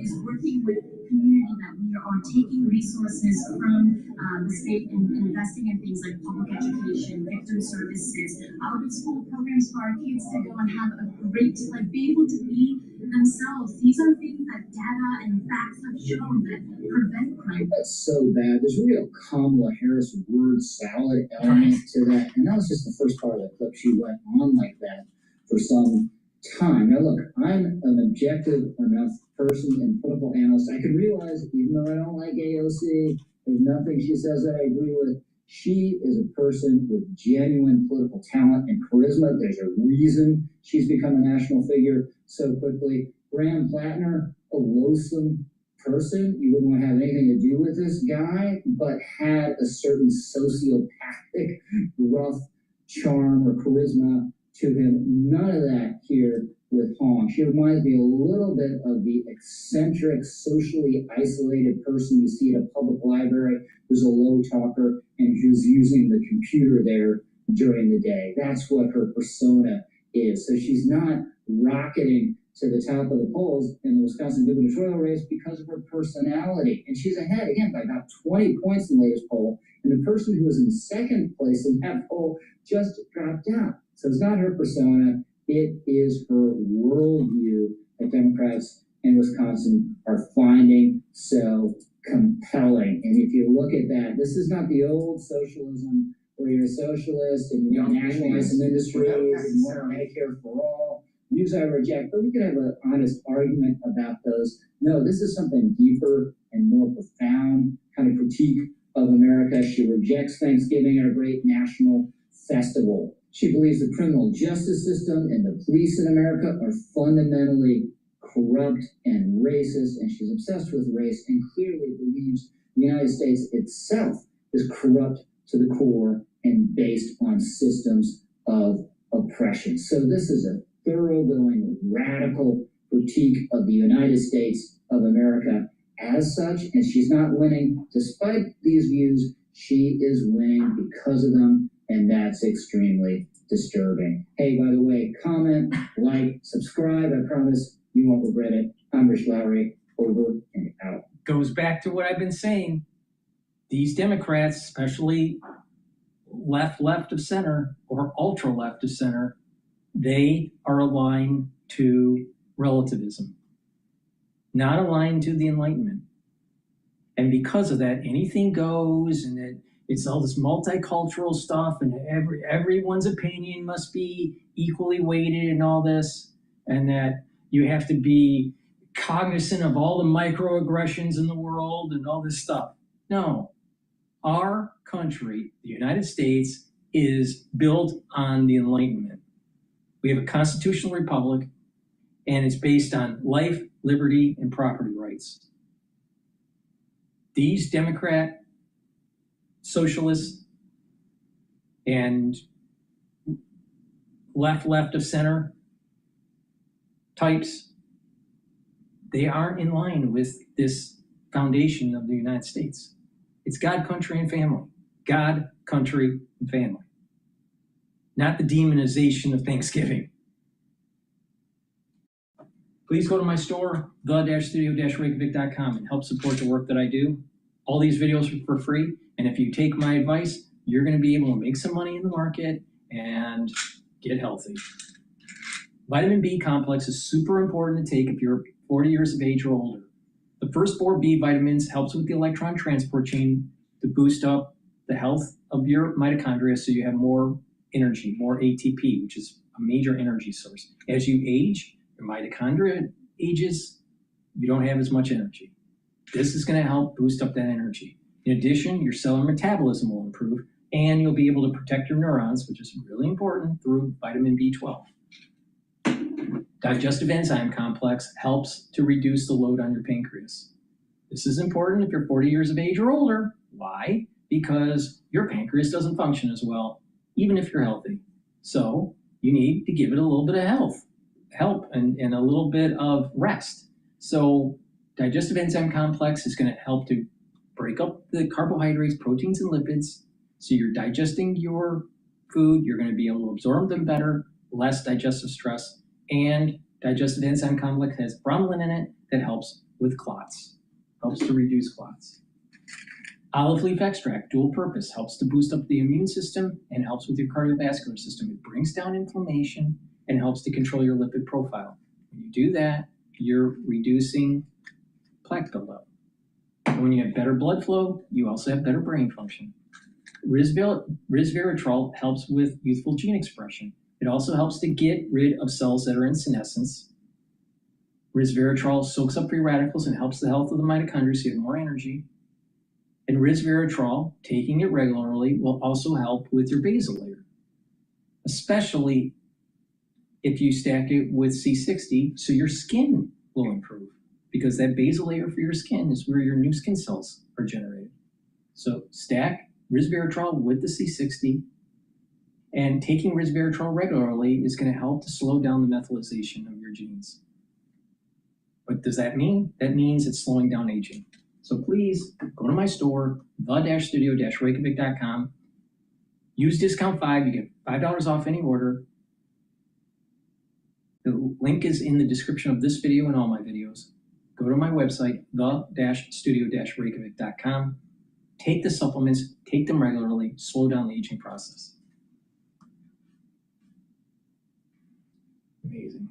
is working with community, that we are taking resources from the state and investing in things like public education, victim services, out of school programs for our kids to go and have a great, be able to be themselves. These are things that data and facts have shown that prevent crime. That's so bad. There's a real Kamala Harris word salad element to that. And that was just the first part of the clip. She went on like that for some time. Now look, I'm an objective enough person and political analyst. I can realize, even though I don't like AOC, there's nothing she says that I agree with. She is a person with genuine political talent and charisma. There's a reason she's become a national figure so quickly. Graham Plattner, a loathsome person. You wouldn't want to have anything to do with this guy, but had a certain sociopathic, rough charm or charisma to him. None of that here with Hong. She reminds me a little bit of the eccentric, socially isolated person you see at a public library who's a low talker and who's using the computer there during the day. That's what her persona is. So she's not rocketing to the top of the polls in the Wisconsin gubernatorial race because of her personality. And she's ahead, again, by about 20 points in the latest poll. And the person who was in second place in that poll just dropped out. So it's not her persona. It is her worldview that Democrats in Wisconsin are finding so compelling. And if you look at that, this is not the old socialism where you're a socialist and you want to nationalize some industries and you want Medicare for all. Views I reject, but we could have an honest argument about those. No, this is something deeper and more profound kind of critique of America. She rejects Thanksgiving, our great national festival. She believes the criminal justice system and the police in America are fundamentally corrupt and racist, and she's obsessed with race and clearly believes the United States itself is corrupt to the core and based on systems of oppression. So this is a thoroughgoing, radical critique of the United States of America as such, and she's not winning despite these views. She is winning because of them, and that's extremely disturbing. Hey, by the way, comment, like, subscribe. I promise you won't regret it. I'm Rich Lowry, over and out. Goes back to what I've been saying. These Democrats, especially left of center or ultra left of center, they are aligned to relativism, not aligned to the Enlightenment. And because of that, anything goes, and it's all this multicultural stuff, and everyone's opinion must be equally weighted and all this, and that you have to be cognizant of all the microaggressions in the world and all this stuff. No. Our country, the United States, is built on the Enlightenment. We have a constitutional republic, and it's based on life, liberty, and property rights. These Democrat, socialists, and left of center types, they aren't in line with this foundation of the United States. It's God, country, and family. God, country, and family. Not the demonization of Thanksgiving. Please go to my store, the-studio-reykjavik.com, and help support the work that I do. All these videos are for free, and if you take my advice, you're going to be able to make some money in the market and get healthy. Vitamin B complex is super important to take if you're 40 years of age or older. The first 4 B vitamins helps with the electron transport chain to boost up the health of your mitochondria so you have more energy, more ATP, which is a major energy source. As you age, your mitochondria ages, you don't have as much energy. This is going to help boost up that energy. In addition, your cellular metabolism will improve, and you'll be able to protect your neurons, which is really important, through vitamin B12. Digestive enzyme complex helps to reduce the load on your pancreas. This is important if you're 40 years of age or older. Why? Because your pancreas doesn't function as well, even if you're healthy. So you need to give it a little bit of help and a little bit of rest. So digestive enzyme complex is going to help to break up the carbohydrates, proteins, and lipids. So you're digesting your food, you're going to be able to absorb them better, less digestive stress. And digestive enzyme complex has bromelain in it that helps with clots, helps to reduce clots. Olive leaf extract, dual purpose, helps to boost up the immune system and helps with your cardiovascular system. It brings down inflammation and helps to control your lipid profile. When you do that, you're reducing plaque buildup. And when you have better blood flow, you also have better brain function. Resveratrol helps with youthful gene expression. It also helps to get rid of cells that are in senescence. Resveratrol soaks up free radicals and helps the health of the mitochondria so you have more energy. And resveratrol, taking it regularly, will also help with your basal layer, especially if you stack it with C60, so your skin will improve, because that basal layer for your skin is where your new skin cells are generated. So stack resveratrol with the C60, and taking resveratrol regularly is going to help to slow down the methylation of your genes. What does that mean? That means it's slowing down aging. So please go to my store, the-studio-reykjavik.com. Use discount 5, you get $5 off any order. The link is in the description of this video and all my videos. Go to my website, the-studio-reykjavik.com. Take the supplements, take them regularly, slow down the aging process. Amazing.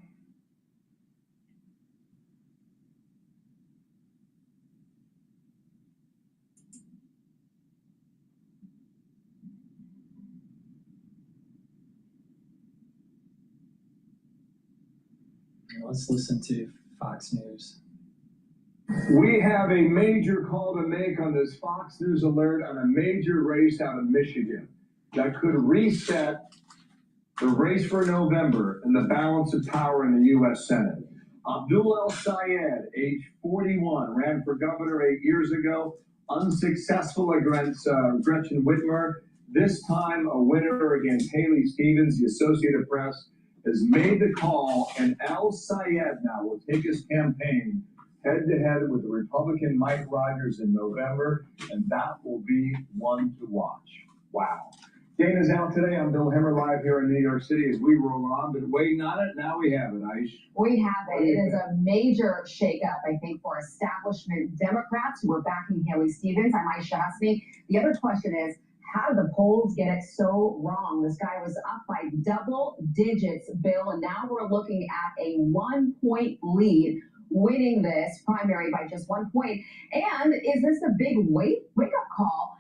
Let's listen to Fox News. We have a major call to make on this Fox News alert on a major race out of Michigan that could reset the race for November, and the balance of power in the U.S. Senate. Abdul El-Sayed, age 41, ran for governor 8 years ago, unsuccessful against Gretchen Whitmer. This time, a winner against Haley Stevens. The Associated Press has made the call, and El-Sayed now will take his campaign head-to-head with the Republican Mike Rogers in November, and that will be one to watch. Wow. Dana's out today. I'm Bill Hemmer, live here in New York City as we roll on. Been waiting on it. Now we have it, Aish. We have it. It is a major shakeup, I think, for establishment Democrats who are backing Haley Stevens. I might ask me. The other question is, how did the polls get it so wrong? This guy was up by double digits, Bill, and now we're looking at a 1-point lead, winning this primary by just 1 point. And is this a big wake-up call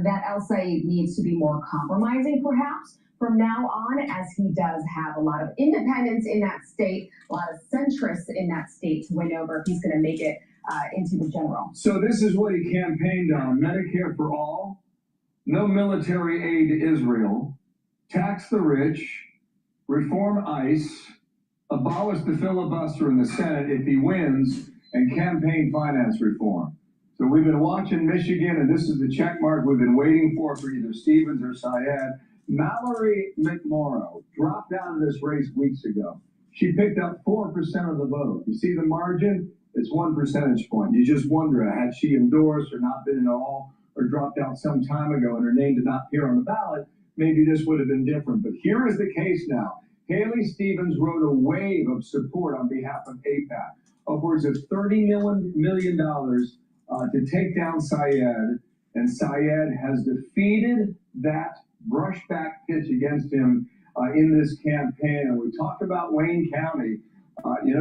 that El-Sayed needs to be more compromising, perhaps, from now on, as he does have a lot of independents in that state, a lot of centrists in that state to win over if he's going to make it into the general? So this is what he campaigned on: Medicare for all, no military aid to Israel, tax the rich, reform ICE, abolish the filibuster in the Senate if he wins, and campaign finance reform. So we've been watching Michigan, and this is the check mark we've been waiting for either Stevens or Syed. Mallory McMorrow dropped out of this race weeks ago. She picked up 4% of the vote. You see the margin? It's 1 percentage point. You just wonder, had she endorsed or not been at all, or dropped out some time ago and her name did not appear on the ballot, maybe this would have been different. But here is the case now. Haley Stevens wrote a wave of support on behalf of AIPAC, upwards of $30 million to take down Syed, and Syed has defeated that brushback pitch against him in this campaign. And we talked about Wayne County.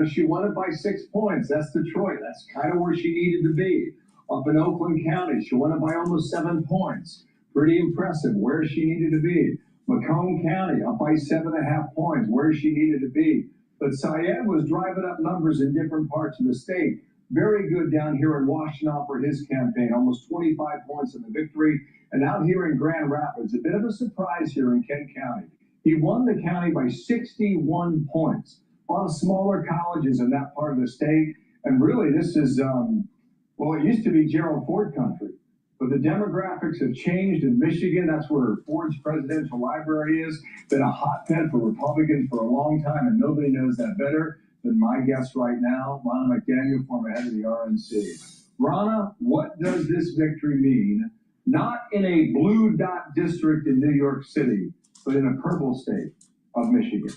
She won it by 6 points. That's Detroit. That's kind of where she needed to be. Up in Oakland County, she won it by almost 7 points. Pretty impressive where she needed to be. Macomb County, up by 7.5 points, where she needed to be. But Syed was driving up numbers in different parts of the state. Very good down here in Washington for his campaign, almost 25 points in the victory. And out here in Grand Rapids, a bit of a surprise here in Kent County. He won the county by 61 points. A lot of smaller colleges in that part of the state. And really, this is, it used to be Gerald Ford country. But the demographics have changed in Michigan. That's where Ford's presidential library is. Been a hotbed for Republicans for a long time, and nobody knows that better than my guest right now, Ronna McDaniel, former head of the RNC. Ronna, what does this victory mean, not in a blue dot district in New York City, but in a purple state of Michigan?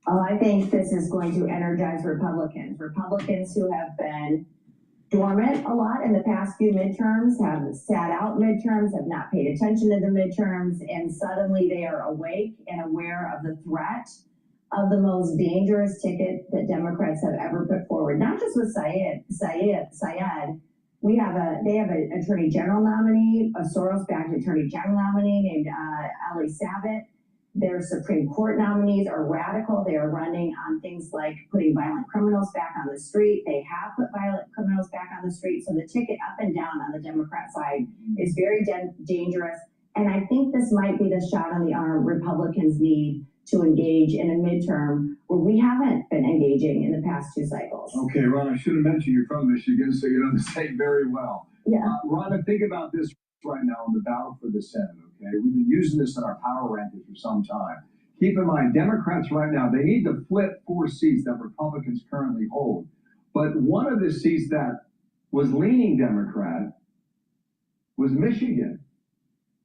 Oh, I think this is going to energize Republicans. Republicans who have been dormant a lot in the past few midterms, have sat out midterms, have not paid attention to the midterms, and suddenly they are awake and aware of the threat of the most dangerous ticket that Democrats have ever put forward. Not just with Syed. They have an attorney general nominee, a Soros-backed attorney general nominee named Ali Sabat. Their Supreme Court nominees are radical. They are running on things like putting violent criminals back on the street. They have put violent criminals back on the street. So the ticket up and down on the Democrat side is very dangerous. And I think this might be the shot on the arm Republicans need to engage in a midterm where we haven't been engaging in the past 2 cycles. Okay, Ron, I should have mentioned you're from Michigan, so you know the state very well. Yeah. Ronna, think about this right now in the battle for the Senate, okay? We've been using this in our power rankings for some time. Keep in mind, Democrats right now, they need to flip 4 seats that Republicans currently hold. But one of the seats that was leaning Democrat was Michigan.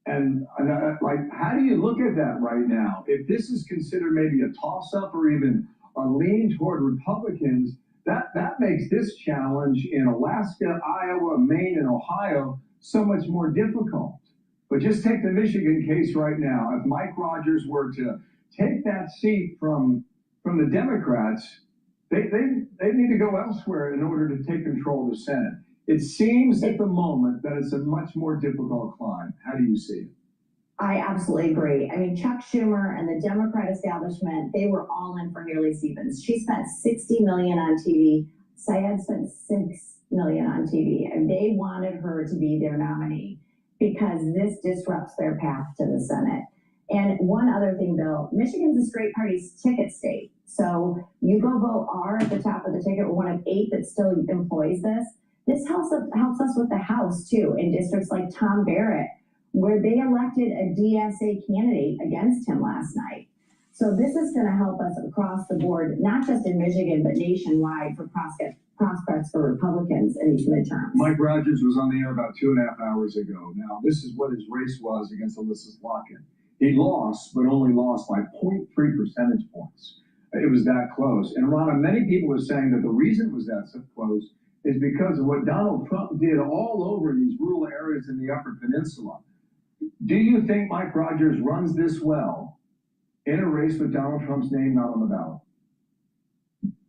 And how do you look at that right now? If this is considered maybe a toss-up or even a lean toward Republicans, that makes this challenge in Alaska, Iowa, Maine, and Ohio so much more difficult. But just take the Michigan case right now. If Mike Rogers were to take that seat from the Democrats, they need to go elsewhere in order to take control of the Senate. It seems at the moment that it's a much more difficult climb. How do you see it? I absolutely agree. I mean, Chuck Schumer and the Democrat establishment, they were all in for Haley Stevens. She spent $60 million on TV. Syed spent $6 million on TV, and they wanted her to be their nominee because this disrupts their path to the Senate. And one other thing, Bill, Michigan's a straight party ticket state. So you go vote R at the top of the ticket, we're one of 8 that still employs this. This helps us with the House too, in districts like Tom Barrett, where they elected a DSA candidate against him last night. So this is gonna help us across the board, not just in Michigan, but nationwide for prospects for Republicans in these midterms. Mike Rogers was on the air about 2.5 hours ago. Now, this is what his race was against Alyssa Slotkin. He lost, but only lost by 0.3 percentage points. It was that close. And Ronna, many people were saying that the reason it was that so close is because of what Donald Trump did all over these rural areas in the Upper Peninsula. Do you think Mike Rogers runs this well in a race with Donald Trump's name not on the ballot?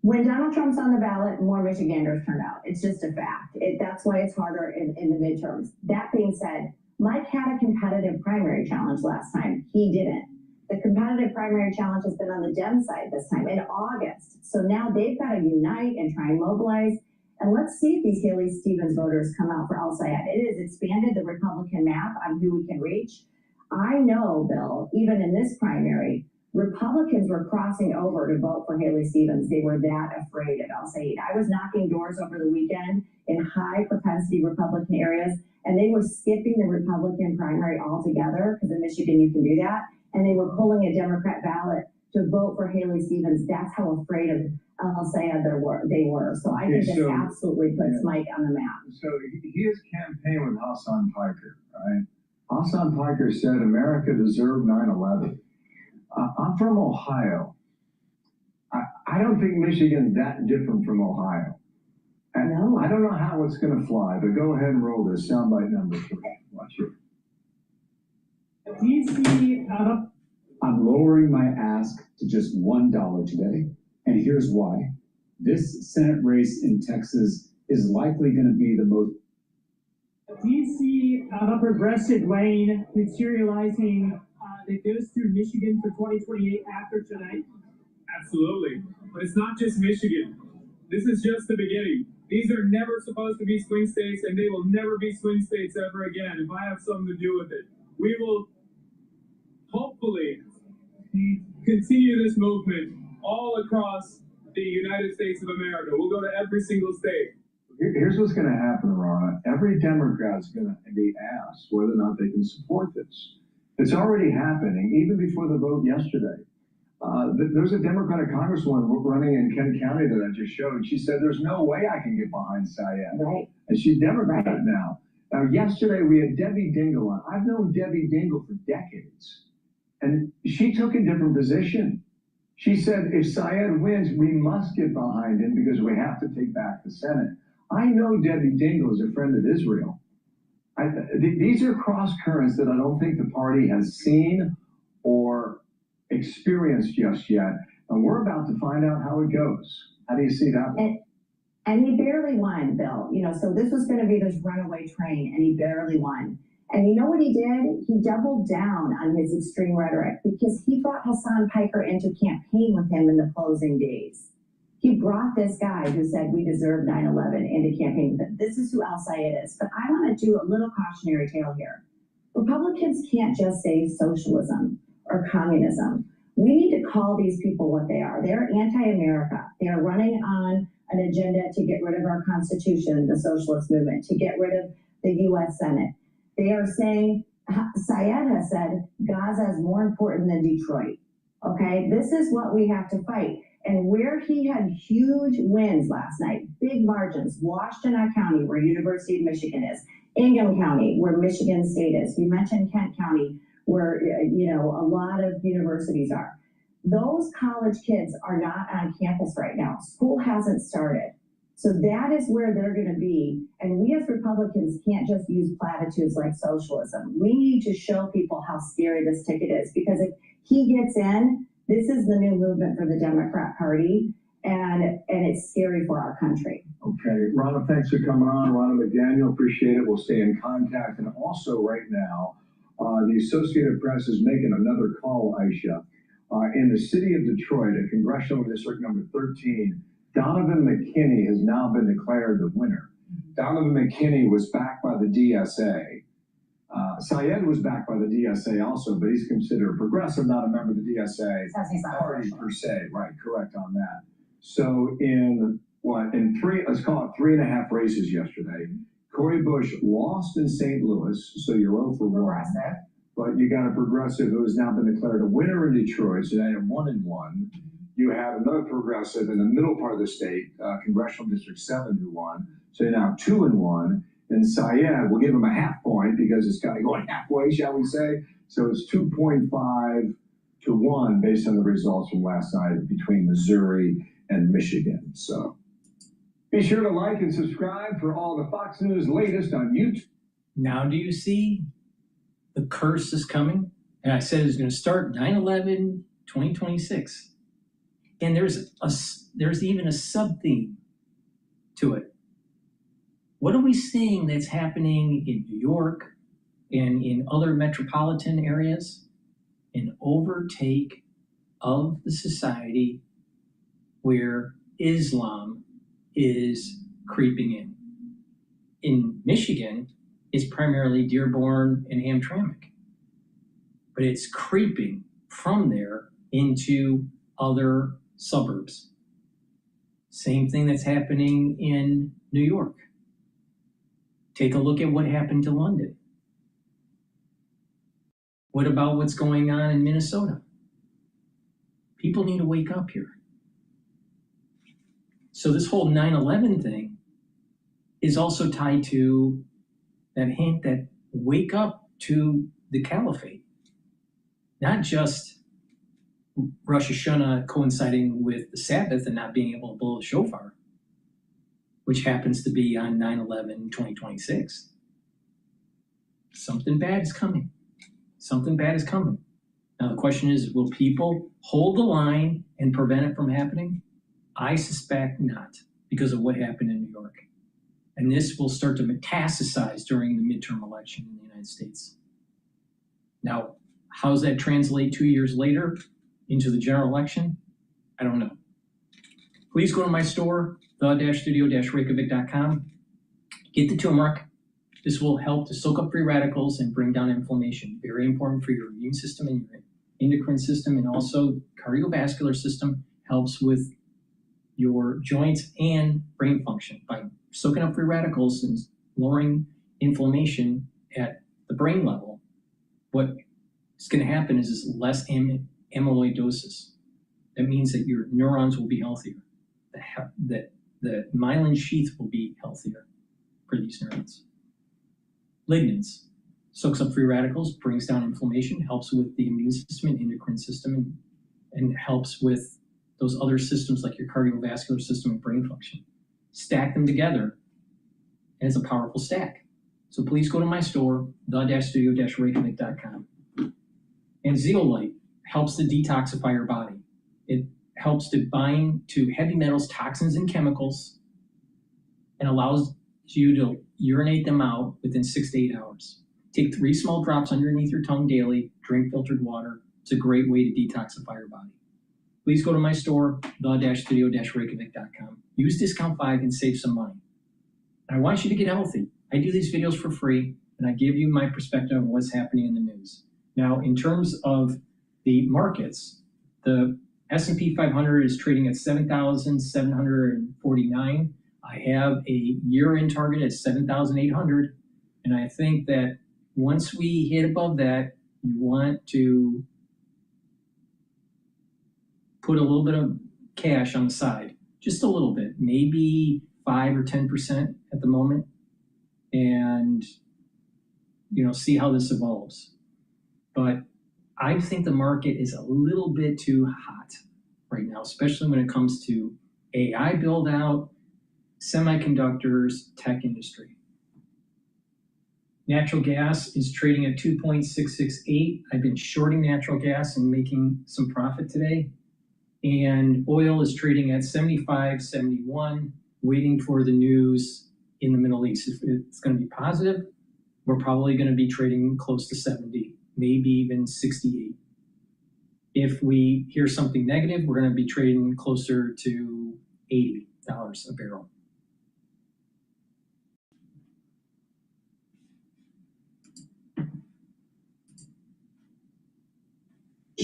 When Donald Trump's on the ballot, more Michiganders turn out. It's just a fact. That's why it's harder in the midterms. That being said, Mike had a competitive primary challenge last time. He didn't. The competitive primary challenge has been on the Dem side this time in August. So now they've got to unite and try and mobilize. And let's see if these Haley Stevens voters come out for Al Sayed. It has expanded the Republican map on who we can reach. I know, Bill, even in this primary, Republicans were crossing over to vote for Haley Stevens. They were that afraid of Al Sayed. I was knocking doors over the weekend in high propensity Republican areas, and they were skipping the Republican primary altogether, because in Michigan you can do that, and they were pulling a Democrat ballot to vote for Haley Stevens. That's how afraid of Al Sayed they were. So I think this absolutely puts Mike on the map. So he has campaigned with Hassan Piker, right? Hassan Piker said America deserved 9/11. I'm from Ohio. I don't think Michigan's that different from Ohio. And no. I don't know how it's going to fly, but go ahead and roll this soundbite number 3. Watch it. I'm lowering my ask to just $1 today, and here's why. This Senate race in Texas is likely going to be the most. Do you see a progressive lane materializing that goes through Michigan for 2028 after tonight? Absolutely. But it's not just Michigan. This is just the beginning. These are never supposed to be swing states, and they will never be swing states ever again if I have something to do with it. We will hopefully continue this movement all across the United States of America. We'll go to every single state. Here's what's going to happen, Ronna. Every Democrat's going to be asked whether or not they can support this. It's already happening, even before the vote yesterday. There's a Democratic congresswoman running in Kent County that I just showed. She said, there's no way I can get behind Syed. Right. And she's Democrat now. Now, yesterday we had Debbie Dingell on. I've known Debbie Dingell for decades. And she took a different position. She said, if Syed wins, we must get behind him because we have to take back the Senate. I know Debbie Dingell is a friend of Israel. These are cross currents that I don't think the party has seen or experienced just yet. And we're about to find out how it goes. How do you see that one? And he barely won, Bill. So this was going to be this runaway train, and he barely won. And you know what he did? He doubled down on his extreme rhetoric because he brought Hassan Piker into campaign with him in the closing days. He brought this guy who said we deserve 9/11 into campaign with him. This is who Al Sayed is. But I want to do a little cautionary tale here. Republicans can't just say socialism or communism. We need to call these people what they are. They're anti-America. They're running on an agenda to get rid of our Constitution, the socialist movement, to get rid of the U.S. Senate. They are saying, Syed has said, Gaza is more important than Detroit. Okay, this is what we have to fight. And where he had huge wins last night, big margins, Washtenaw County, where University of Michigan is, Ingham County, where Michigan State is. You mentioned Kent County, where a lot of universities are. Those college kids are not on campus right now. School hasn't started. So that is where they're going to be. And we as Republicans can't just use platitudes like socialism. We need to show people how scary this ticket is, because if he gets in, this is the new movement for the Democrat Party, and it's scary for our country. Okay, Ronna, thanks for coming on. Ronna McDaniel, appreciate it. We'll stay in contact. And also right now, the Associated Press is making another call, Aisha. In the city of Detroit, at Congressional District number 13, Donovan McKinney has now been declared the winner. Donovan McKinney was backed by the DSA. Syed was backed by the DSA also, but he's considered a progressive, not a member of the DSA party per se. Right, correct on that. So let's call it 3.5 races yesterday. Cori Bush lost in St. Louis, so you're 0 for 1. But you got a progressive who has now been declared a winner in Detroit, so now you're 1-1. You have another progressive in the middle part of the state, Congressional District 7, who won, so you're now 2-1. And Syed, we'll give him a half point because it's kind of going halfway, shall we say. So it's 2.5 to 1 based on the results from last night between Missouri and Michigan. So be sure to like and subscribe for all the Fox News latest on YouTube. Now do you see the curse is coming? And I said it's going to start 9/11/2026. And there's even a sub-theme to it. What are we seeing that's happening in New York and in other metropolitan areas? An overtake of the society where Islam is creeping in. In Michigan, it's primarily Dearborn and Hamtramck, but it's creeping from there into other suburbs. Same thing that's happening in New York. Take a look at what happened to London. What about what's going on in Minnesota? People need to wake up here. So this whole 9/11 thing is also tied to that hint that wake up to the caliphate. Not just Rosh Hashanah coinciding with the Sabbath and not being able to blow the shofar, which happens to be on 9/11/2026. Something bad is coming. Something bad is coming. Now the question is, will people hold the line and prevent it from happening? I suspect not, because of what happened in New York. And this will start to metastasize during the midterm election in the United States. Now, how does that translate 2 years later into the general election? I don't know. Please go to my store, the-studio-reykjavik.com. Get the turmeric. This will help to soak up free radicals and bring down inflammation. Very important for your immune system and your endocrine system, and also cardiovascular system. Helps with your joints and brain function by soaking up free radicals and lowering inflammation at the brain level. What is going to happen is less amyloidosis. That means that your neurons will be healthier. That the myelin sheath will be healthier for these neurons. Lignans soaks up free radicals, brings down inflammation, helps with the immune system and endocrine system, and helps with those other systems like your cardiovascular system and brain function. Stack them together, and it's a powerful stack. So please go to my store, the-studio-reykjavik.com. And zeolite helps to detoxify your body. It helps to bind to heavy metals, toxins, and chemicals, and allows you to urinate them out within 6 to 8 hours. Take 3 small drops underneath your tongue daily, drink filtered water. It's a great way to detoxify your body. Please go to my store, the-studio-reykjavik.com. Use discount 5 and save some money. And I want you to get healthy. I do these videos for free, and I give you my perspective on what's happening in the news. Now, in terms of the markets, the S&P 500 is trading at 7,749. I have a year-end target at 7,800, and I think that once we hit above that, you want to put a little bit of cash on the side, just a little bit, maybe 5 or 10% at the moment, and see how this evolves. But I think the market is a little bit too hot right now, especially when it comes to AI build out, semiconductors, tech industry. Natural gas is trading at 2.668. I've been shorting natural gas and making some profit today. And oil is trading at 75.71, waiting for the news in the Middle East. If it's going to be positive, we're probably going to be trading close to 70, maybe even 68. If we hear something negative, we're going to be trading closer to $80 a barrel.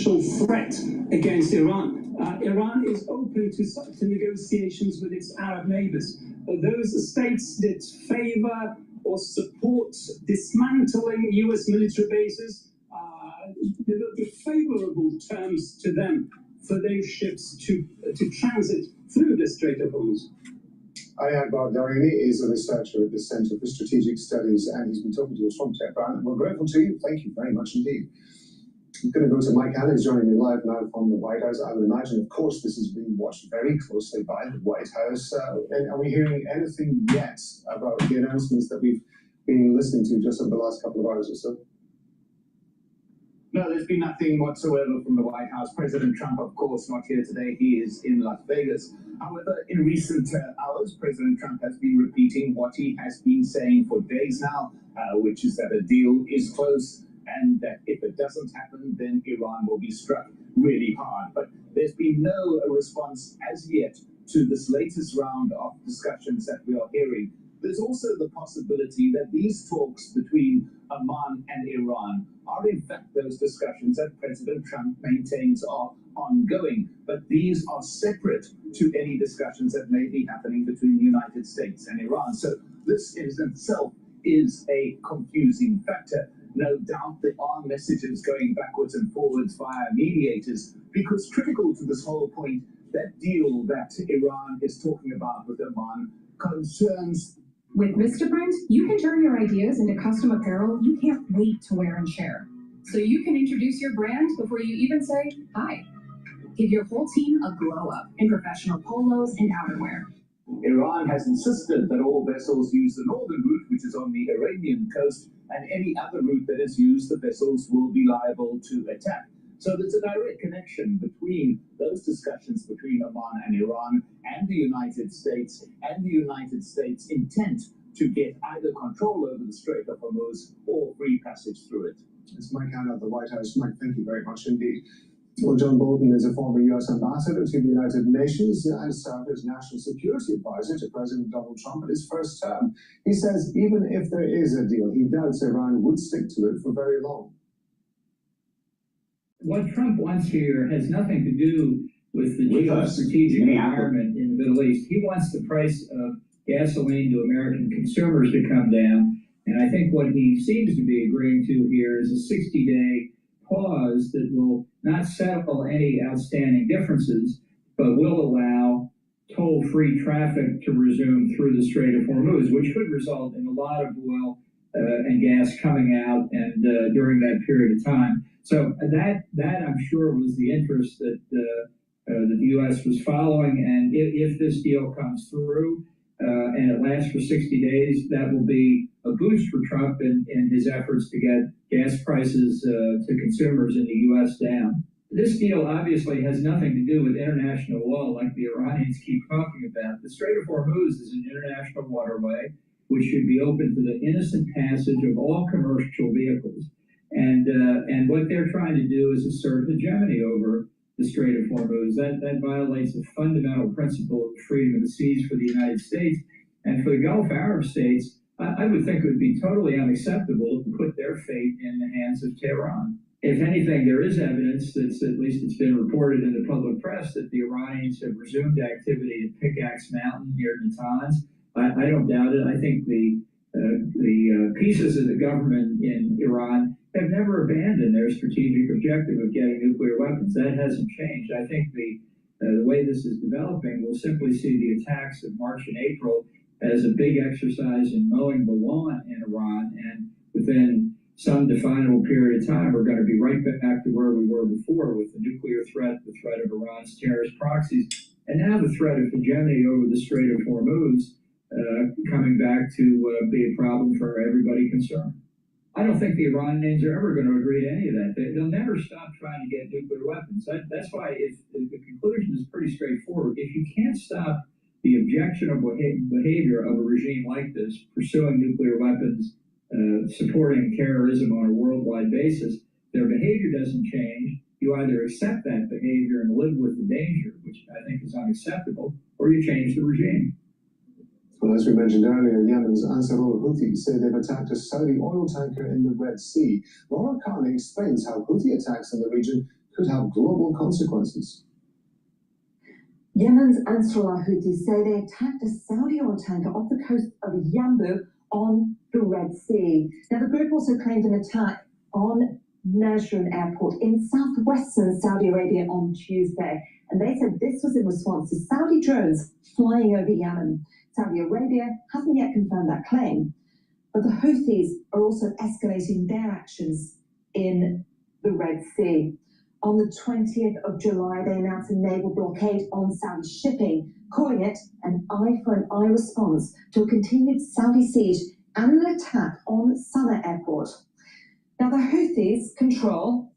threat against Iran. Iran is open to negotiations with its Arab neighbors. Those states that favor or support dismantling U.S. military bases, there will be favorable terms to them for those ships to transit through the Strait of Hormuz. Harvardian is a researcher at the Center for Strategic Studies, and he's been talking to us from Tehran. We're grateful to you. Thank you very much indeed. I'm going to go to Mike Hannon, who's joining me live now from the White House. I would imagine, of course, this is being watched very closely by the White House. And are we hearing anything yet about the announcements that we've been listening to just over the last couple of hours or so? No, there's been nothing whatsoever from the White House. President Trump, of course, not here today. He is in Las Vegas. However, in recent hours, President Trump has been repeating what he has been saying for days now, which is that a deal is close, and that if it doesn't happen, then Iran will be struck really hard. But there's been no response as yet to this latest round of discussions that we are hearing. There's also the possibility that these talks between Oman and Iran are in fact those discussions that President Trump maintains are ongoing, but these are separate to any discussions that may be happening between the United States and Iran. So this in itself is a confusing factor. No doubt there are messages going backwards and forwards via mediators, because critical to this whole point, that deal that Iran is talking about with Oman concerns. With Vistaprint, you can turn your ideas into custom apparel you can't wait to wear and share. So you can introduce your brand before you even say hi. Give your whole team a glow up in professional polos and outerwear. Iran has insisted that all vessels use the northern route, which is on the Iranian coast, and any other route that is used, the vessels will be liable to attack. So there's a direct connection between those discussions between Oman and Iran and the United States, and the United States' intent to get either control over the Strait of Hormuz or free passage through it. It's Mike Hannon at the White House. Mike, thank you very much indeed. Well, John Bolton is a former U.S. ambassador to the United Nations and served as National Security Advisor to President Donald Trump in his first term. He says even if there is a deal, he doubts Iran would stick to it for very long. What Trump wants here has nothing to do with the geostrategic environment in the Middle East. He wants the price of gasoline to American consumers to come down. And I think what he seems to be agreeing to here is a 60-day pause that will not settle any outstanding differences, but will allow toll-free traffic to resume through the Strait of Hormuz, which could result in a lot of oil and gas coming out and during that period of time. So that I'm sure was the interest that the U.S. was following. And if this deal comes through and it lasts for 60 days, that will be a boost for Trump in his efforts to get gas prices to consumers in the U.S. down. This deal obviously has nothing to do with international law like the Iranians keep talking about. The Strait of Hormuz is an international waterway which should be open to the innocent passage of all commercial vehicles. And what they're trying to do is assert hegemony over the Strait of Hormuz. That violates a fundamental principle of freedom of the seas for the United States. And for the Gulf Arab states, I would think it would be totally unacceptable to put their fate in the hands of Tehran. If anything, there is evidence that's, at least it's been reported in the public press, that the Iranians have resumed activity at Pickaxe Mountain near Natanz. I don't doubt it. I think the pieces of the government in Iran have never abandoned their strategic objective of getting nuclear weapons. That hasn't changed. I think the way this is developing, we'll simply see the attacks of March and April as a big exercise in mowing the lawn in Iran, and within some definable period of time, we're going to be right back to where we were before with the nuclear threat, the threat of Iran's terrorist proxies, and now the threat of hegemony over the Strait of Hormuz coming back to be a problem for everybody concerned. I don't think the Iranians are ever going to agree to any of that. They'll never stop trying to get nuclear weapons. That's why the conclusion is pretty straightforward. If you can't stop the objectionable behavior of a regime like this, pursuing nuclear weapons, supporting terrorism on a worldwide basis, their behavior doesn't change. You either accept that behavior and live with the danger, which I think is unacceptable, or you change the regime. Well, as we mentioned earlier, Yemen's Ansarul Houthis say they've attacked a Saudi oil tanker in the Red Sea. Laura Carney explains how Houthi attacks in the region could have global consequences. Yemen's Ansarullah Houthis say they attacked a Saudi oil tanker off the coast of Yanbu on the Red Sea. Now, the group also claimed an attack on Nasrun Airport in southwestern Saudi Arabia on Tuesday. And they said this was in response to Saudi drones flying over Yemen. Saudi Arabia hasn't yet confirmed that claim. But the Houthis are also escalating their actions in the Red Sea. On the 20th of July, they announced a naval blockade on Saudi shipping, calling it an eye-for-an-eye response to a continued Saudi siege and an attack on Sana'a Airport. Now, the Houthis control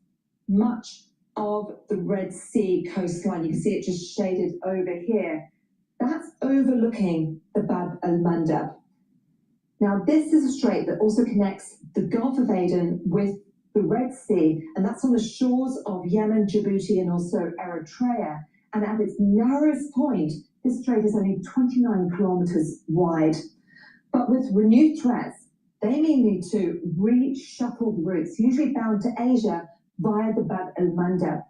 much of the Red Sea coastline. You can see it just shaded over here. That's overlooking the Bab el-Mandeb. Now, this is a strait that also connects the Gulf of Aden with the Red Sea, and that's on the shores of Yemen, Djibouti, and also Eritrea. And at its narrowest point, this strait is only 29 kilometers wide. But with renewed threats, they may need to reshuffle the routes, usually bound to Asia via the Bab el-Mandeb.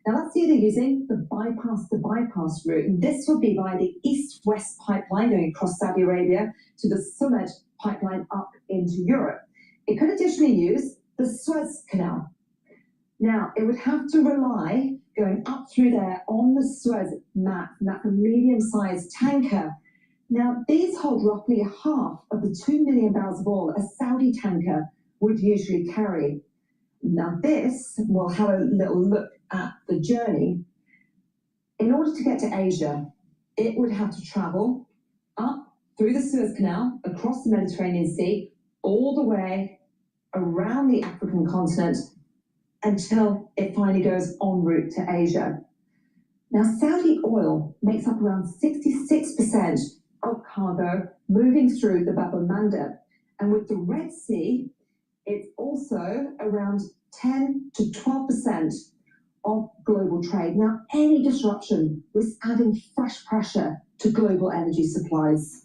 Now, that's either using the bypass route, and this would be via the east-west pipeline going across Saudi Arabia to the Summit pipeline up into Europe. It could additionally use the Suez Canal. Now, it would have to rely going up through there on the Suez map, and that's a medium-sized tanker. Now, these hold roughly half of the 2 million barrels of oil a Saudi tanker would usually carry. Now, this, we'll have a little look at the journey. In order to get to Asia, it would have to travel up through the Suez Canal, across the Mediterranean Sea, all the way around the African continent until it finally goes en route to Asia. Now, Saudi oil makes up around 66% of cargo moving through the Bab el-Mandeb. And with the Red Sea, it's also around 10 to 12% of global trade. Now, any disruption was adding fresh pressure to global energy supplies.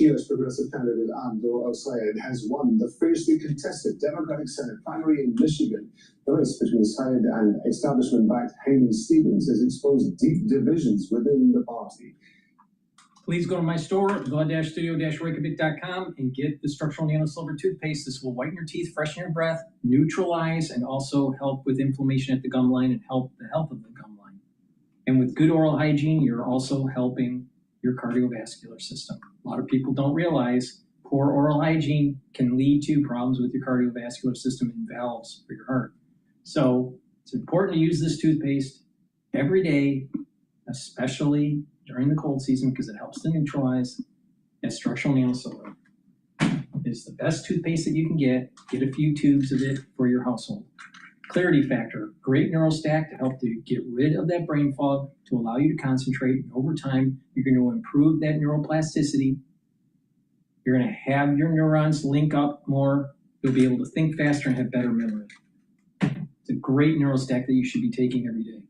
US Progressive candidate Abdul Al-Sayed has won the fiercely contested Democratic Senate primary in Michigan. The race between Sayed and establishment-backed Haley Stevens has exposed deep divisions within the party. Please go to my store, go-studio-reykjavik.com, and get the structural nanosilver toothpaste. This will whiten your teeth, freshen your breath, neutralize, and also help with inflammation at the gum line and help the health of the gum line. And with good oral hygiene, you're also helping your cardiovascular system. A lot of people don't realize poor oral hygiene can lead to problems with your cardiovascular system and valves for your heart. So it's important to use this toothpaste every day, especially during the cold season, because it helps to neutralize. And structural nanosilver is the best toothpaste that you can get. Get a few tubes of it for your household. Clarity Factor, great neurostack to help to get rid of that brain fog, to allow you to concentrate. And over time, you're going to improve that neuroplasticity. You're going to have your neurons link up more. You'll be able to think faster and have better memory. It's a great neurostack that you should be taking every day.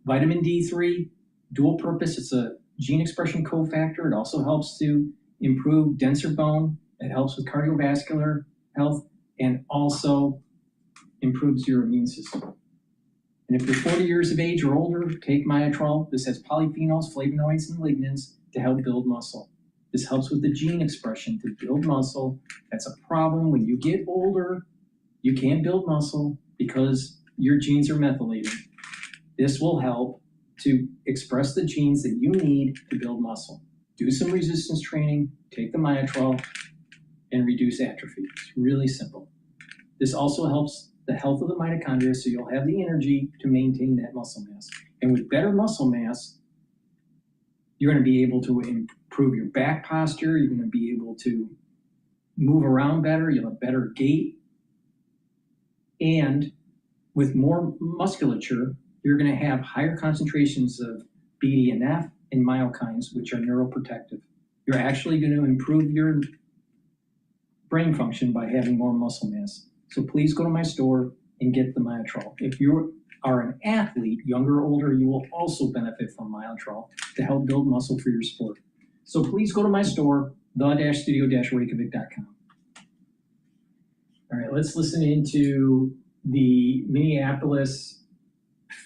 Vitamin D3, dual purpose. It's a gene expression cofactor. It also helps to improve denser bone. It helps with cardiovascular health and also improves your immune system. And if you're 40 years of age or older, take Myotrol. This has polyphenols, flavonoids, and lignans to help build muscle. This helps with the gene expression to build muscle. That's a problem. When you get older, you can't build muscle because your genes are methylated. This will help to express the genes that you need to build muscle. Do some resistance training, take the Myotrol, and reduce atrophy. It's really simple. This also helps the health of the mitochondria, so you'll have the energy to maintain that muscle mass. And with better muscle mass, you're going to be able to improve your back posture. You're going to be able to move around better. You'll have better gait. And with more musculature, you're going to have higher concentrations of BDNF and myokines, which are neuroprotective. You're actually going to improve your brain function by having more muscle mass. So please go to my store and get the Myotrol. If you are an athlete, younger or older, you will also benefit from Myotrol to help build muscle for your sport. So please go to my store the-studio-reykjavik.com. All right, let's listen into the Minneapolis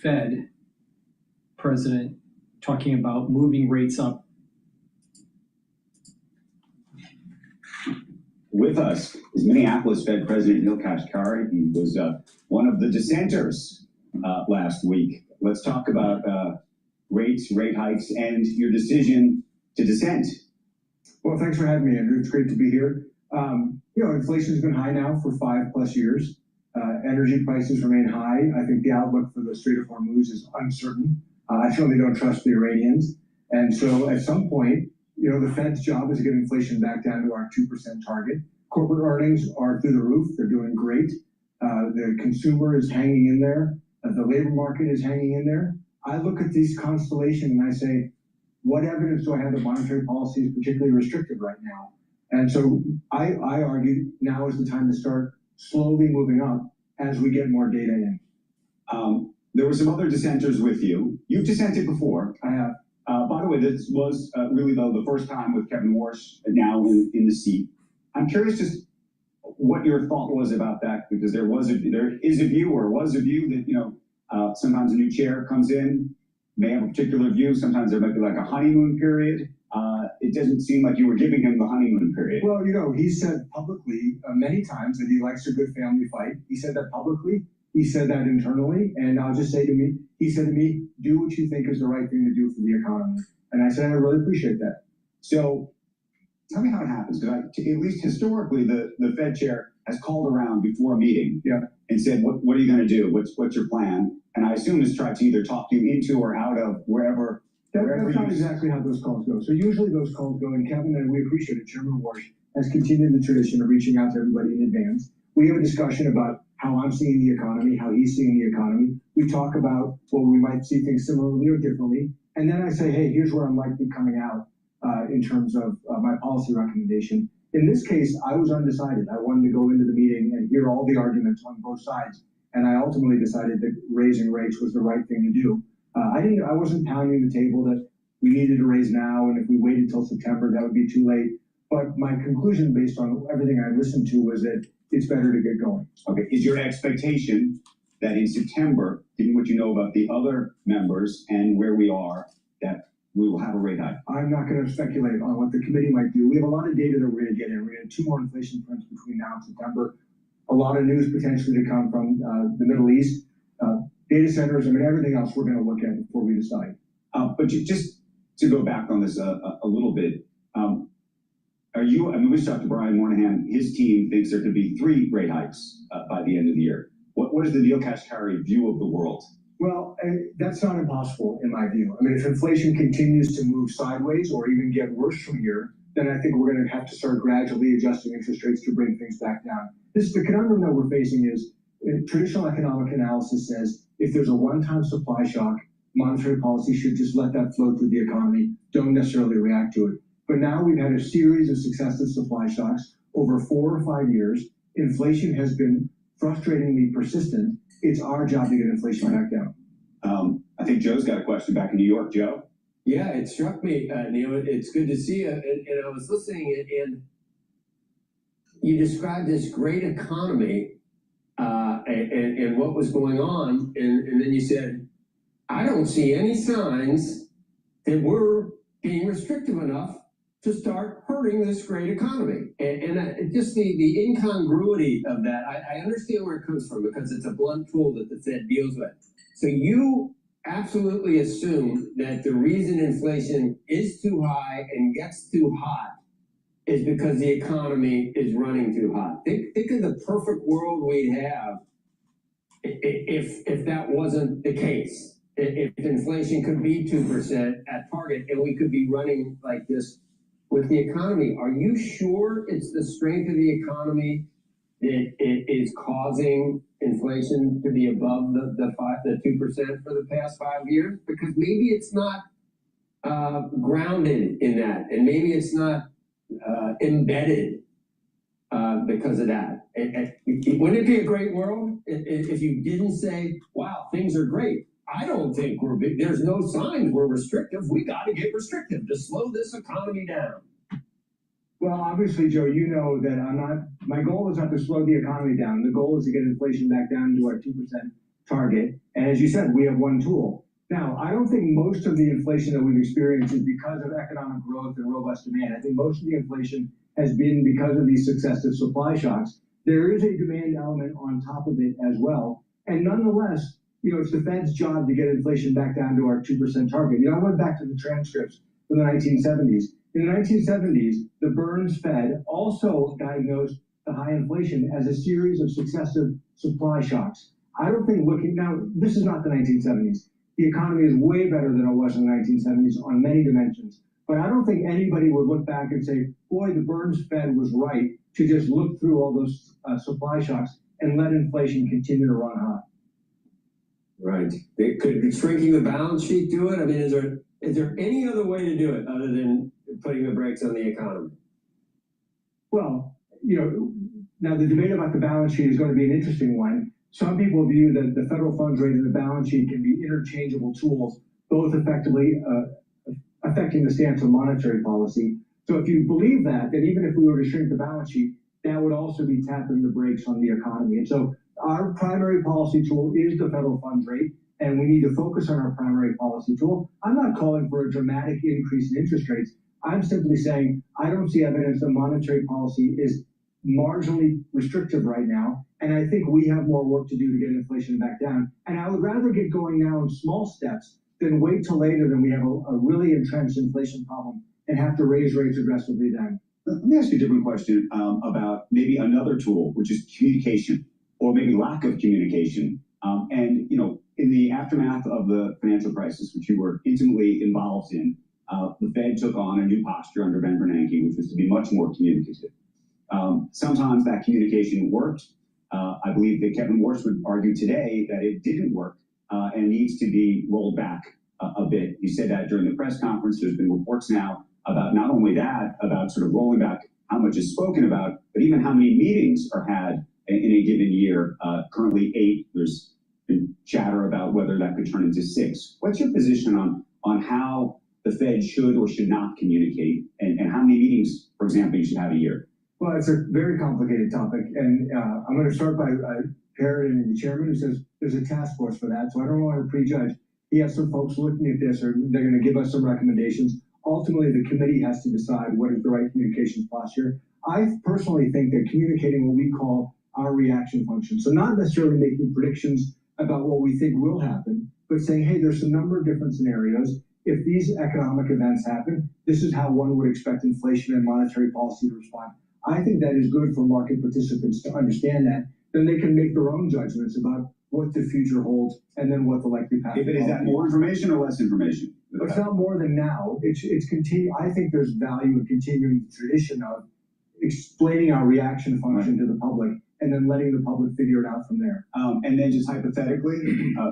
Fed president talking about moving rates up. With us is Minneapolis Fed President Neil Kashkari. He was one of the dissenters last week. Let's talk about rates, rate hikes, and your decision to dissent. Well, thanks for having me, Andrew. It's great to be here. Inflation's been high now for 5+ years. Energy prices remain high. I think the outlook for the Strait of Hormuz is uncertain. I certainly don't trust the Iranians. And so at some point, the Fed's job is to get inflation back down to our 2% target. Corporate earnings are through the roof. They're doing great. The consumer is hanging in there. The labor market is hanging in there. I look at this constellation and I say, what evidence do I have that monetary policy is particularly restrictive right now? And so I argue now is the time to start slowly moving up as we get more data in. There were some other dissenters with you. You've dissented before. I have. By the way, this was really the first time with Kevin Warsh now in the seat. I'm curious just what your thought was about that, because there was a view that sometimes a new chair comes in, may have a particular view. Sometimes there might be like a honeymoon period. It doesn't seem like you were giving him the honeymoon period. Well, he said publicly many times that he likes a good family fight. He said that publicly. He said that internally. And I'll just say he said to me, do what you think is the right thing to do for the economy. And I said, I really appreciate that. So tell me how it happens, because at least historically, the Fed chair has called around before a meeting and said, what are you going to do? What's your plan? And I assume has tried to either talk you into or out of wherever. That's not exactly how those calls go. So usually those calls go, and Kevin, and we appreciate it, Chairman Warsh has continued the tradition of reaching out to everybody in advance. We have a discussion about how I'm seeing the economy, how he's seeing the economy. We talk about, we might see things similarly or differently. And then I say, hey, here's where I'm likely coming out in terms of my policy recommendation. In this case, I was undecided. I wanted to go into the meeting and hear all the arguments on both sides. And I ultimately decided that raising rates was the right thing to do. I wasn't pounding the table that we needed to raise now, and if we waited till September, that would be too late. But my conclusion, based on everything I listened to, was that it's better to get going. Okay. Is your expectation that in September, given what you know about the other members and where we are, that we will have a rate hike? I'm not going to speculate on what the committee might do. We have a lot of data that we're going to get in. We're going to have 2 more inflation prints between now and September. A lot of news potentially to come from the Middle East. Data centers, everything else we're going to look at before we decide. But just to go back on this a little bit, we talked to Brian Moynihan. His team thinks there could be 3 rate hikes by the end of the year. What is the Neil Kashkari view of the world? Well, that's not impossible in my view. If inflation continues to move sideways or even get worse from here, then I think we're going to have to start gradually adjusting interest rates to bring things back down. The conundrum that we're facing is traditional economic analysis says if there's a one-time supply shock, monetary policy should just let that flow through the economy, don't necessarily react to it. But now we've had a series of successive supply shocks over 4 or 5 years. Inflation has been frustratingly persistent. It's our job to get inflation back down. I think Joe's got a question back in New York. Joe? Yeah, it struck me, Neil. It's good to see you. And I was listening, and you described this great economy and what was going on. And then you said, I don't see any signs that we're being restrictive enough to start hurting this great economy. And just the incongruity of that, I understand where it comes from because it's a blunt tool that the Fed deals with. So you absolutely assume that the reason inflation is too high and gets too hot is because the economy is running too hot. Think of the perfect world we'd have if that wasn't the case. If inflation could be 2% at target and we could be running like this with the economy. Are you sure it's the strength of the economy that it is causing inflation to be above the 2% for the past 5 years? Because maybe it's not grounded in that, and maybe it's not embedded because of that. Wouldn't it be a great world if you didn't say, wow, things are great? I don't think there's no signs we're restrictive. We got to get restrictive to slow this economy down. Well, obviously, Joe, you know that my goal is not to slow the economy down. The goal is to get inflation back down to our 2% target. And as you said, we have one tool. Now, I don't think most of the inflation that we've experienced is because of economic growth and robust demand. I think most of the inflation has been because of these successive supply shocks. There is a demand element on top of it as well. And nonetheless, it's the Fed's job to get inflation back down to our 2% target. I went back to the transcripts from the 1970s. In the 1970s, the Burns Fed also diagnosed the high inflation as a series of successive supply shocks. I don't think now, this is not the 1970s. The economy is way better than it was in the 1970s on many dimensions. But I don't think anybody would look back and say, boy, the Burns Fed was right to just look through all those supply shocks and let inflation continue to run hot. Right. Could shrinking the balance sheet do it? I mean, is there any other way to do it other than putting the brakes on the economy? Well, now the debate about the balance sheet is going to be an interesting one. Some people view that the federal funds rate and the balance sheet can be interchangeable tools, both effectively affecting the stance of monetary policy. So if you believe that, then even if we were to shrink the balance sheet, that would also be tapping the brakes on the economy. And so our primary policy tool is the federal funds rate, and we need to focus on our primary policy tool. I'm not calling for a dramatic increase in interest rates. I'm simply saying I don't see evidence that monetary policy is marginally restrictive right now, and I think we have more work to do to get inflation back down. And I would rather get going now in small steps than wait till later than we have a really entrenched inflation problem and have to raise rates aggressively then. Let me ask you a different question about maybe another tool, which is communication, or maybe lack of communication. In the aftermath of the financial crisis, which you were intimately involved in, the Fed took on a new posture under Ben Bernanke, which was to be much more communicative. Sometimes that communication worked. I believe that Kevin Warsh would argue today that it didn't work and needs to be rolled back a bit. You said that during the press conference. There's been reports now about not only that, about sort of rolling back how much is spoken about, but even how many meetings are had in a given year. Currently 8. There's been chatter about whether that could turn into 6. What's your position on how the Fed should or should not communicate, and how many meetings, for example, you should have a year? Well, it's a very complicated topic, and I'm going to start by parroting the chairman, who says there's a task force for that, so I don't want to prejudge. He has some folks looking at this, or they're going to give us some recommendations. Ultimately, the committee has to decide what is the right communications posture. I personally think that communicating what we call our reaction function, so not necessarily making predictions about what we think will happen, but saying, hey, there's a number of different scenarios. If these economic events happen, this is how one would expect inflation and monetary policy to respond. I think that is good for market participants to understand that. Then they can make their own judgments about what the future holds and then what the likely path is. Is that more information or less information? It's not more than now. It's continue. I think there's value in continuing the tradition of explaining our reaction function to the public and then letting the public figure it out from there. And then just hypothetically,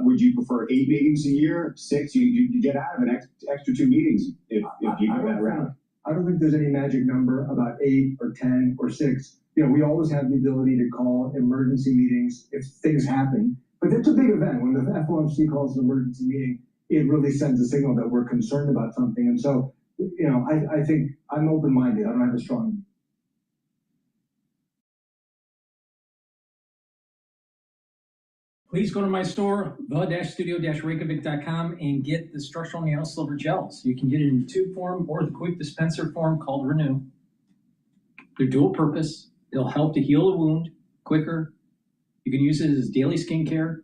would you prefer 8 meetings a year, 6? You get out of an extra 2 meetings if you go that route. I don't think there's any magic number about 8 or 10 or 6. We always have the ability to call emergency meetings if things happen. But that's a big event. When the FOMC calls an emergency meeting, it really sends a signal that we're concerned about something. And so, I think I'm open-minded. I don't have a strong. Please go to my store, the-studio-reykjavik.com, and get the structural nail silver gels. You can get it in the tube form or the quick dispenser form called Renew. They're dual purpose. They'll help to heal a wound quicker. You can use it as daily skincare.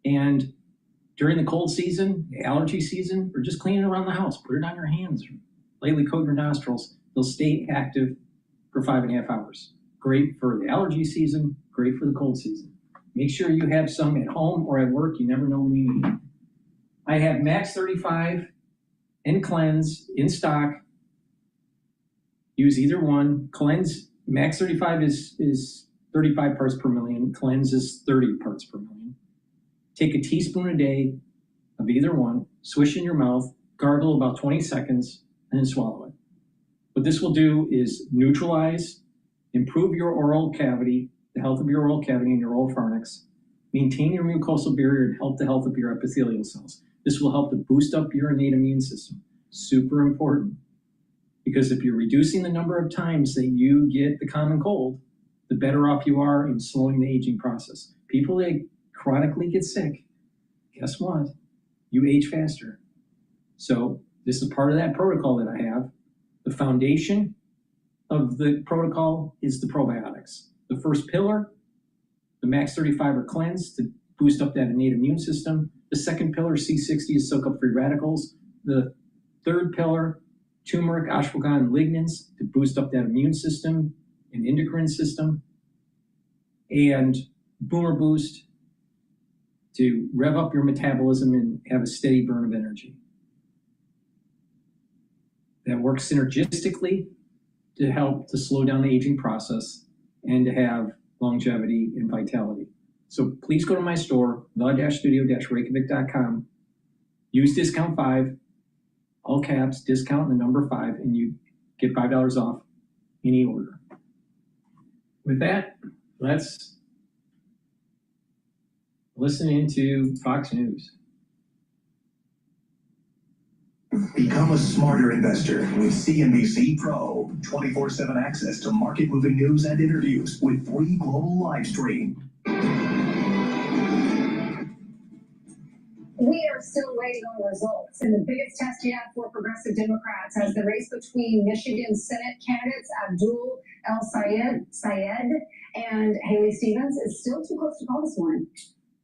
And during the cold season, the allergy season, or just cleaning around the house, put it on your hands, lightly coat your nostrils. They'll stay active for 5.5 hours. Great for the allergy season, great for the cold season. Make sure you have some at home or at work. You never know when you need it. I have Max 35 and Cleanse in stock. Use either one. Cleanse, Max 35 is 35 parts per million. Cleanse is 30 parts per million. Take a teaspoon a day of either one, swish in your mouth, gargle about 20 seconds, and then swallow it. What this will do is neutralize, improve your oral cavity, the health of your oral cavity and your oral pharynx, maintain your mucosal barrier, and help the health of your epithelial cells. This will help to boost up your innate immune system. Super important. Because if you're reducing the number of times that you get the common cold, the better off you are in slowing the aging process. People that chronically get sick, guess what? You age faster. So this is part of that protocol that I have. The foundation of the protocol is the probiotics. The first pillar, the max 30 fiber cleanse to boost up that innate immune system. The second pillar, C60, to soak up free radicals. The third pillar, turmeric, ashwagandha, and lignans to boost up that immune system and endocrine system. And Boomer Boost to rev up your metabolism and have a steady burn of energy. That works synergistically to help to slow down the aging process and to have longevity and vitality. So please go to my store, the-studio-reykjavik.com, use discount 5, all caps, discount and the number 5, and you get $5 off any order. With that, let's listen into Fox News. Become a smarter investor with CNBC Pro. 24/7 access to market-moving news and interviews with free global live stream. We are still waiting on results, and the biggest test yet for progressive Democrats as the race between Michigan Senate candidates Abdul El-Sayed and Haley Stevens is still too close to call this one.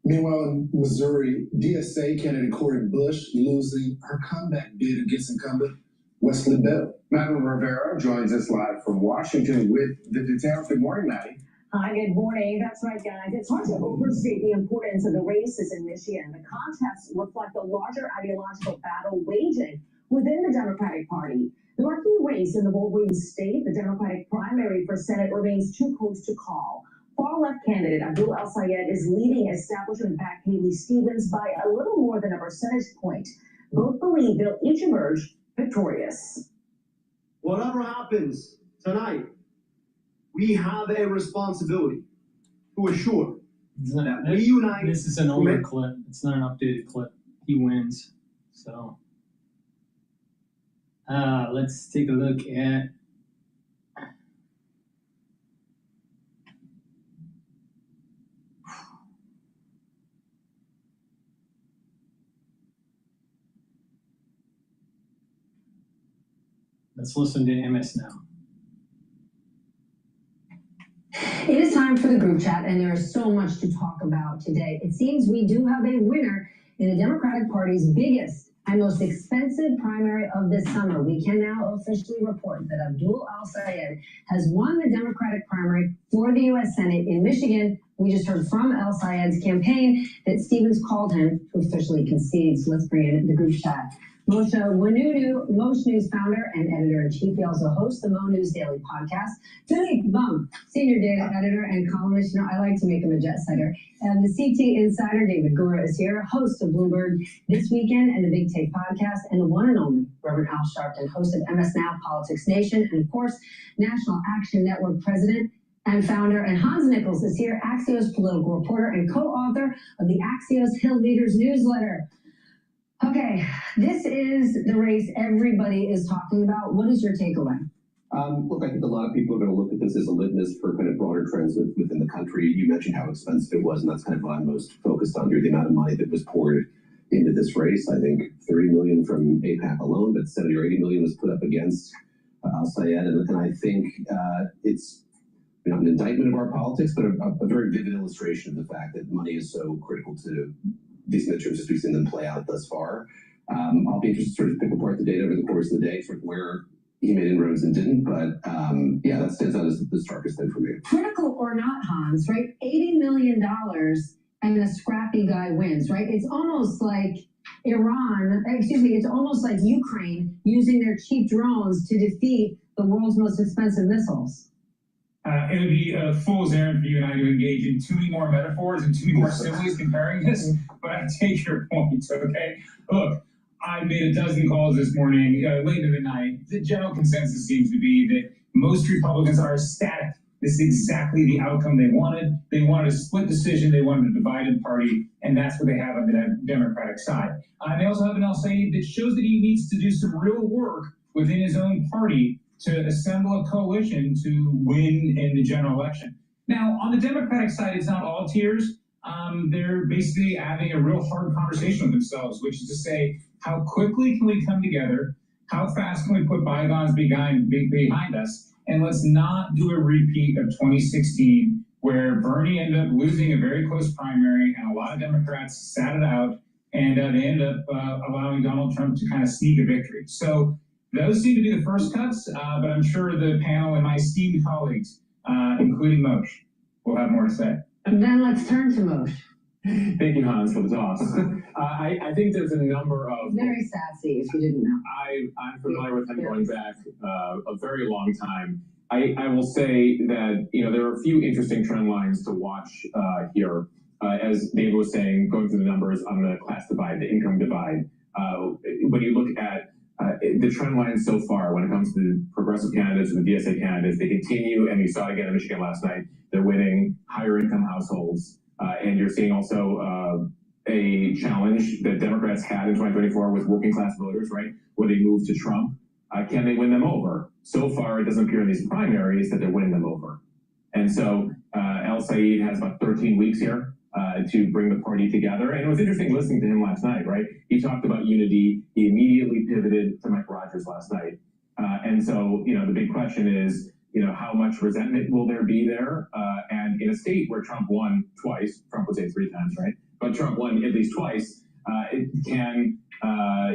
Meanwhile, in Missouri, DSA candidate Cori Bush losing her comeback bid against incumbent Wesley Bell. Madeline Rivera joins us live from Washington with the details. Good morning, Maddie. Hi, good morning. That's right, guys. It's hard to overstate the importance of the races in Michigan. The contests reflect the larger ideological battle waging within the Democratic Party. The marquee race in the Wolverine state, the Democratic primary for Senate, remains too close to call. Far-left candidate Abdul El-Sayed is leading establishment-backed Haley Stevens by a little more than a percentage point. Both believe they'll each emerge victorious. Whatever happens tonight, we have a responsibility to assure that we unite. This is an older clip. It's not an updated clip. He wins. So let's take a look at let's listen to MS now. It is time for the group chat, and there is so much to talk about today. It seems we do have a winner in the Democratic Party's biggest and most expensive primary of this summer. We can now officially report that Abdul El-Sayed has won the Democratic primary for the U.S. Senate in Michigan. We just heard from El-Sayed's campaign that Stevens called him to officially concede. So let's bring in the group chat. Moshe Wanunu, Mosh News founder and editor-in-chief. He also hosts the Mo News Daily podcast. Philippe Bum, senior data editor and columnist. You know, I like to make him a jet setter. And the CT insider, David Gura, is here, host of Bloomberg This Weekend and the Big Take podcast, and the one and only Reverend Al Sharpton, host of MS Now, Politics Nation, and of course, National Action Network president and founder. And Hans Nichols is here, Axios political reporter and co-author of the Axios Hill Leaders newsletter. Okay, this is the race everybody is talking about. What is your takeaway? Look, I think a lot of people are going to look at this as a litmus for kind of broader trends within the country. You mentioned how expensive it was, and that's kind of what I'm most focused on here, the amount of money that was poured into this race. I think $30 million from AIPAC alone, but $70 or $80 million was put up against El-Sayed, and I think it's an indictment of our politics, but a very vivid illustration of the fact that money is so critical to these midterms as we've seen them play out thus far. I'll be interested to sort of pick apart the data over the course of the day, sort of where he made inroads and didn't, but yeah, that stands out as the starkest thing for me. Critical or not, Hans, right? $80 million and a scrappy guy wins, right? It's almost like it's almost like Ukraine using their cheap drones to defeat the world's most expensive missiles. It would be a fool's errand for you and I to engage in too many more metaphors and too many more similes comparing this, but I take your point, okay? Look, I made a dozen calls this morning, late into the night. The general consensus seems to be that most Republicans are ecstatic. This is exactly the outcome they wanted. They wanted a split decision. They wanted a divided party, and that's what they have on the Democratic side. They also have an El-Sayed that shows that he needs to do some real work within his own party to assemble a coalition to win in the general election. Now, on the Democratic side, it's not all tears. They're basically having a real hard conversation with themselves, which is to say, how quickly can we come together? How fast can we put bygones behind us? And let's not do a repeat of 2016, where Bernie ended up losing a very close primary, and a lot of Democrats sat it out, and they ended up allowing Donald Trump to kind of sneak a victory. So those seem to be the first cuts, but I'm sure the panel and my esteemed colleagues, including Moshe, will have more to say. And then let's turn to Moshe. Thank you, Hans, for the toss. I think there's a number of... Very sassy, if you didn't know. I'm familiar with him going back a very long time. I will say that, there are a few interesting trend lines to watch here. As David was saying, going through the numbers on the class divide, the income divide, when you look at the trend line so far when it comes to the progressive candidates and the DSA candidates, they continue, and you saw it again in Michigan last night, they're winning higher income households. And you're seeing also a challenge that Democrats had in 2024 with working class voters, right, where they moved to Trump. Can they win them over? So far, it doesn't appear in these primaries that they're winning them over. And so El Said has about 13 weeks here to bring the party together. And it was interesting listening to him last night, right? He talked about unity. He immediately pivoted to Mike Rogers last night. And so, the big question is, how much resentment will there be there? And in a state where Trump won twice, Trump would say 3 times, right? But Trump won at least twice. Can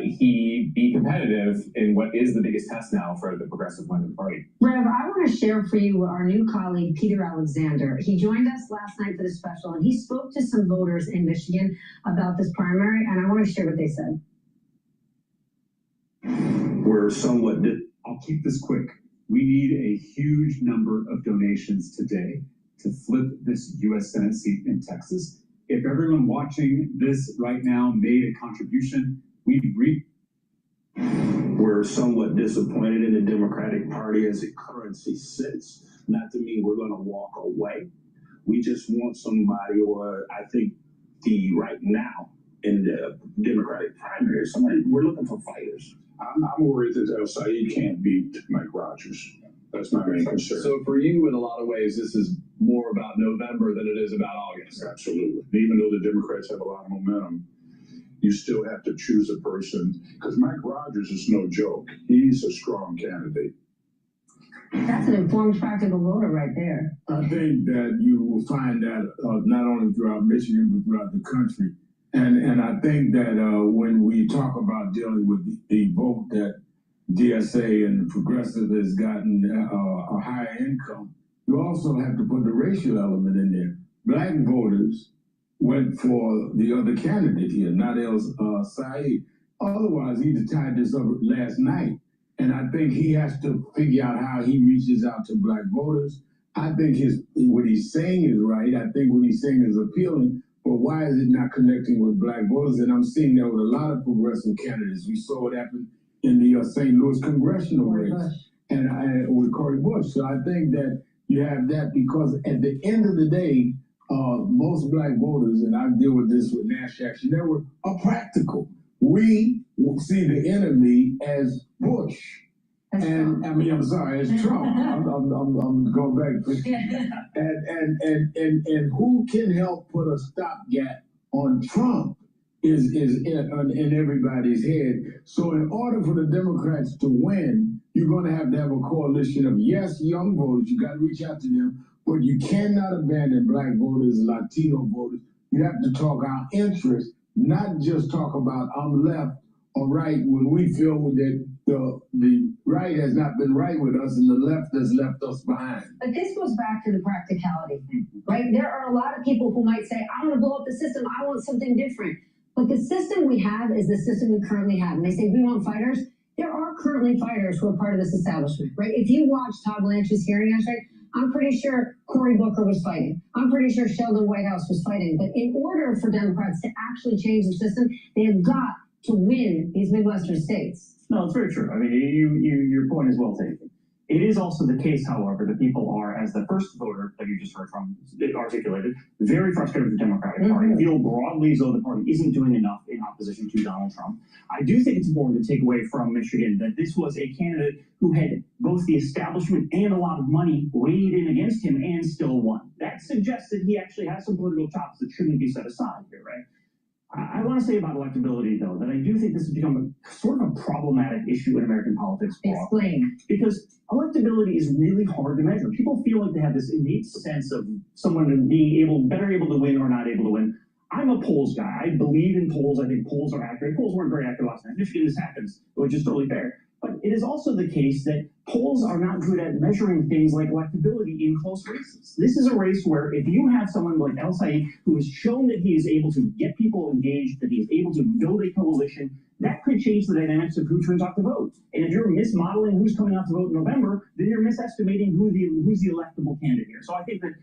he be competitive in what is the biggest test now for the progressive wing of the party? Rev, I want to share for you our new colleague, Peter Alexander. He joined us last night for the special, and he spoke to some voters in Michigan about this primary, and I want to share what they said. We're somewhat... I'll keep this quick. We need a huge number of donations today to flip this U.S. Senate seat in Texas. If everyone watching this right now made a contribution, We're somewhat disappointed in the Democratic Party as it currently sits. Not to mean we're going to walk away. We just want somebody, or I think right now in the Democratic primary, we're looking for fighters. I'm worried that El Said can't beat Mike Rogers. That's my main concern. So for you, in a lot of ways, this is more about November than it is about August. Absolutely. Even though the Democrats have a lot of momentum, you still have to choose a person, because Mike Rogers is no joke. He's a strong candidate. That's an informed, practical voter right there. I think that you will find that not only throughout Michigan, but throughout the country. And I think that when we talk about dealing with the vote that DSA and the progressive has gotten a higher income, you also have to put the racial element in there. Black voters went for the other candidate here, not El Said. Otherwise, he'd have tied this up last night. And I think he has to figure out how he reaches out to black voters. I think what he's saying is right. I think what he's saying is appealing. But why is it not connecting with black voters? And I'm seeing that with a lot of progressive candidates. We saw what happened in the St. Louis congressional race and with Cory Bush. So I think that you have that because at the end of the day, most black voters, and I deal with this with National Action Network, are practical. We see the enemy as Bush. And I mean, I'm sorry, as Trump. I'm going back. And who can help put a stopgap on Trump is in everybody's head. So in order for the Democrats to win, you're going to have a coalition of, yes, young voters. You got to reach out to them, but you cannot abandon black voters, Latino voters. You have to talk our interests, not just talk about I'm left or right when we feel that the right has not been right with us and the left has left us behind. But this goes back to the practicality thing, right? There are a lot of people who might say, I want to blow up the system. I want something different. But the system we have is the system we currently have. And they say, we want fighters. There are currently fighters who are part of this establishment, right? If you watch Todd Blanche's hearing yesterday, I'm pretty sure Cory Booker was fighting. I'm pretty sure Sheldon Whitehouse was fighting. But in order for Democrats to actually change the system, they have got to win these Midwestern states. No, it's very true. I mean, your point is well taken. It is also the case, however, that people are, as the first voter that you just heard from articulated, very frustrated with the Democratic Party, feel broadly as though the party isn't doing enough in opposition to Donald Trump. I do think it's important to take away from Michigan that this was a candidate who had both the establishment and a lot of money weighed in against him and still won. That suggests that he actually has some political chops that shouldn't be set aside here, right? I want to say about electability, though, that I do think this has become a sort of a problematic issue in American politics. Explain. Because electability is really hard to measure. People feel like they have this innate sense of someone being better able to win or not able to win. I'm a polls guy. I believe in polls. I think polls are accurate. Polls weren't very accurate last night. Michigan, this happens, which is totally fair. But it is also the case that polls are not good at measuring things like electability in close races. This is a race where if you have someone like El Said who has shown that he is able to get people engaged, that he is able to build a coalition, that could change the dynamics of who turns out to vote. And if you're mismodeling who's coming out to vote in November, then you're misestimating who's the electable candidate here. So I think that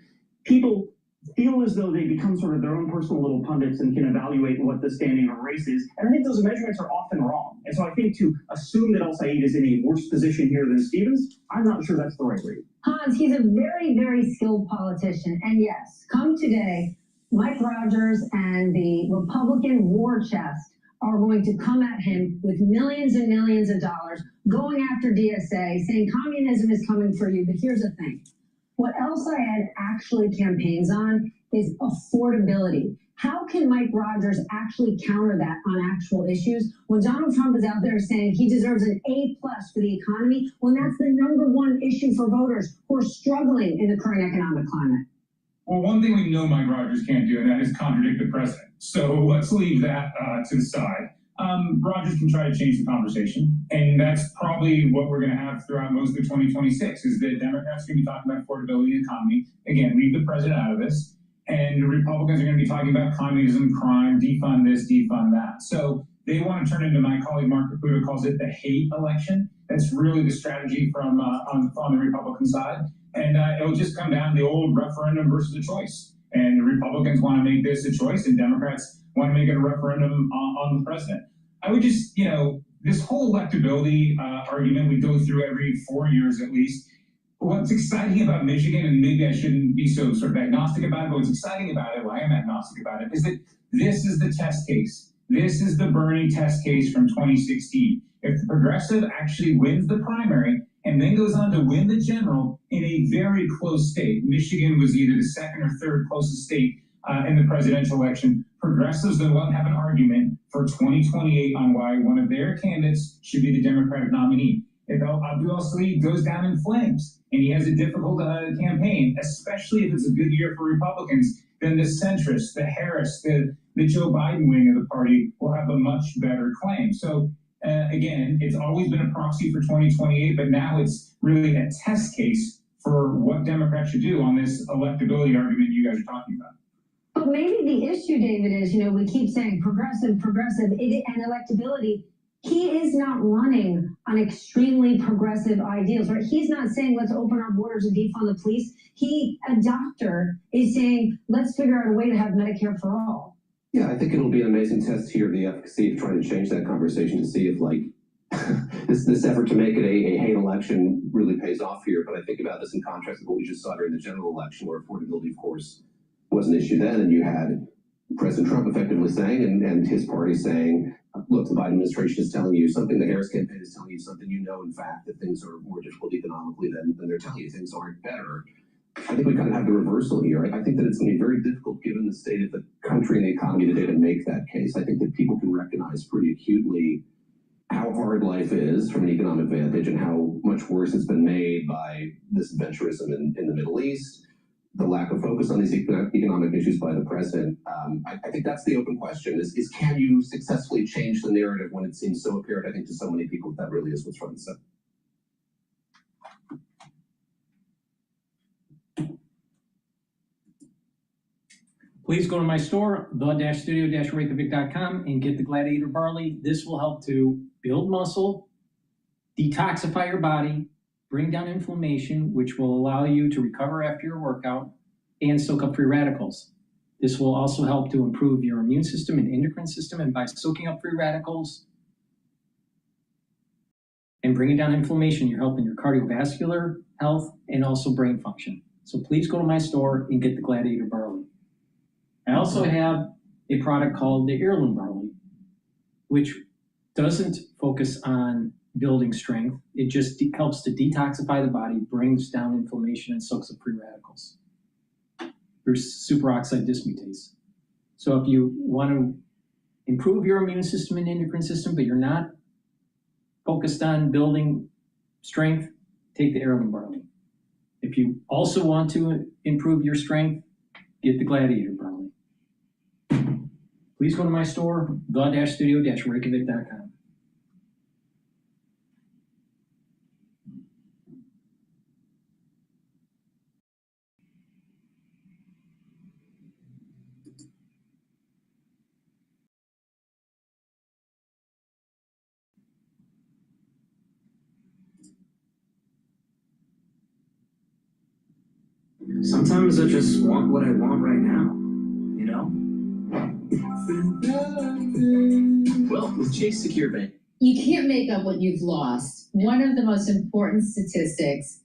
people feel as though they become sort of their own personal little pundits and can evaluate what the standing of a race is. And I think those measurements are often wrong. And so I think to assume that El Said is in a worse position here than Stevens, I'm not sure that's the right read. Hans, he's a very, very skilled politician. And yes, come today, Mike Rogers and the Republican war chest are going to come at him with millions and millions of dollars, going after DSA, saying communism is coming for you. But here's the thing. What El Sayed actually campaigns on is affordability. How can Mike Rogers actually counter that on actual issues when Donald Trump is out there saying he deserves an A+ for the economy, when that's the #1 issue for voters who are struggling in the current economic climate? Well, one thing we know Mike Rogers can't do, and that is contradict the president. So let's leave that to the side. Rogers can try to change the conversation, and that's probably what we're going to have throughout most of 2026, is that Democrats are going to be talking about affordability and economy. Again, leave the president out of this. And the Republicans are going to be talking about communism, crime, defund this, defund that. So they want to turn into, my colleague Mark Caputo calls it, the hate election. That's really the strategy from on the Republican side. And it'll just come down to the old referendum versus a choice. And the Republicans want to make this a choice, and Democrats want to make it a referendum on the president. I would just, this whole electability argument we go through every 4 years at least. What's exciting about Michigan, and maybe I shouldn't be so sort of agnostic about it, but what's exciting about it, well, I am agnostic about it, is that this is the test case. This is the Bernie test case from 2016. If the progressive actually wins the primary and then goes on to win the general in a very close state, Michigan was either the second or third closest state in the presidential election, progressives then won't have an argument for 2028 on why one of their candidates should be the Democratic nominee. If Abdul Said goes down in flames and he has a difficult campaign, especially if it's a good year for Republicans, then the centrists, the Harris, the Joe Biden wing of the party will have a much better claim. So again, it's always been a proxy for 2028, but now it's really a test case for what Democrats should do on this electability argument you guys are talking about. But maybe the issue, David, is, we keep saying progressive, and electability. He is not running on extremely progressive ideals, right? He's not saying, let's open our borders and defund the police. A doctor is saying, let's figure out a way to have Medicare for all. Yeah, I think it'll be an amazing test here of the efficacy of trying to change that conversation to see if, this effort to make it a hate election really pays off here. But I think about this in contrast with what we just saw during the general election, where affordability, of course, was an issue then, and you had President Trump effectively saying, and his party saying, look, the Biden administration is telling you something, the Harris campaign is telling you something, in fact, that things are more difficult economically than they're telling you things aren't better. I think we kind of have the reversal here. I think that it's going to be very difficult, given the state of the country and the economy today, to make that case. I think that people can recognize pretty acutely how hard life is from an economic vantage and how much worse it's been made by this adventurism in the Middle East, the lack of focus on these economic issues by the president. I think that's the open question, is can you successfully change the narrative when it seems so apparent, I think, to so many people that really is what's front and center. Please go to my store, the-studio-reykjavik.com, and get the Gladiator Barley. This will help to build muscle, detoxify your body, bring down inflammation, which will allow you to recover after your workout, and soak up free radicals. This will also help to improve your immune system and endocrine system, and by soaking up free radicals, And bringing down inflammation, you're helping your cardiovascular health and also brain function. So please go to my store and get the Gladiator Barley. I also have a product called the Heirloom Barley, which doesn't focus on building strength. It just helps to detoxify the body, brings down inflammation, and soaks up free radicals through superoxide dismutase. So if you want to improve your immune system and endocrine system, but you're not focused on building strength, take the Heirloom Barley. If you also want to improve your strength, get the Gladiator Barley. Please go to my store, the-studio-reykjavik.com. Sometimes I just want what I want right now, you know? Well, with Chase Secure Bank. You can't make up what you've lost. One of the most important statistics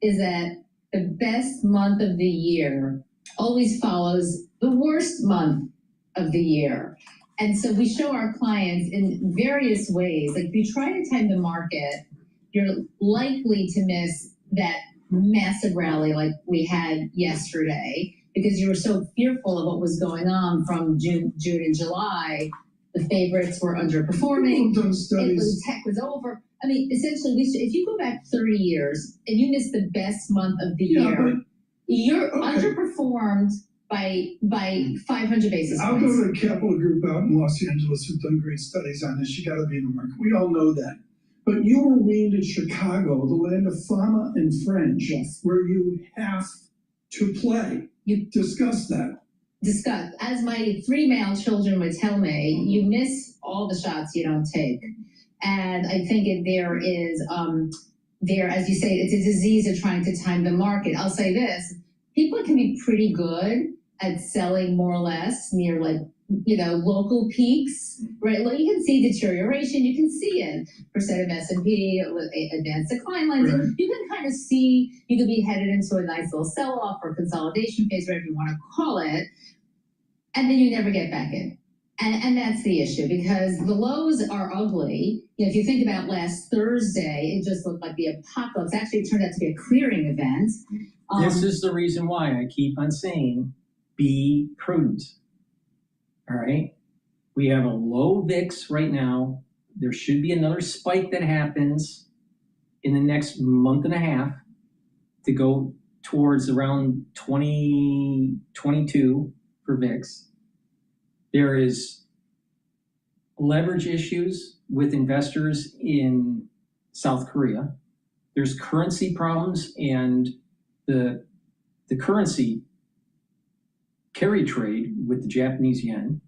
is that the best month of the year always follows the worst month of the year. And so we show our clients in various ways, like if you try to time the market, you're likely to miss that massive rally like we had yesterday because you were so fearful of what was going on from June and July. The favorites were underperforming. Tech was over. I mean, essentially, if you go back 30 years and you miss the best month of the year, you're underperformed by 500 basis points. I'll go to a Capital Group out in Los Angeles who've done great studies on this. You got to be in the market. We all know that. But you were weaned in Chicago, the land of fauna and French, where you have to play. You discuss that. Discuss. As my 3 male children would tell me, you miss all the shots you don't take. And I think there is, as you say, it's a disease of trying to time the market. I'll say this, people can be pretty good at selling more or less near local peaks, right? Well, you can see deterioration, you can see it, percent of S&P, advanced decline lines. Right. You can kind of see, you could be headed into a nice little sell-off or consolidation phase, whatever you want to call it, and then you never get back in. And that's the issue, because the lows are ugly. If you think about last Thursday, it just looked like the apocalypse. Actually, it turned out to be a clearing event. This is the reason why I keep on saying, be prudent. All right, we have a low VIX right now. There should be another spike that happens in the next month and a half to go towards around 2022 for VIX. There is leverage issues with investors in South Korea. There's currency problems, and the currency carry trade with the Japanese yen.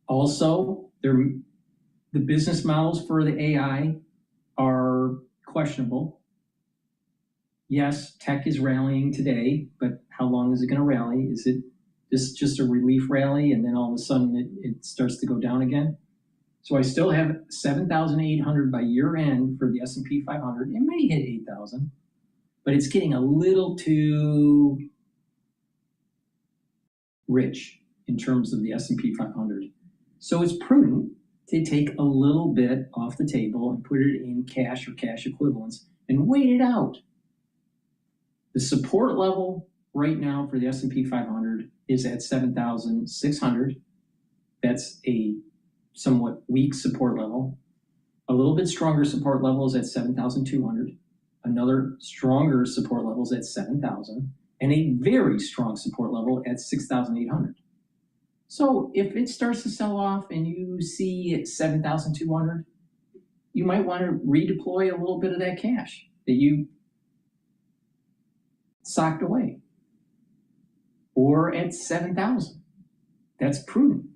Also, the business models for the AI are questionable. Yes, tech is rallying today, but how long is it going to rally? Is it just a relief rally and then all of a sudden it starts to go down again? So I still have 7,800 by year end for the S&P 500. It may hit 8,000, but it's getting a little too rich in terms of the S&P 500. So it's prudent to take a little bit off the table and put it in cash or cash equivalents and wait it out. The support level right now for the S&P 500 is at 7,600. That's a somewhat weak support level. A little bit stronger support level is at 7,200. Another stronger support level is at 7,000. And a very strong support level at 6,800. So if it starts to sell off and you see at 7,200, you might want to redeploy a little bit of that cash that you socked away. Or at 7,000. That's prudent.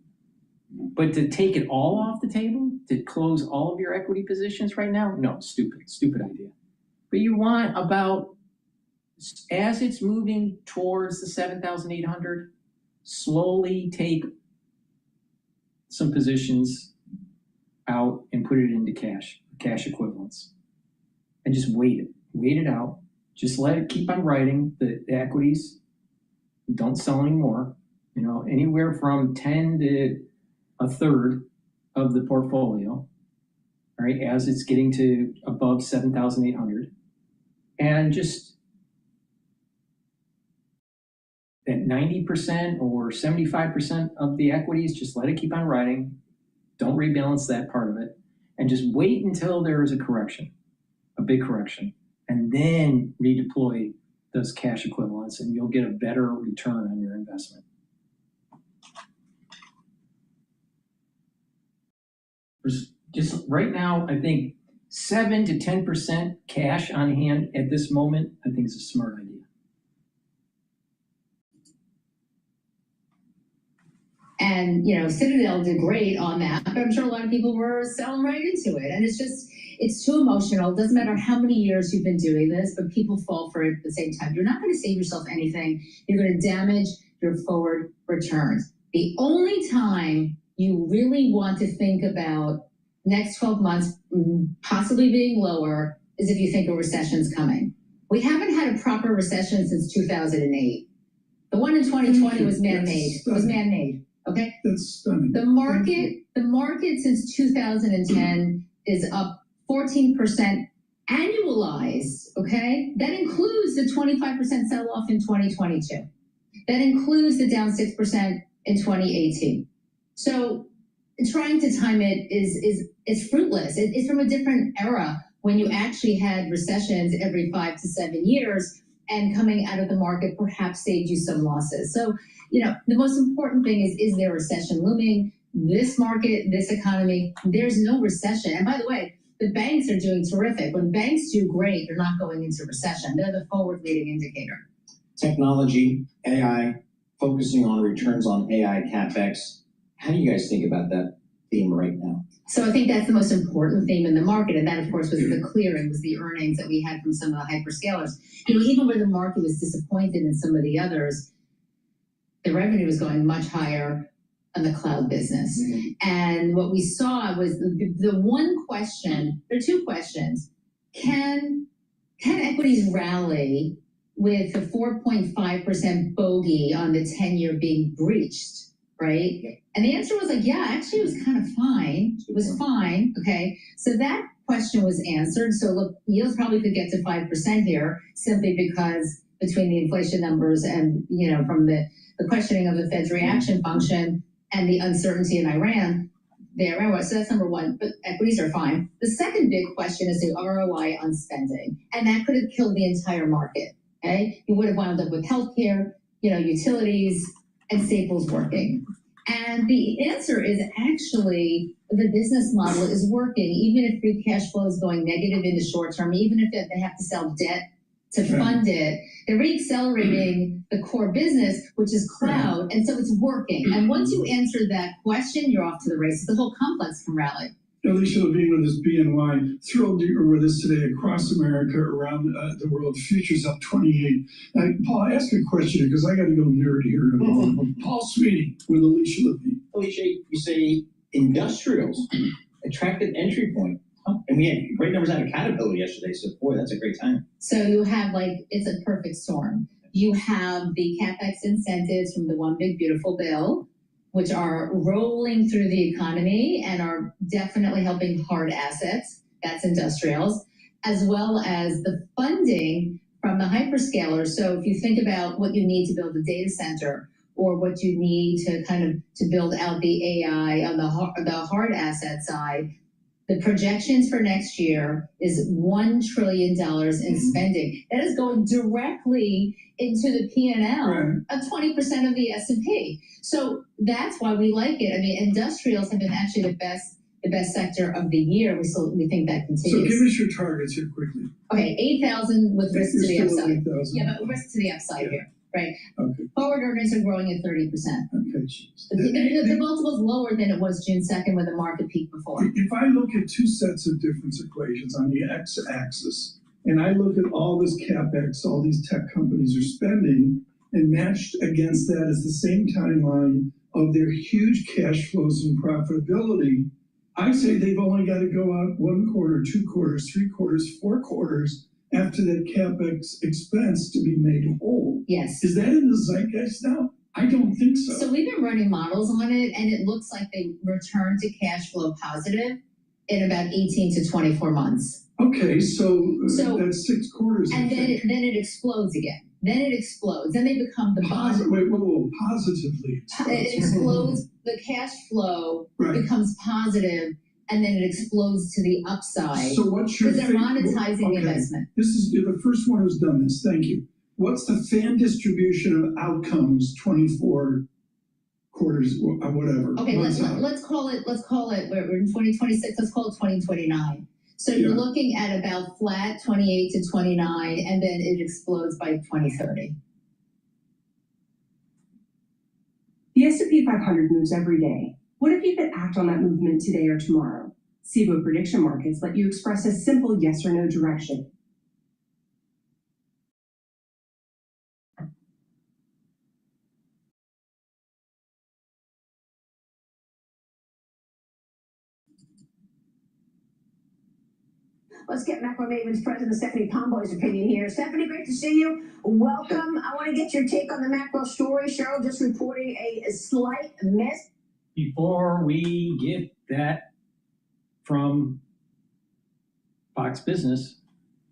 But to take it all off the table, to close all of your equity positions right now, no, stupid idea. But you want about, as it's moving towards the 7,800, slowly take some positions out and put it into cash, cash equivalents. And just wait it out. Just let it keep on writing the equities. Don't sell anymore. You know, anywhere from 10 to a third of the portfolio, right, as it's getting to above 7,800. And just at 90% or 75% of the equities, just let it keep on writing. Don't rebalance that part of it. And just wait until there is a correction, a big correction, and then redeploy those cash equivalents, and you'll get a better return on your investment. Just right now, I think 7 to 10% cash on hand at this moment, I think is a smart idea. And, you know, Citadel did great on that, but I'm sure a lot of people were selling right into it. And it's too emotional. It doesn't matter how many years you've been doing this, but people fall for it at the same time. You're not going to save yourself anything. You're going to damage your forward returns. The only time you really want to think about next 12 months possibly being lower is if you think a recession's coming. We haven't had a proper recession since 2008. The one in 2020 was man-made. Okay? That's stunning. The market since 2010 is up 14% annualized, okay? That includes the 25% sell-off in 2022. That includes the down 6% in 2018. So trying to time it is fruitless. It's from a different era when you actually had recessions every 5 to 7 years, and coming out of the market perhaps saved you some losses. So, you know, the most important thing is there a recession looming? This market, this economy, there's no recession. And by the way, the banks are doing terrific. When banks do great, they're not going into recession. They're the forward-leading indicator. Technology, AI, focusing on returns on AI CapEx. How do you guys think about that theme right now? So I think that's the most important theme in the market, and that, of course, was the clearing, was the earnings that we had from some of the hyperscalers. You know, even where the market was disappointed in some of the others, the revenue was going much higher on the cloud business. Mm-hmm. And what we saw was the one question, there are two questions. Can equities rally with the 4.5% bogey on the 10-year being breached? Right? Yep. And the answer was like, yeah, actually it was kind of fine. It was fine, okay? So that question was answered. So look, yields probably could get to 5% here simply because between the inflation numbers and, you know, from the questioning of the Fed's reaction function and the uncertainty in Iran, so that's number one, but equities are fine. The second big question is the ROI on spending, and that could have killed the entire market, okay? You would have wound up with healthcare, you know, utilities, and staples working. And the answer is actually the business model is working, even if free cash flow is going negative in the short term, even if they have to sell debt to fund it, they're reaccelerating the core business, which is cloud, and so it's working. And once you answer that question, you're off to the races. The whole complex can rally. Alicia Levine with this BNY, thrilled you're with us today across America, around the world. Futures up 28. Paul, I ask a question because I got to go nerd here in a moment. Paul Sweeney with Alicia Levine. Alicia, you say industrials, attractive entry point. And we had great numbers out of Caterpillar yesterday, so boy, that's a great time. So you have it's a perfect storm. You have the CapEx incentives from the One Big Beautiful Bill, which are rolling through the economy and are definitely helping hard assets, that's industrials, as well as the funding from the hyperscalers. So if you think about what you need to build a data center or what you need to build out the AI on the hard asset side, the projections for next year is $1 trillion in spending. That is going directly into the P&L of 20% of the S&P. So that's why we like it. I mean, industrials have been actually the best sector of the year. We think that continues. So give us your targets here quickly. Okay, 8,000 with risk to the upside. Yeah, but risk to the upside here, right? Okay. Forward earnings are growing at 30%. Okay, the multiple's lower than it was June 2nd when the market peaked before. If I look at two sets of difference equations on the x-axis, and I look at all this CapEx, all these tech companies are spending, and matched against that is the same timeline of their huge cash flows and profitability, I say they've only got to go out 1 quarter, 2 quarters, 3 quarters, 4 quarters after that CapEx expense to be made whole. Yes. Is that in the zeitgeist now? I don't think so. So we've been running models on it, and it looks like they return to cash flow positive in about 18 to 24 months. Okay, so that's 6 quarters. And then it explodes again. Then it explodes. Then they become the bond. Wait, positively. It explodes. The cash flow becomes positive, and then it explodes to the upside. So what's your? Because they're monetizing the investment. You're the first one who's done this. Thank you. What's the fan distribution of outcomes? 24 quarters, whatever. Okay, let's call it. We're in 2026. Let's call it 2029. So you're looking at about flat 28 to 29, and then it explodes by 2030. The SP 500 moves every day. What if you could act on that movement today or tomorrow? SIBO prediction markets let you express a simple yes or no direction. Let's get Macro Maven's President Stephanie Pomboy's opinion here. Stephanie, great to see you. Welcome. I want to get your take on the macro story. Cheryl just reporting a slight miss. Before we get that from Fox Business,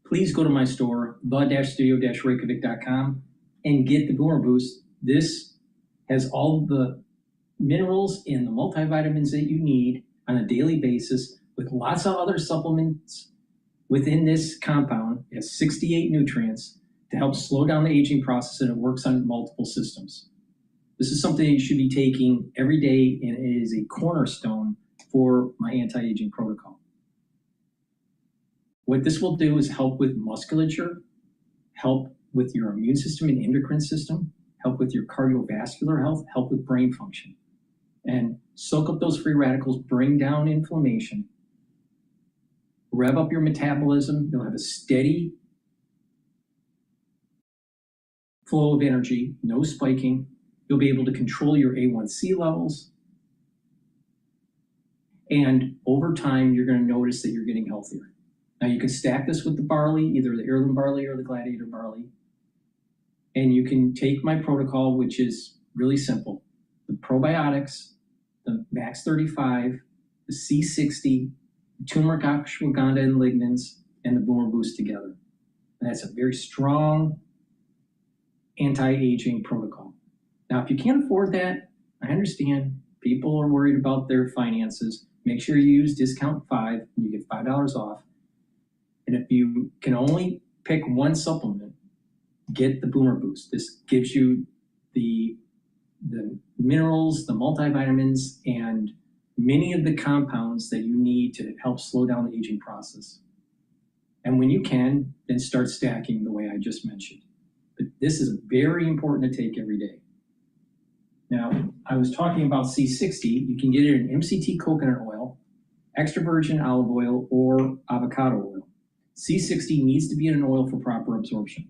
please go to my store, the-studio-reykjavik.com, and get the Boomer Boost. This has all the minerals and the multivitamins that you need on a daily basis, with lots of other supplements within this compound. It has 68 nutrients to help slow down the aging process, and it works on multiple systems. This is something you should be taking every day, and it is a cornerstone for my anti-aging protocol. What this will do is help with musculature, help with your immune system and endocrine system, help with your cardiovascular health, help with brain function, and soak up those free radicals, bring down inflammation, rev up your metabolism. You'll have a steady flow of energy, no spiking. You'll be able to control your A1C levels. And over time, you're going to notice that you're getting healthier. Now, you can stack this with the barley, either the heirloom barley or the gladiator barley. And you can take my protocol, which is really simple. The probiotics, the Max 35, the C60, turmeric, ashwagandha, and lignans, and the Boomer Boost together. And that's a very strong anti-aging protocol. Now, if you can't afford that, I understand. People are worried about their finances. Make sure you use discount 5 and you get $5 off. And if you can only pick one supplement, get the Boomer Boost. This gives you the minerals, the multivitamins, and many of the compounds that you need to help slow down the aging process. And when you can, then start stacking the way I just mentioned. But this is very important to take every day. Now, I was talking about C60. You can get it in MCT coconut oil, extra virgin olive oil, or avocado oil. C60 needs to be in an oil for proper absorption.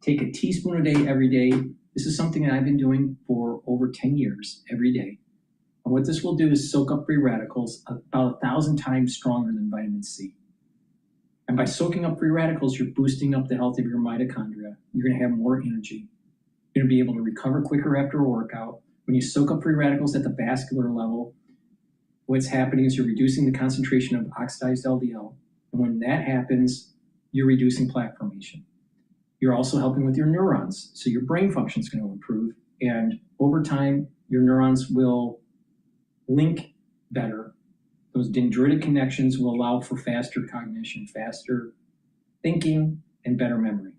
Take a teaspoon a day every day. This is something that I've been doing for over 10 years every day. And what this will do is soak up free radicals about 1,000 times stronger than vitamin C. And by soaking up free radicals, you're boosting up the health of your mitochondria. You're going to have more energy. You're going to be able to recover quicker after a workout. When you soak up free radicals at the vascular level, what's happening is you're reducing the concentration of oxidized LDL. And when that happens, you're reducing plaque formation. You're also helping with your neurons. So your brain function is going to improve. And over time, your neurons will link better. Those dendritic connections will allow for faster cognition, faster thinking, and better memory.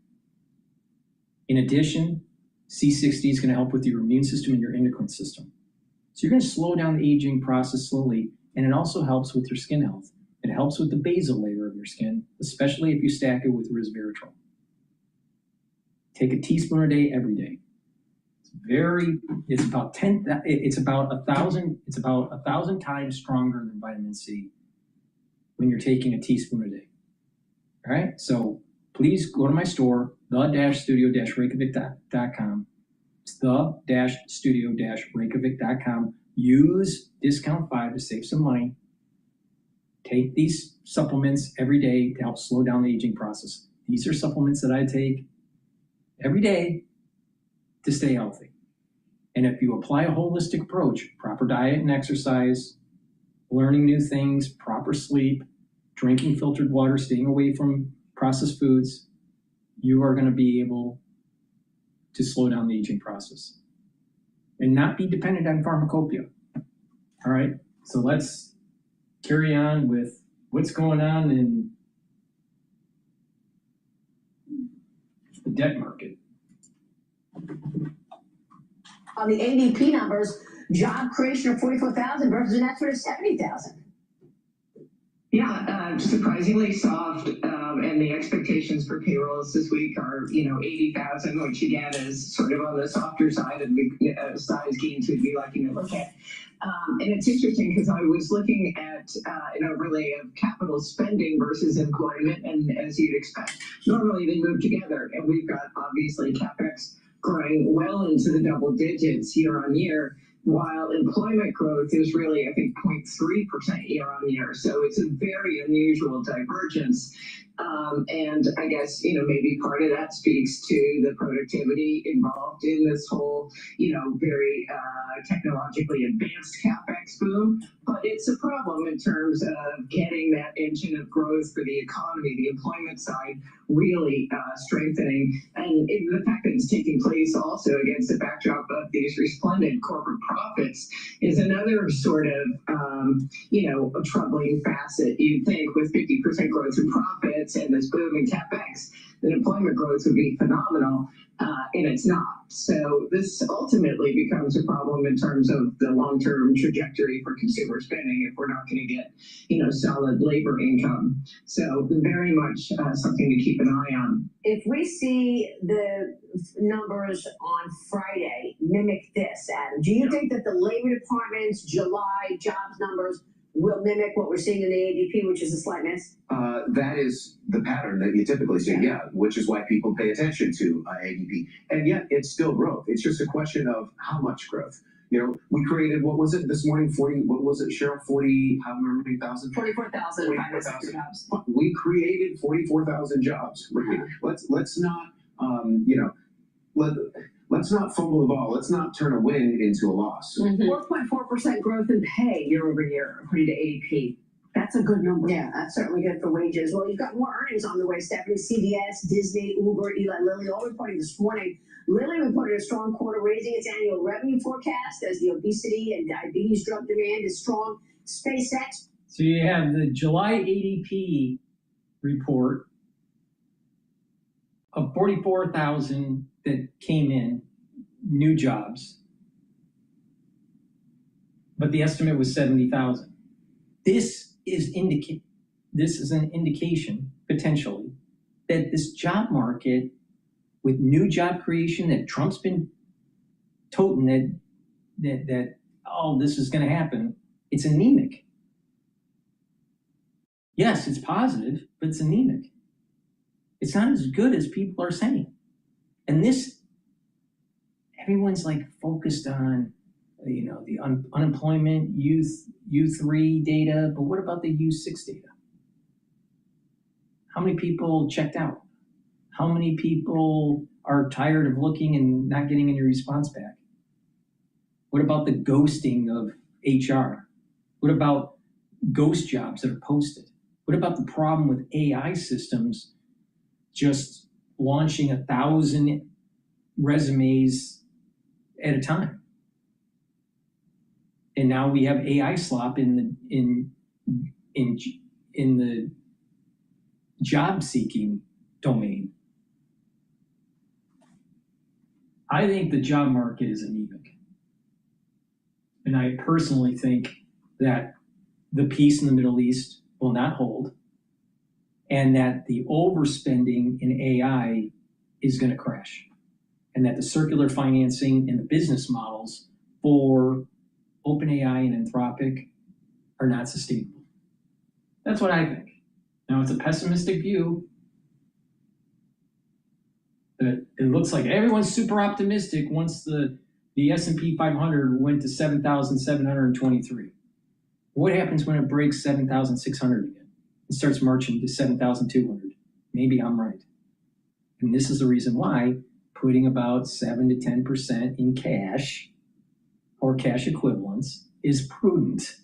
In addition, C60 is going to help with your immune system and your endocrine system. So you're going to slow down the aging process slowly, and it also helps with your skin health. It helps with the basal layer of your skin, especially if you stack it with resveratrol. Take a teaspoon a day every day. It's about 1,000 times stronger than vitamin C when you're taking a teaspoon a day. All right, so please go to my store, the-studio-reykjavik.com. It's the-studio-reykjavik.com. Use discount 5 to save some money. take these supplements every day to help slow down the aging process. These are supplements that I take every day to stay healthy. And if you apply a holistic approach, proper diet and exercise, learning new things, proper sleep, drinking filtered water, staying away from processed foods, you are going to be able to slow down the aging process and not be dependent on pharmacopoeia. All right, so let's carry on with what's going on in the debt market. On the ADP numbers, job creation of 44,000 versus an estimate of 70,000. Yeah, surprisingly soft, and the expectations for payrolls this week are, 80,000, which again is sort of on the softer side of the size gains we'd be liking to look at. And it's interesting because I was looking at an overlay of capital spending versus employment, and as you'd expect, normally they move together, and we've got obviously CapEx growing well into the double digits year on year, while employment growth is really, I think, 0.3% year on year. So it's a very unusual divergence. And I guess, maybe part of that speaks to the productivity involved in this whole, very technologically advanced CapEx boom. But it's a problem in terms of getting that engine of growth for the economy, the employment side really strengthening. And the fact that it's taking place also against the backdrop of these resplendent corporate profits is another sort of, a troubling facet. You'd think with 50% growth in profits and this boom in CapEx, that employment growth would be phenomenal, and it's not. So this ultimately becomes a problem in terms of the long-term trajectory for consumer spending if we're not going to get, solid labor income. So very much something to keep an eye on. If we see the numbers on Friday mimic this, Adam, do you think that the Labor Department's July jobs numbers will mimic what we're seeing in the ADP, which is a slight miss? That is the pattern that you typically see, which is why people pay attention to ADP. And yet, it's still growth. It's just a question of how much growth. We created, what was it this morning, 40, what was it, Cheryl, 40, how many thousand? 44,000 jobs. We created 44,000 jobs, right? Let's not, let's not fumble the ball. Let's not turn a win into a loss. 4.4% growth in pay year over year, according to ADP. That's a good number. Yeah, that's certainly good for wages. Well, you've got more earnings on the way, Stephanie. CVS, Disney, Uber, Eli Lilly, all reporting this morning. Lilly reported a strong quarter, raising its annual revenue forecast as the obesity and diabetes drug demand is strong. SpaceX. So you have the July ADP report of 44,000 that came in, new jobs, but the estimate was 70,000. This is an indication, potentially, that this job market with new job creation that Trump's been toting that oh, this is going to happen, it's anemic. Yes, it's positive, but it's anemic. It's not as good as people are saying. And this, everyone's like focused on, the unemployment, U3 data, but what about the U6 data? How many people checked out? How many people are tired of looking and not getting any response back? What about the ghosting of HR? What about ghost jobs that are posted? What about the problem with AI systems just launching 1,000 resumes at a time? And now we have AI slop in the job seeking domain. I think the job market is anemic. And I personally think that the peace in the Middle East will not hold, and that the overspending in AI is going to crash, and that the circular financing and the business models for OpenAI and Anthropic are not sustainable. That's what I think. Now, it's a pessimistic view, but it looks like everyone's super optimistic once the SP500 went to 7,723. What happens when it breaks 7,600 again? It starts marching to 7,200. Maybe I'm right. And this is the reason why putting about 7 to 10% in cash or cash equivalents is prudent.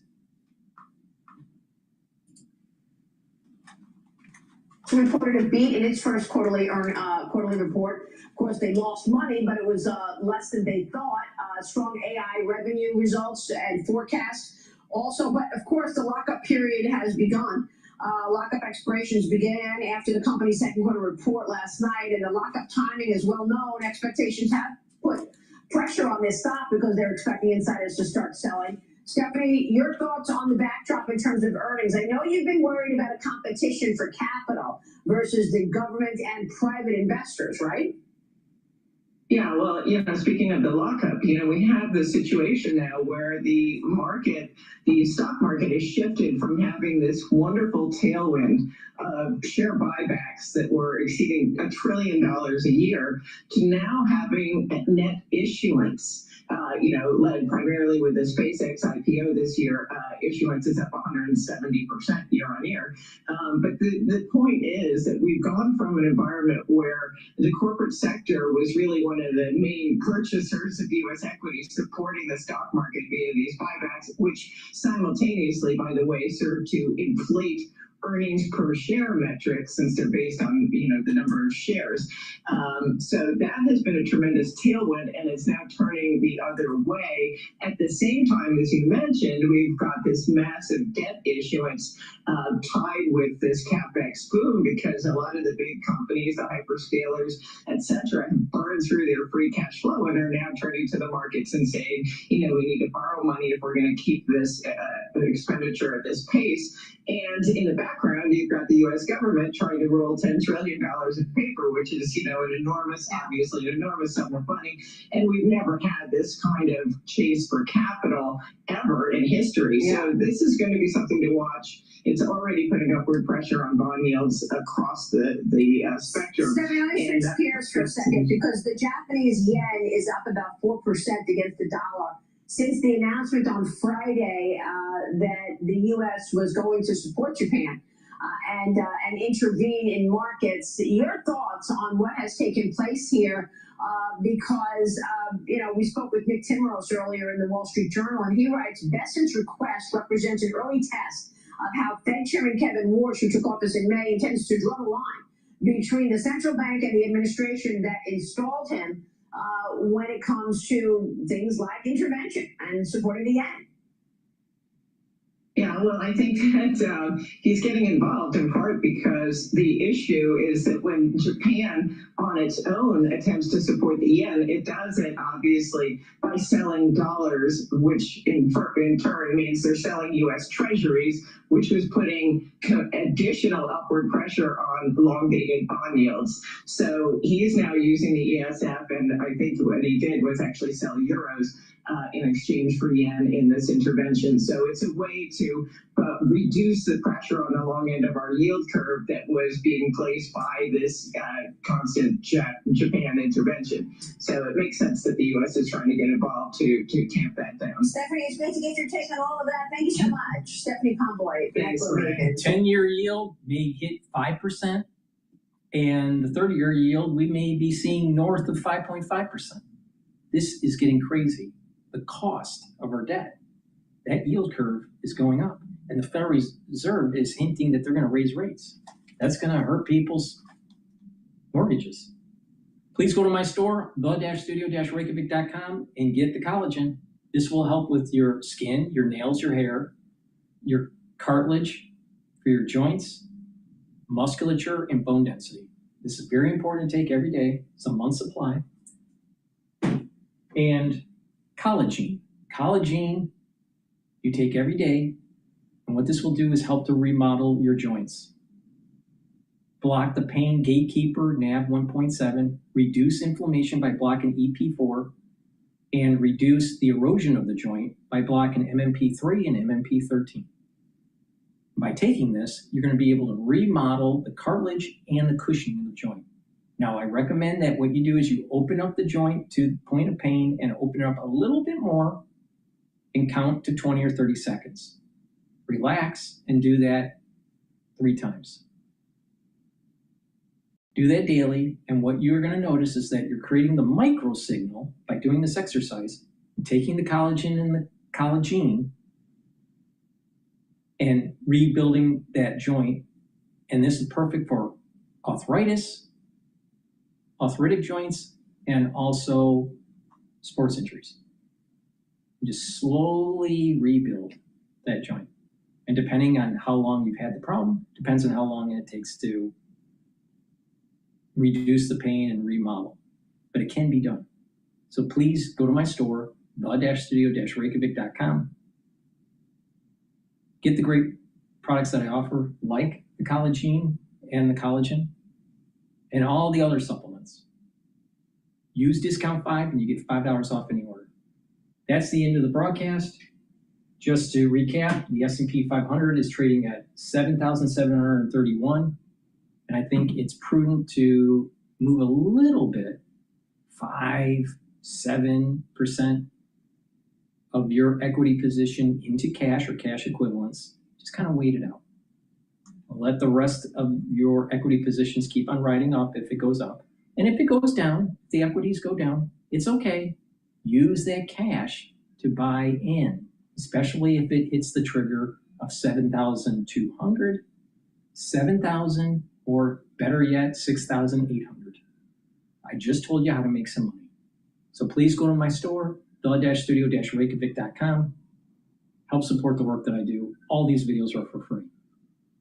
Reported a beat in its first quarterly report. Of course, they lost money, but it was less than they thought. Strong AI revenue results and forecasts also, but of course, the lockup period has begun. Lockup expirations began after the company's second quarter report last night, and the lockup timing is well known. Expectations have put pressure on this stock because they're expecting insiders to start selling. Stephanie, your thoughts on the backdrop in terms of earnings? I know you've been worried about a competition for capital versus the government and private investors, right? Yeah, well, speaking of the lockup, we have this situation now where the stock market has shifted from having this wonderful tailwind of share buybacks that were exceeding $1 trillion a year to now having net issuance. Led primarily with the SpaceX IPO this year, issuance is up 170% year on year. But the point is that we've gone from an environment where the corporate sector was really one of the main purchasers of U.S. equities, supporting the stock market via these buybacks, which simultaneously, by the way, serve to inflate earnings per share metrics since they're based on the number of shares. So that has been a tremendous tailwind, and it's now turning the other way. At the same time, as you mentioned, we've got this massive debt issuance tied with this CapEx boom because a lot of the big companies, the hyperscalers, et cetera, have burned through their free cash flow and are now turning to the markets and saying, we need to borrow money if we're going to keep this expenditure at this pace. And in the background, you've got the U.S. government trying to roll $10 trillion in paper, which is, obviously an enormous sum of money. And we've never had this kind of chase for capital ever in history. Yeah. So this is going to be something to watch. It's already putting upward pressure on bond yields across the spectrum. Stephanie, let me switch gears for a second, because the Japanese yen is up about 4% against the dollar. Since the announcement on Friday that the U.S. was going to support Japan and intervene in markets, your thoughts on what has taken place here? Because we spoke with Nick Timros earlier in the Wall Street Journal, and he writes, Besant's request represents an early test of how Fed Chairman Kevin Warsh, who took office in May, intends to draw the line between the central bank and the administration that installed him when it comes to things like intervention and supporting the yen. Yeah, well, I think that he's getting involved in part because the issue is that when Japan on its own attempts to support the yen, it does it obviously by selling dollars, which in turn means they're selling U.S. treasuries, which was putting additional upward pressure on long-dated bond yields. So he's now using the ESF, and I think what he did was actually sell euros in exchange for yen in this intervention. So it's a way to reduce the pressure on the long end of our yield curve that was being placed by this constant Japan intervention. So it makes sense that the U.S. is trying to get involved to tamp that down. Stephanie, it's great to get your take on all of that. Thank you so much. Stephanie Pomboy. Thanks, 10-year yield may hit 5%, and the 30-year yield we may be seeing north of 5.5%. This is getting crazy. The cost of our debt, that yield curve is going up, and the Federal Reserve is hinting that they're going to raise rates. That's going to hurt people's mortgages. Please go to my store, the-studio-reykjavik.com, and get the collagen. This will help with your skin, your nails, your hair, your cartilage, for your joints, musculature, and bone density. This is very important to take every day. It's a month's supply. And collagen. Collagen you take every day, and what this will do is help to remodel your joints. Block the pain gatekeeper, NAV 1.7, reduce inflammation by blocking EP4, and reduce the erosion of the joint by blocking MMP3 and MMP13. By taking this, you're going to be able to remodel the cartilage and the cushioning of the joint. Now, I recommend that what you do is you open up the joint to the point of pain and open it up a little bit more and count to 20 or 30 seconds. relax, and do that 3 times. Do that daily, and what you're going to notice is that you're creating the micro signal by doing this exercise, taking the collagen and the collagen and rebuilding that joint. And this is perfect for arthritis, arthritic joints, and also sports injuries. You just slowly rebuild that joint. And depending on how long you've had the problem, depends on how long it takes to reduce the pain and remodel. But it can be done. So please go to my store, the-studio-reykjavik.com. Get the great products that I offer, like the collagen and the collagen, and all the other supplements. Use discount 5 and you get $5 off any order. That's the end of the broadcast. Just to recap, the SP 500 is trading at 7,731. And I think it's prudent to move a little bit, 5-7% of your equity position into cash or cash equivalents. Just kind of wait it out. Let the rest of your equity positions keep on riding up if it goes up. And if it goes down, if the equities go down, it's okay. Use that cash to buy in, especially if it hits the trigger of 7,200, 7,000, or better yet, 6,800. I just told you how to make some money. So please go to my store, the-studio-reykjavik.com. Help support the work that I do. All these videos are for free.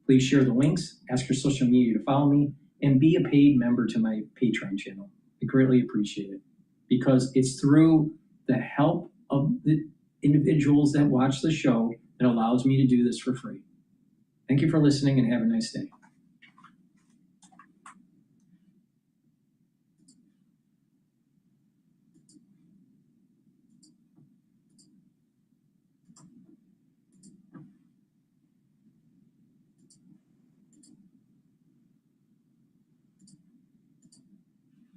Please share the links, ask your social media to follow me, and be a paid member to my Patreon channel. I greatly appreciate it because it's through the help of the individuals that watch the show that allows me to do this for free. Thank you for listening and have a nice day.